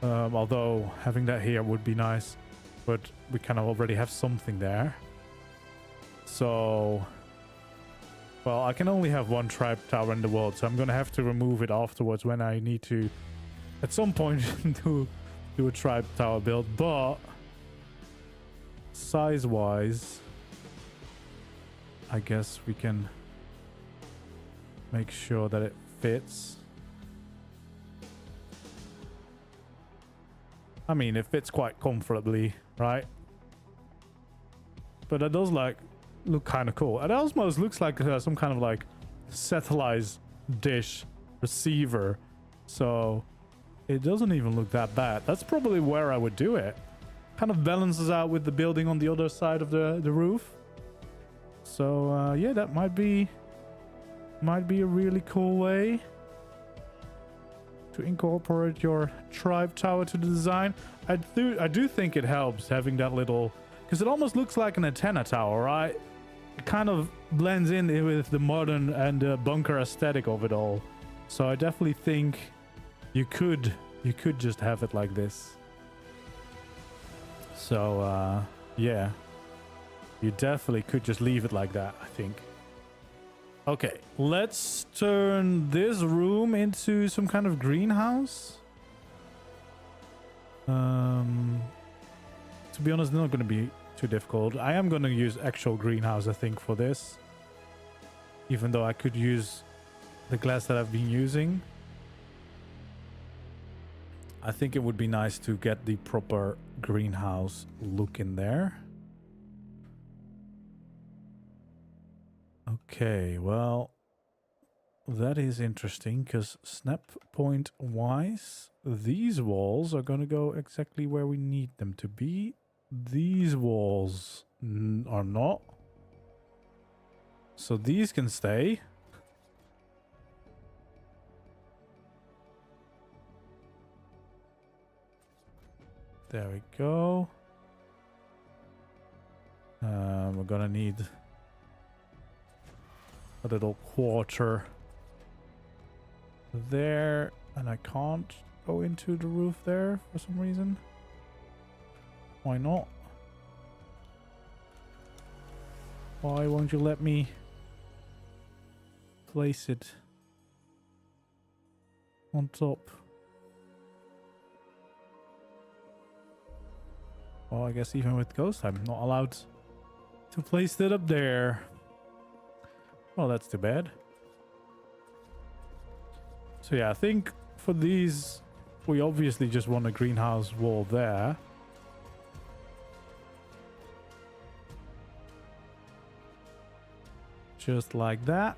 [SPEAKER 1] Although having that here would be nice, but we kind of already have something there. So, well, I can only have one tribe tower in the world, so I'm going to have to remove it afterwards when I need to, at some point, do a tribe tower build. But size-wise, I guess we can make sure that it fits. I mean, it fits quite comfortably, right? But it does look kind of cool. It almost looks like some kind of like satellite dish receiver. So it doesn't even look that bad. That's probably where I would do it. Kind of balances out with the building on the other side of the roof. So yeah, that might be a really cool way to incorporate your tribe tower to the design. I do think it helps having that little, because it almost looks like an antenna tower, right? It kind of blends in with the modern and bunker aesthetic of it all. So I definitely think you could just have it like this. So yeah, you definitely could just leave it like that, I think. Okay, let's turn this room into some kind of greenhouse. To be honest, it's not going to be too difficult. I am going to use actual greenhouse, I think, for this. Even though I could use the glass that I've been using. I think it would be nice to get the proper greenhouse look in there. Okay, well, that is interesting because snap point wise, these walls are going to go exactly where we need them to be. These walls are not. So these can stay. There we go. We're going to need a little quarter there, and I can't go into the roof there for some reason. Why not? Why won't you let me place it on top? Well, I guess even with Ghost, I'm not allowed to place it up there. Well, that's too bad. So yeah, I think for these, we obviously just want a greenhouse wall there. Just like that.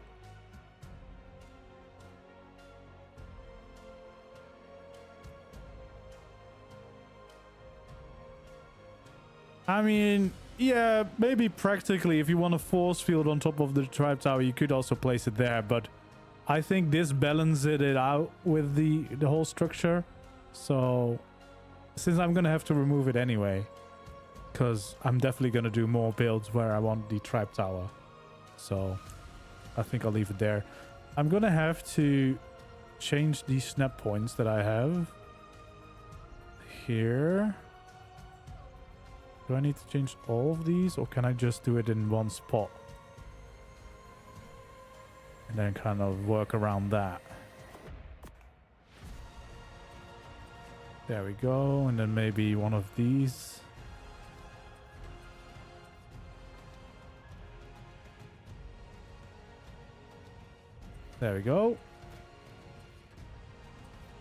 [SPEAKER 1] I mean, yeah, maybe practically if you want a force field on top of the tribe tower, you could also place it there, but I think this balances it out with the whole structure. So since I'm gonna have to remove it anyway, because I'm definitely gonna do more builds where I want the tribe tower, so I think I'll leave it there. I'm gonna have to change these snap points that I have here. Do I need to change all of these, or can I just do it in one spot? And then kind of work around that. There we go. And then maybe one of these. There we go.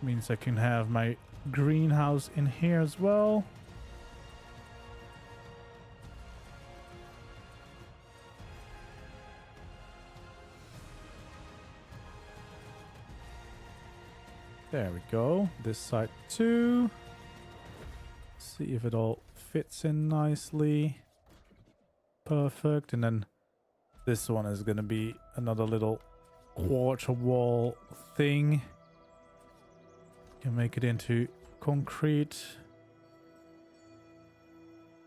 [SPEAKER 1] Means I can have my greenhouse in here as well. There we go. This side too. See if it all fits in nicely. Perfect. And then this one is going to be another little quarter wall thing. Can make it into concrete.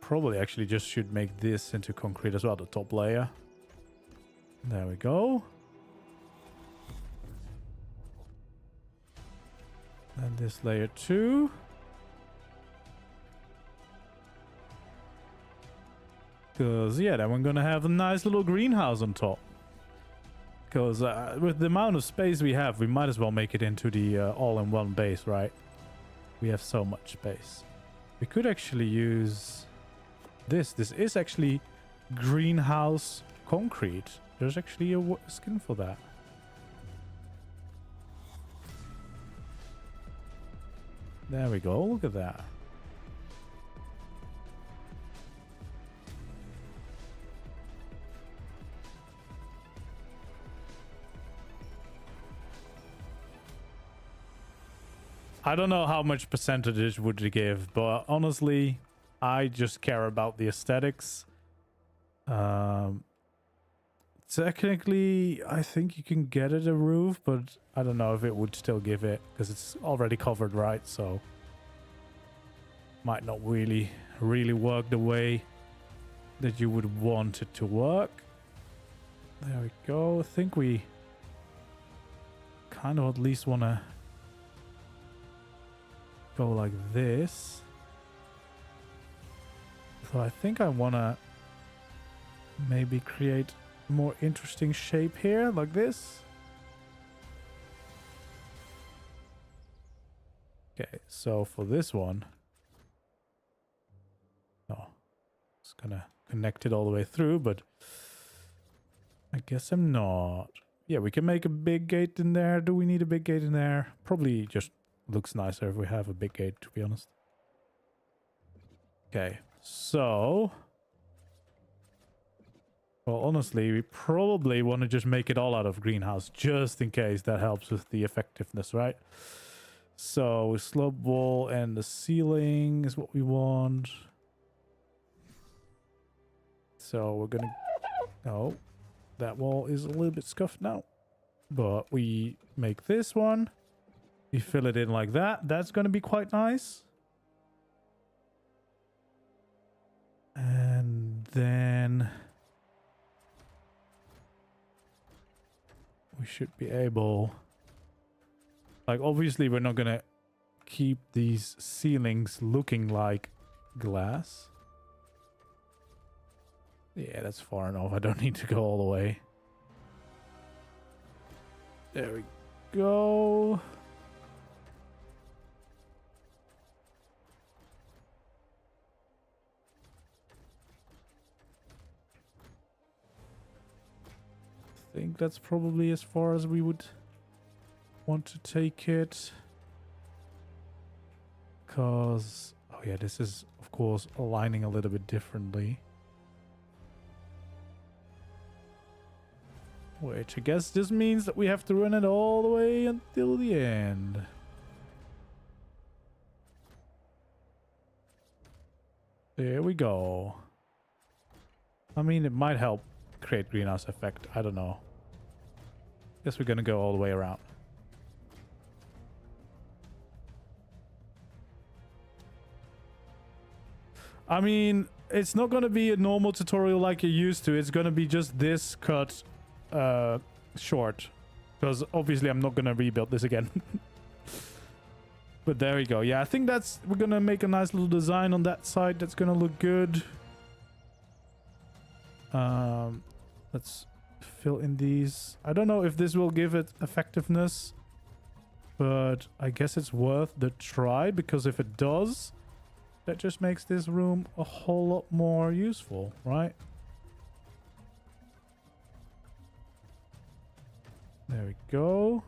[SPEAKER 1] Probably actually just should make this into concrete as well, the top layer. There we go. And this layer too. Because, yeah, then we're going to have a nice little greenhouse on top. Because with the amount of space we have, we might as well make it into the all-in-one base, right? We have so much space. We could actually use this. This is actually greenhouse concrete. There's actually a skin for that. There we go. Look at that. I don't know how much percentage would it give, but honestly, I just care about the aesthetics. Technically, I think you can get it a roof, but I don't know if it would still give it, because it's already covered, right? So might not really work the way that you would want it to work. There we go. I think we kind of at least want to go like this. So I think I want to maybe create a more interesting shape here, like this. Okay, so for this one, it's gonna connect it all the way through, but I guess I'm not. Yeah, we can make a big gate in there. Do we need a big gate in there? Probably just looks nicer if we have a big gate, to be honest. Okay, so well, honestly, we probably want to just make it all out of greenhouse, just in case that helps with the effectiveness, right? So slope wall and the ceiling is what we want. So we're gonna... Oh, that wall is a little bit scuffed now. But we make this one. We fill it in like that. That's going to be quite nice. And then we should be able... Like, obviously, we're not going to keep these ceilings looking like glass. Yeah, that's far enough. I don't need to go all the way. There we go. I think that's probably as far as we would want to take it. Because, oh yeah, this is, of course, aligning a little bit differently. Which I guess just means that we have to run it all the way until the end. There we go. I mean, it might help create greenhouse effect. I don't know. Guess we're gonna go all the way around. I mean, it's not gonna be a normal tutorial like you're used to. It's gonna be just this cut short, because obviously I'm not gonna rebuild this again. But there we go. Yeah, I think we're gonna make a nice little design on that side. That's gonna look good. Let's fill in these. I don't know if this will give it effectiveness, but I guess it's worth the try, because if it does, that just makes this room a whole lot more useful, right? There we go.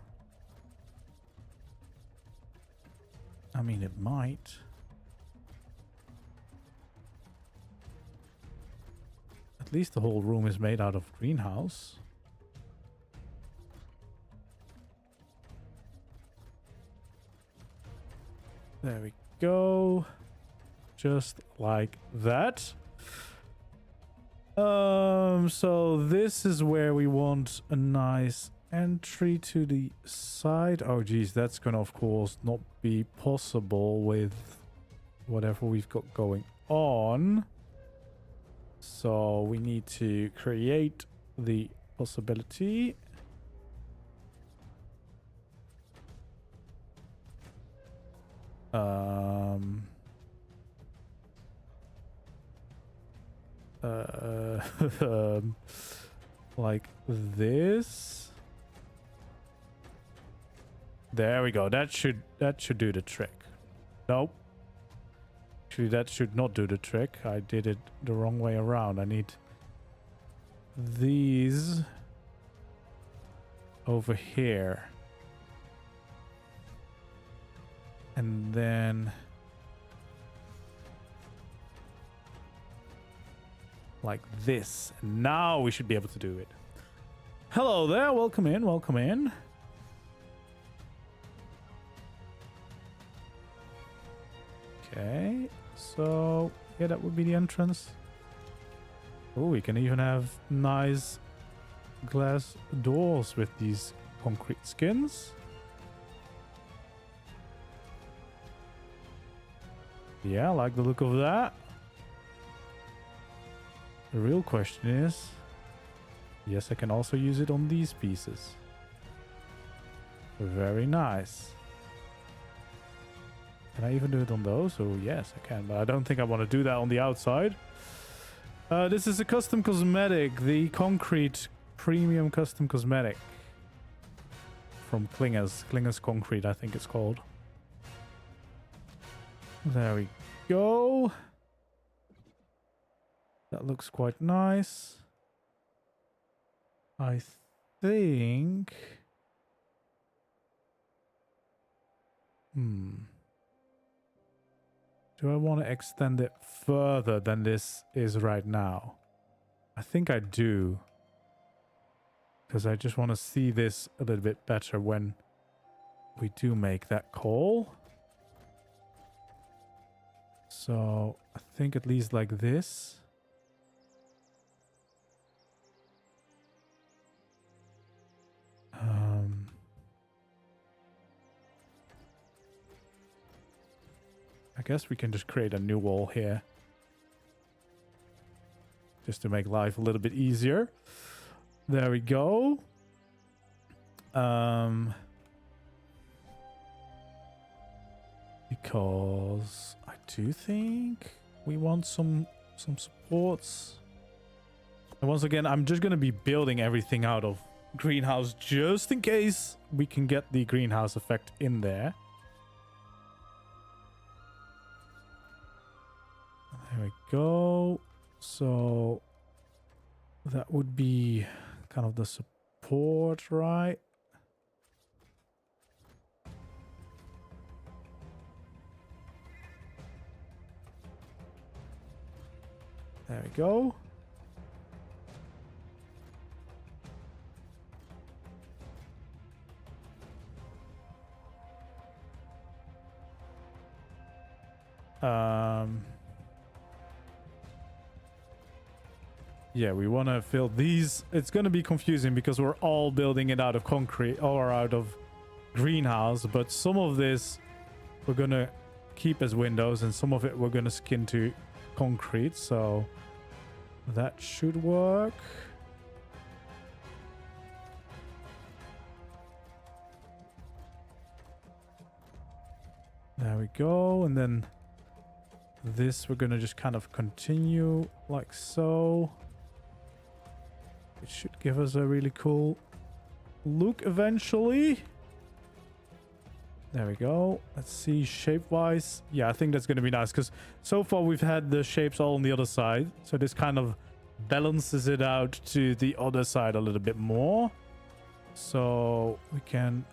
[SPEAKER 1] I mean, it might. At least the whole room is made out of greenhouse. There we go. Just like that. So this is where we want a nice entry to the side. Oh geez, that's gonna of course not be possible with whatever we've got going on. So we need to create the possibility. Like this. There we go. That should do the trick. Nope. Actually, that should not do the trick. I did it the wrong way around. I need these over here. And then like this. Now we should be able to do it. Hello there. Welcome in. Welcome in. Okay. So, yeah, that would be the entrance. Oh, we can even have nice glass doors with these concrete skins. Yeah, I like the look of that. The real question is, yes, I can also use it on these pieces. Very nice. Can I even do it on those? Oh, yes, I can, but I don't think I want to do that on the outside. This is a custom cosmetic, the concrete premium custom cosmetic from Klinger's Concrete, I think it's called. There we go. That looks quite nice. I think... Do I want to extend it further than this is right now? I think I do. Because I just want to see this a little bit better when we do make that call. So I think at least like this. I guess we can just create a new wall here. Just to make life a little bit easier. There we go. Because I do think we want some supports. And once again, I'm just going to be building everything out of greenhouse just in case we can get the greenhouse effect in there. There we go. So that would be kind of the support, right? There we go. Yeah, we want to fill these. It's going to be confusing because we're all building it out of concrete or out of greenhouse, but some of this we're going to keep as windows and some of it we're going to skin to concrete, so that should work. There we go. And then this we're gonna just kind of continue like so. It should give us a really cool look eventually. There we go. Let's see, shape-wise. Yeah, I think that's going to be nice because so far we've had the shapes all on the other side. So this kind of balances it out to the other side a little bit more. So we can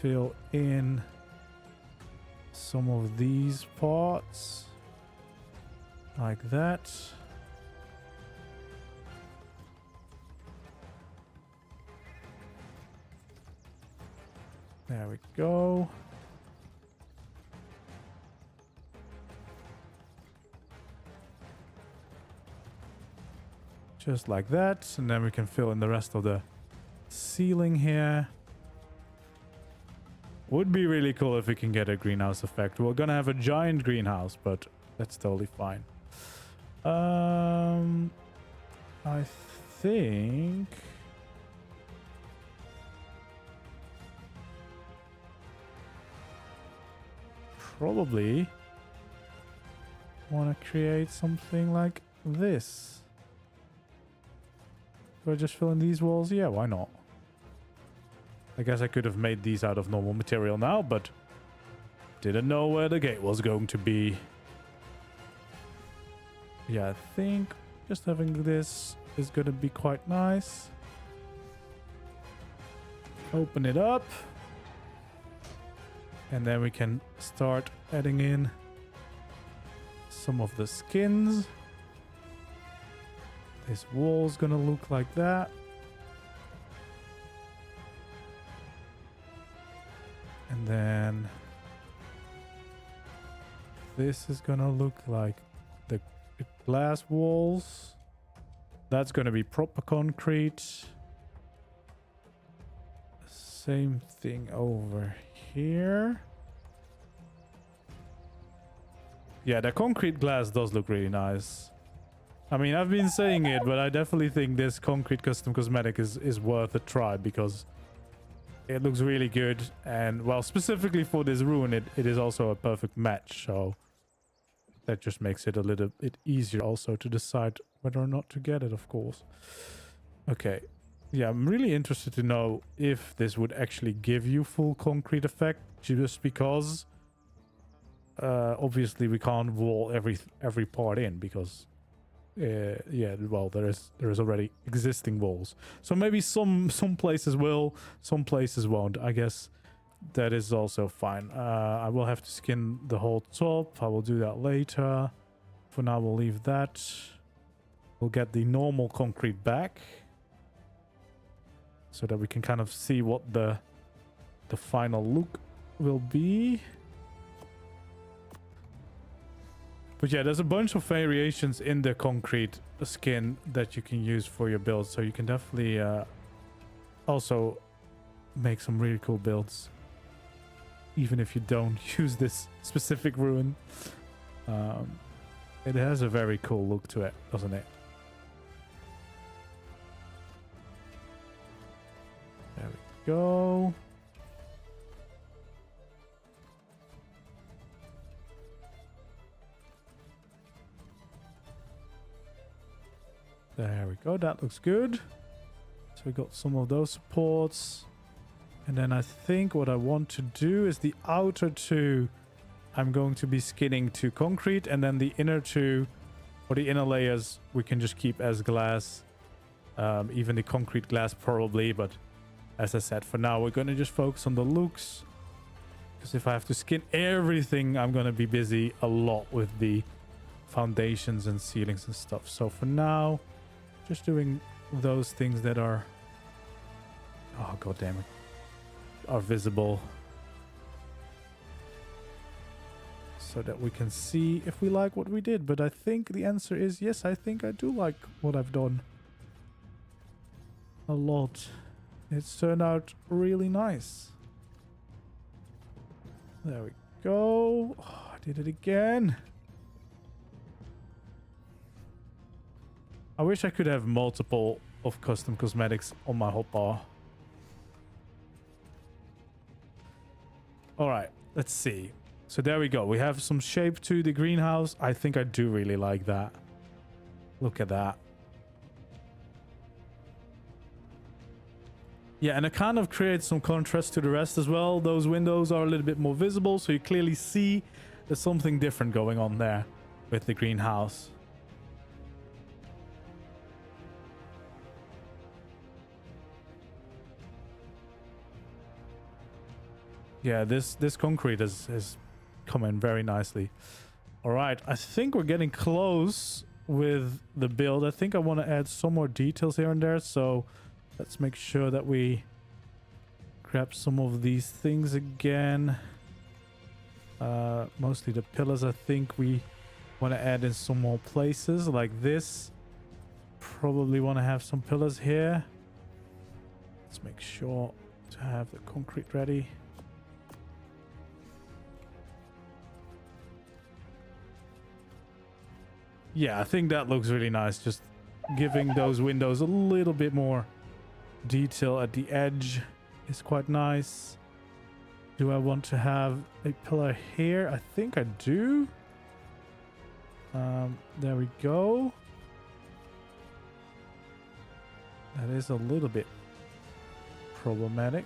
[SPEAKER 1] fill in some of these parts like that. There we go. Just like that. And then we can fill in the rest of the ceiling here. Would be really cool if we can get a greenhouse effect. We're gonna have a giant greenhouse, but that's totally fine. I think... probably want to create something like this. Do I just fill in these walls? Yeah, why not? I guess I could have made these out of normal material now, but didn't know where the gate was going to be. Yeah, I think just having this is going to be quite nice. Open it up. And then we can start adding in some of the skins. This wall's gonna look like that. And then this is gonna look like the glass walls. That's gonna be proper concrete. Same thing over here. Yeah, the concrete glass does look really nice. I mean, I've been saying it, but I definitely think this concrete custom cosmetic is worth a try because it looks really good. And, well, specifically for this ruin, it is also a perfect match. So that just makes it a little bit easier also to decide whether or not to get it, of course. Okay. Yeah, I'm really interested to know if this would actually give you full concrete effect, just because obviously we can't wall every part in because yeah, well, there is already existing walls. So maybe some places will, some places won't. I guess that is also fine. I will have to skin the whole top. I will do that later. For now, we'll leave that. We'll get the normal concrete back, so that we can kind of see what the final look will be. But yeah, there's a bunch of variations in the concrete skin that you can use for your builds. So you can definitely also make some really cool builds, even if you don't use this specific ruin. It has a very cool look to it, doesn't it? There we go. There we go. That looks good. So we got some of those supports. And then I think what I want to do is the outer two, I'm going to be skinning to concrete, and then the inner two, or the inner layers, we can just keep as glass. Even the concrete glass probably, but as I said, for now we're going to just focus on the looks, because if I have to skin everything, I'm going to be busy a lot with the foundations and ceilings and stuff. So for now, just doing those things that are, oh god damn it, are visible, so that we can see if we like what we did. But I think the answer is yes, I think I do like what I've done a lot. It's turned out really nice. There we go. Oh, I did it again. I wish I could have multiple of custom cosmetics on my hotbar. Alright, let's see. So there we go. We have some shape to the greenhouse. I think I do really like that. Look at that. Yeah, and it kind of creates some contrast to the rest as well. Those windows are a little bit more visible, so you clearly see there's something different going on there with the greenhouse. Yeah, this concrete is coming very nicely. All right, I think we're getting close with the build. I think I want to add some more details here and there, so let's make sure that we grab some of these things again. Mostly the pillars. I think we want to add in some more places like this. Probably want to have some pillars here. Let's make sure to have the concrete ready. Yeah, I think that looks really nice. Just giving those windows a little bit more detail at the edge is quite nice. Do I want to have a pillar here? I think I do. There we go. That is a little bit problematic,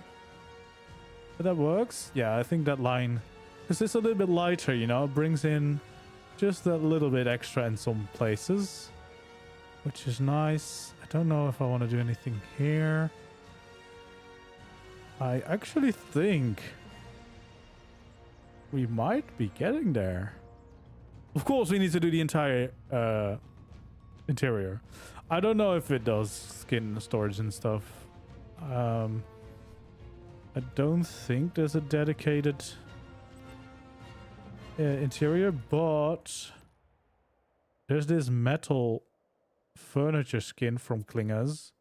[SPEAKER 1] but that works. Yeah, I think that line, because it's a little bit lighter, you know, it brings in just a little bit extra in some places, which is nice. I don't know if I want to do anything here. I actually think we might be getting there. Of course, we need to do the entire interior. I don't know if it does skin storage and stuff. I don't think there's a dedicated interior, but there's this metal furniture skin from Clingers,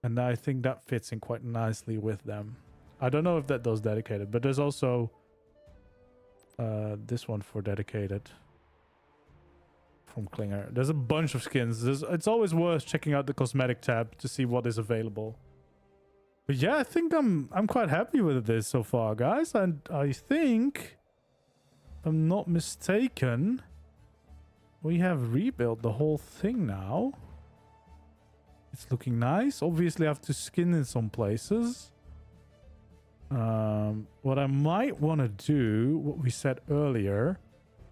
[SPEAKER 1] and I think that fits in quite nicely with them. I don't know if that does dedicated, but there's also this one for dedicated from Klinger. There's a bunch of skins. It's always worth checking out the cosmetic tab to see what is available. But yeah, I think I'm quite happy with this so far, guys. And I think, if I'm not mistaken, we have rebuilt the whole thing now. It's looking nice. Obviously, I have to skin in some places. What I might want to do, what we said earlier,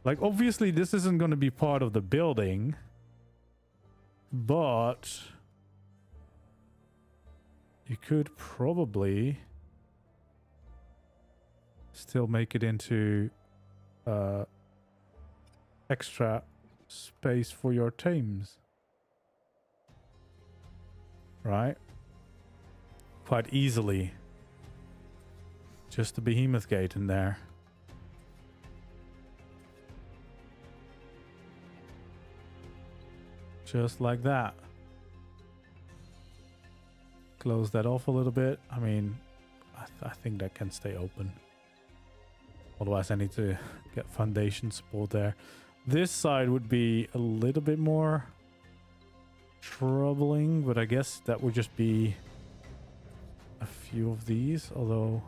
[SPEAKER 1] like obviously this isn't going to be part of the building, but you could probably still make it into extra space for your teams, right? Quite easily. Just a behemoth gate in there. Just like that. Close that off a little bit. I mean, I think that can stay open. Otherwise I need to get foundation support there. This side would be a little bit more troubling, but I guess that would just be a few of these, although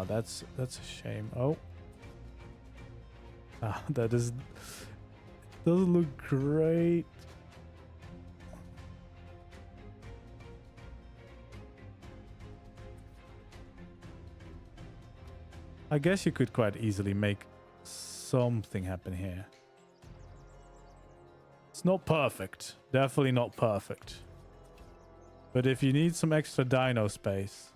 [SPEAKER 1] that's a shame. Oh, that doesn't look great. I guess you could quite easily make something happen here. It's not perfect, definitely not perfect, but if you need some extra dino space,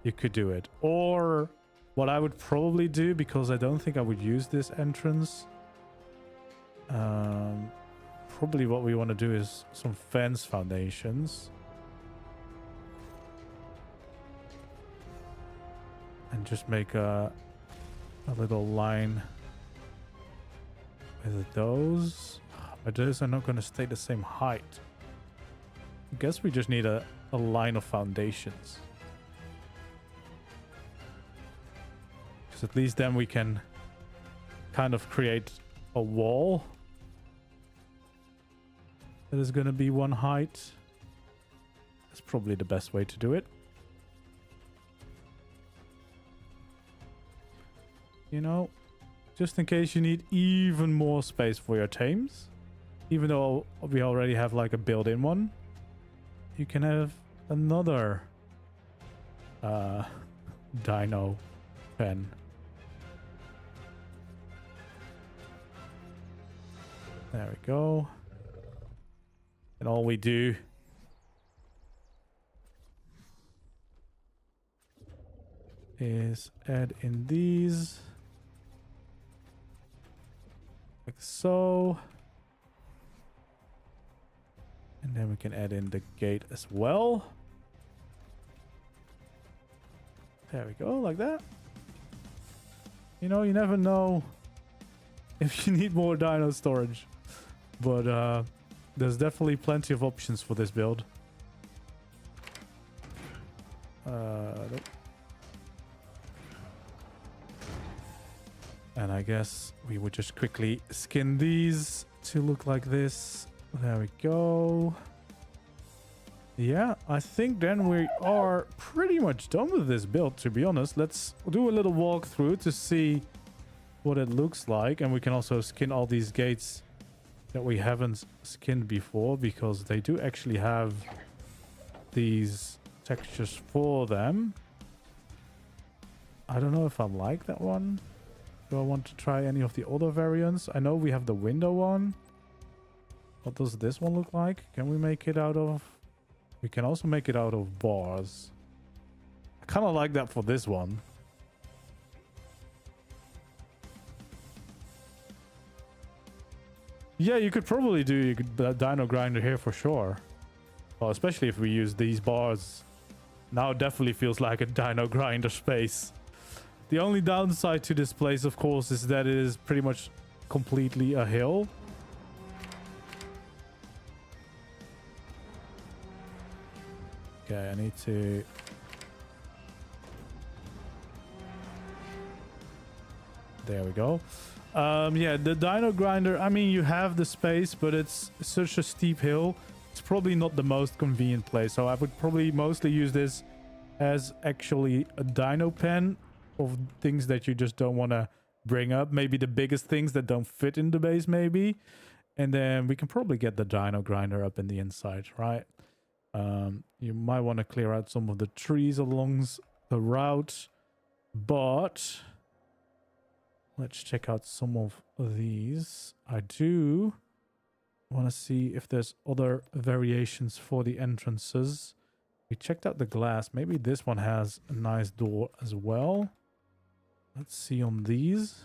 [SPEAKER 1] you could do it. Or what I would probably do, because I don't think I would use this entrance, probably what we want to do is some fence foundations. And just make a little line with those. But those are not going to stay the same height. I guess we just need a line of foundations. At least then we can kind of create a wall that is going to be one height. That's probably the best way to do it. You know, just in case you need even more space for your tames. Even though we already have like a built-in one, you can have another dino pen. There we go. And all we do is add in these like so. And then we can add in the gate as well. There we go, like that. You know, you never know if you need more dino storage. But there's definitely plenty of options for this build. Nope. And I guess we would just quickly skin these to look like this. There we go. Yeah, I think then we are pretty much done with this build, to be honest. Let's do a little walkthrough to see what it looks like. And we can also skin all these gates that we haven't skinned before, because they do actually have these textures for them. I don't know if I like that one. Do I want to try any of the other variants? I know we have the window one. What does this one look like? Can we make it out of... We can also make it out of bars. I kind of like that for this one. Yeah, you could probably do a dino grinder here for sure. Well, especially if we use these bars. Now it definitely feels like a dino grinder space. The only downside to this place, of course, is that it is pretty much completely a hill. Okay, I need to... There we go. Yeah, the dino grinder, I mean, you have the space, but it's such a steep hill. It's probably not the most convenient place. So I would probably mostly use this as actually a dino pen of things that you just don't want to bring up. Maybe the biggest things that don't fit in the base, maybe. And then we can probably get the dino grinder up in the inside, right? You might want to clear out some of the trees along the route, but let's check out some of these. I do want to see if there's other variations for the entrances. We checked out the glass. Maybe this one has a nice door as well. Let's see on these.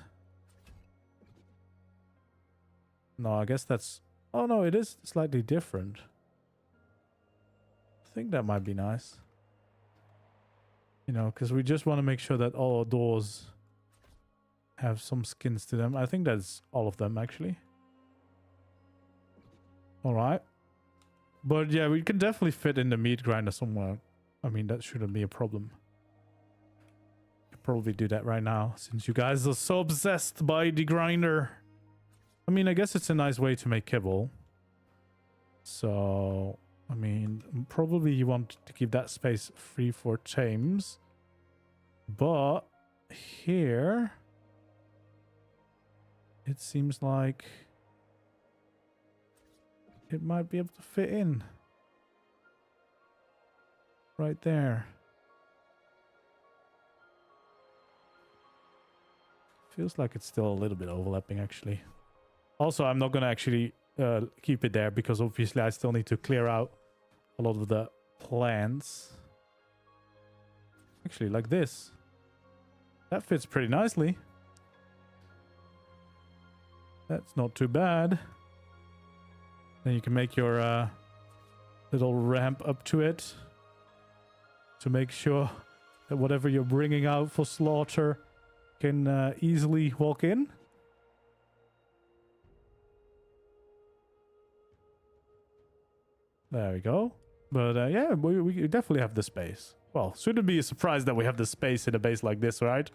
[SPEAKER 1] No, I guess that's... Oh no, it is slightly different. I think that might be nice. You know, because we just want to make sure that all our doors have some skins to them. I think that's all of them, actually. Alright. But yeah, we can definitely fit in the meat grinder somewhere. I mean, that shouldn't be a problem. Could probably do that right now, since you guys are so obsessed by the grinder. I mean, I guess it's a nice way to make kibble. So... I mean, probably you want to keep that space free for tames. But here, it seems like it might be able to fit in. Right there. Feels like it's still a little bit overlapping, actually. Also, I'm not going to actually keep it there, because obviously I still need to clear out a lot of the plants. Actually, like this. That fits pretty nicely. That's not too bad. Then you can make your little ramp up to it to make sure that whatever you're bringing out for slaughter can easily walk in. There we go. But yeah, we definitely have the space. Well, shouldn't be a surprise that we have the space in a base like this, right?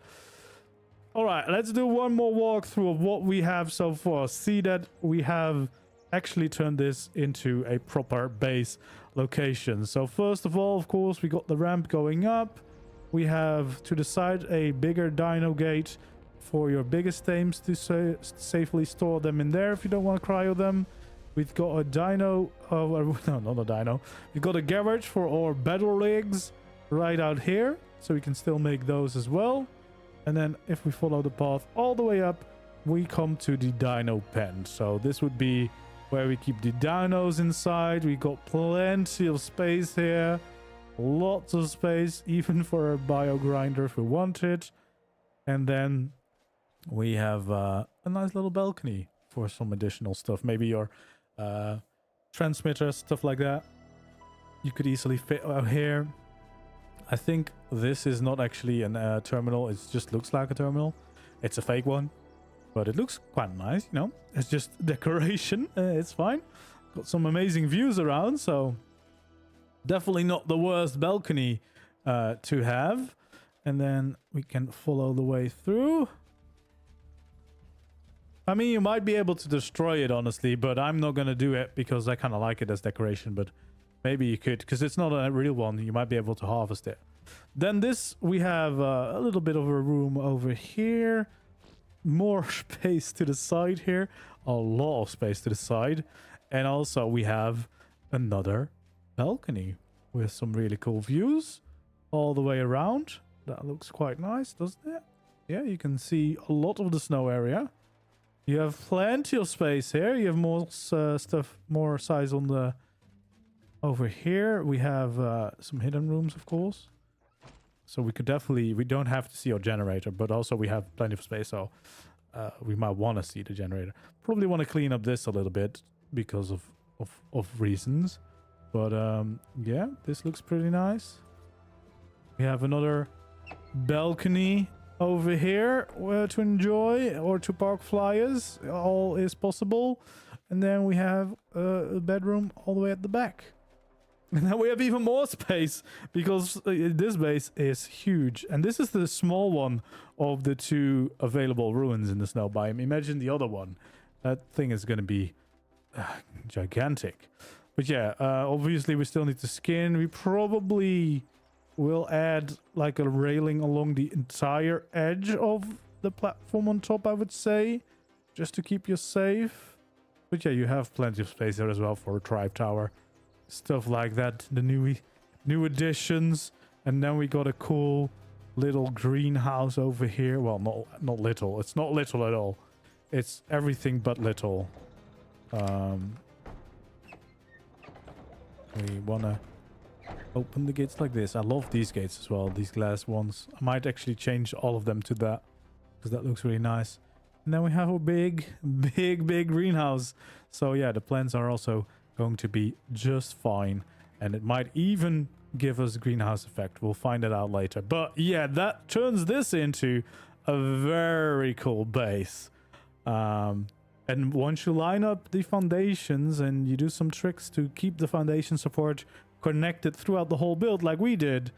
[SPEAKER 1] All right, let's do one more walkthrough of what we have so far. See that we have actually turned this into a proper base location. So first of all, of course, we got the ramp going up. We have to the side a bigger dino gate for your biggest tames to safely store them in there if you don't want to cryo them. We've got a dino, no, not a dino. We've got a garage for our battle rigs right out here, so we can still make those as well. And then if we follow the path all the way up, we come to the dino pen. So this would be where we keep the dinos inside. We got plenty of space here. Lots of space, even for a bio grinder if we want it. And then we have a nice little balcony for some additional stuff. Maybe your transmitters, stuff like that. You could easily fit out here. I think this is not actually a terminal. It just looks like a terminal. It's a fake one, but it looks quite nice, you know. It's just decoration. It's fine. Got some amazing views around, so definitely not the worst balcony to have. And then we can follow the way through. I mean, you might be able to destroy it, honestly, but I'm not going to do it because I kind of like it as decoration, but maybe you could, because it's not a real one. You might be able to harvest it. Then this, we have a little bit of a room over here. More space to the side here. A lot of space to the side. And also we have another balcony with some really cool views all the way around. That looks quite nice, doesn't it? Yeah, you can see a lot of the snow area. You have plenty of space here. You have more stuff, more size on the... Over here, we have some hidden rooms, of course. So we could definitely... We don't have to see our generator, but also we have plenty of space, so we might want to see the generator. Probably want to clean up this a little bit because of reasons. But yeah, this looks pretty nice. We have another balcony over here to enjoy or to park flyers. All is possible. And then we have a bedroom all the way at the back. And then we have even more space because this base is huge. And this is the small one of the two available ruins in the snow biome. Imagine the other one. That thing is going to be gigantic. But yeah, obviously we still need to skin. We probably will add like a railing along the entire edge of the platform on top, I would say. Just to keep you safe. But yeah, you have plenty of space there as well for a tribe tower. Stuff like that. The new additions. And then we got a cool little greenhouse over here. Well, not little. It's not little at all. It's everything but little. We wanna open the gates like this. I love these gates as well, these glass ones. I might actually change all of them to that because that looks really nice. And then we have a big greenhouse. So yeah, the plants are also going to be just fine. And it might even give us a greenhouse effect. We'll find it out later. But yeah, that turns this into a very cool base. And once you line up the foundations and you do some tricks to keep the foundation support connected throughout the whole build like we did,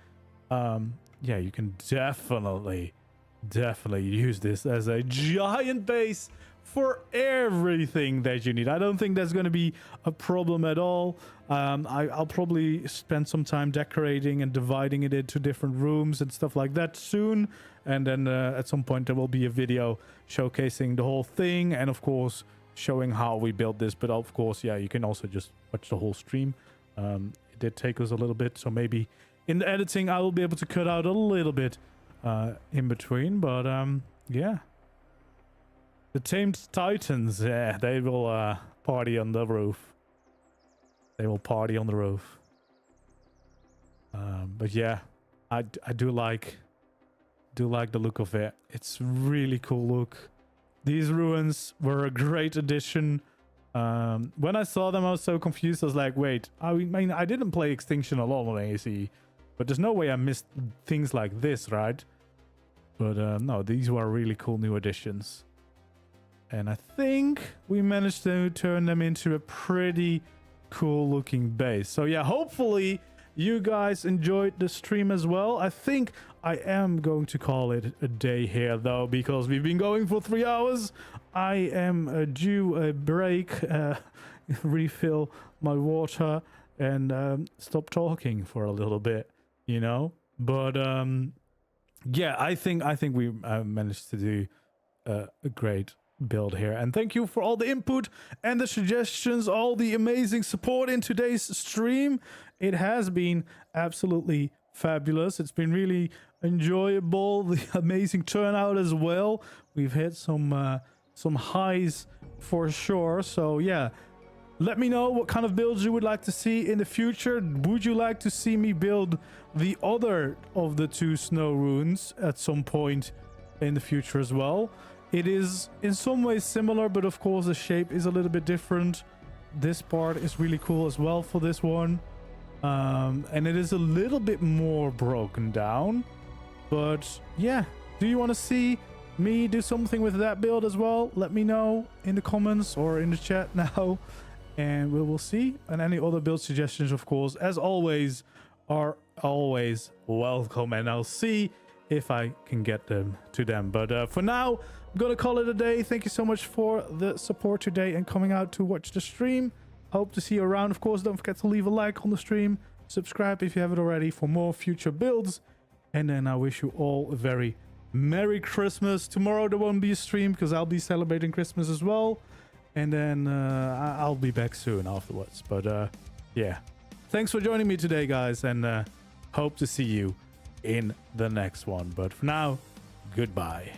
[SPEAKER 1] yeah, you can definitely use this as a giant base for everything that you need. I don't think that's going to be a problem at all. I'll probably spend some time decorating and dividing it into different rooms and stuff like that soon. And then at some point there will be a video showcasing the whole thing and of course showing how we built this. But of course, yeah, you can also just watch the whole stream. It did take us a little bit, so maybe in the editing I will be able to cut out a little bit in between. But yeah, the tamed titans, yeah, they will party on the roof. They will party on the roof. But yeah, I do like the look of it. It's really cool look. These ruins were a great addition. When I saw them, I was so confused. I was like, wait, I mean, I didn't play Extinction a lot on AC, but there's no way I missed things like this, right? But no, these were really cool new additions. And I think we managed to turn them into a pretty cool looking base. So yeah, hopefully you guys enjoyed the stream as well. I think I am going to call it a day here though, because we've been going for 3 hours. I am due a break, refill my water, and stop talking for a little bit, you know. But yeah, I think we managed to do a great build here, and thank you for all the input and the suggestions, all the amazing support in today's stream. It has been absolutely fabulous. It's been really enjoyable, the amazing turnout as well. We've hit some highs for sure. So yeah, let me know what kind of builds you would like to see in the future. Would you like to see me build the other of the 2 snow runes at some point in the future as well? It is in some ways similar, but of course the shape is a little bit different. This part is really cool as well for this one. And it is a little bit more broken down. But yeah, do you want to see me do something with that build as well? Let me know in the comments or in the chat now. And we will see. And any other build suggestions, of course, as always, are always welcome. And I'll see if I can get them to them. But for now, I'm gonna call it a day. Thank you so much for the support today and coming out to watch the stream. Hope to see you around. Of course, don't forget to leave a like on the stream, subscribe if you haven't already for more future builds, and then I wish you all a very Merry Christmas. Tomorrow there won't be a stream because I'll be celebrating Christmas as well, and then I'll be back soon afterwards. But yeah, thanks for joining me today, guys, and hope to see you in the next one. But for now, goodbye.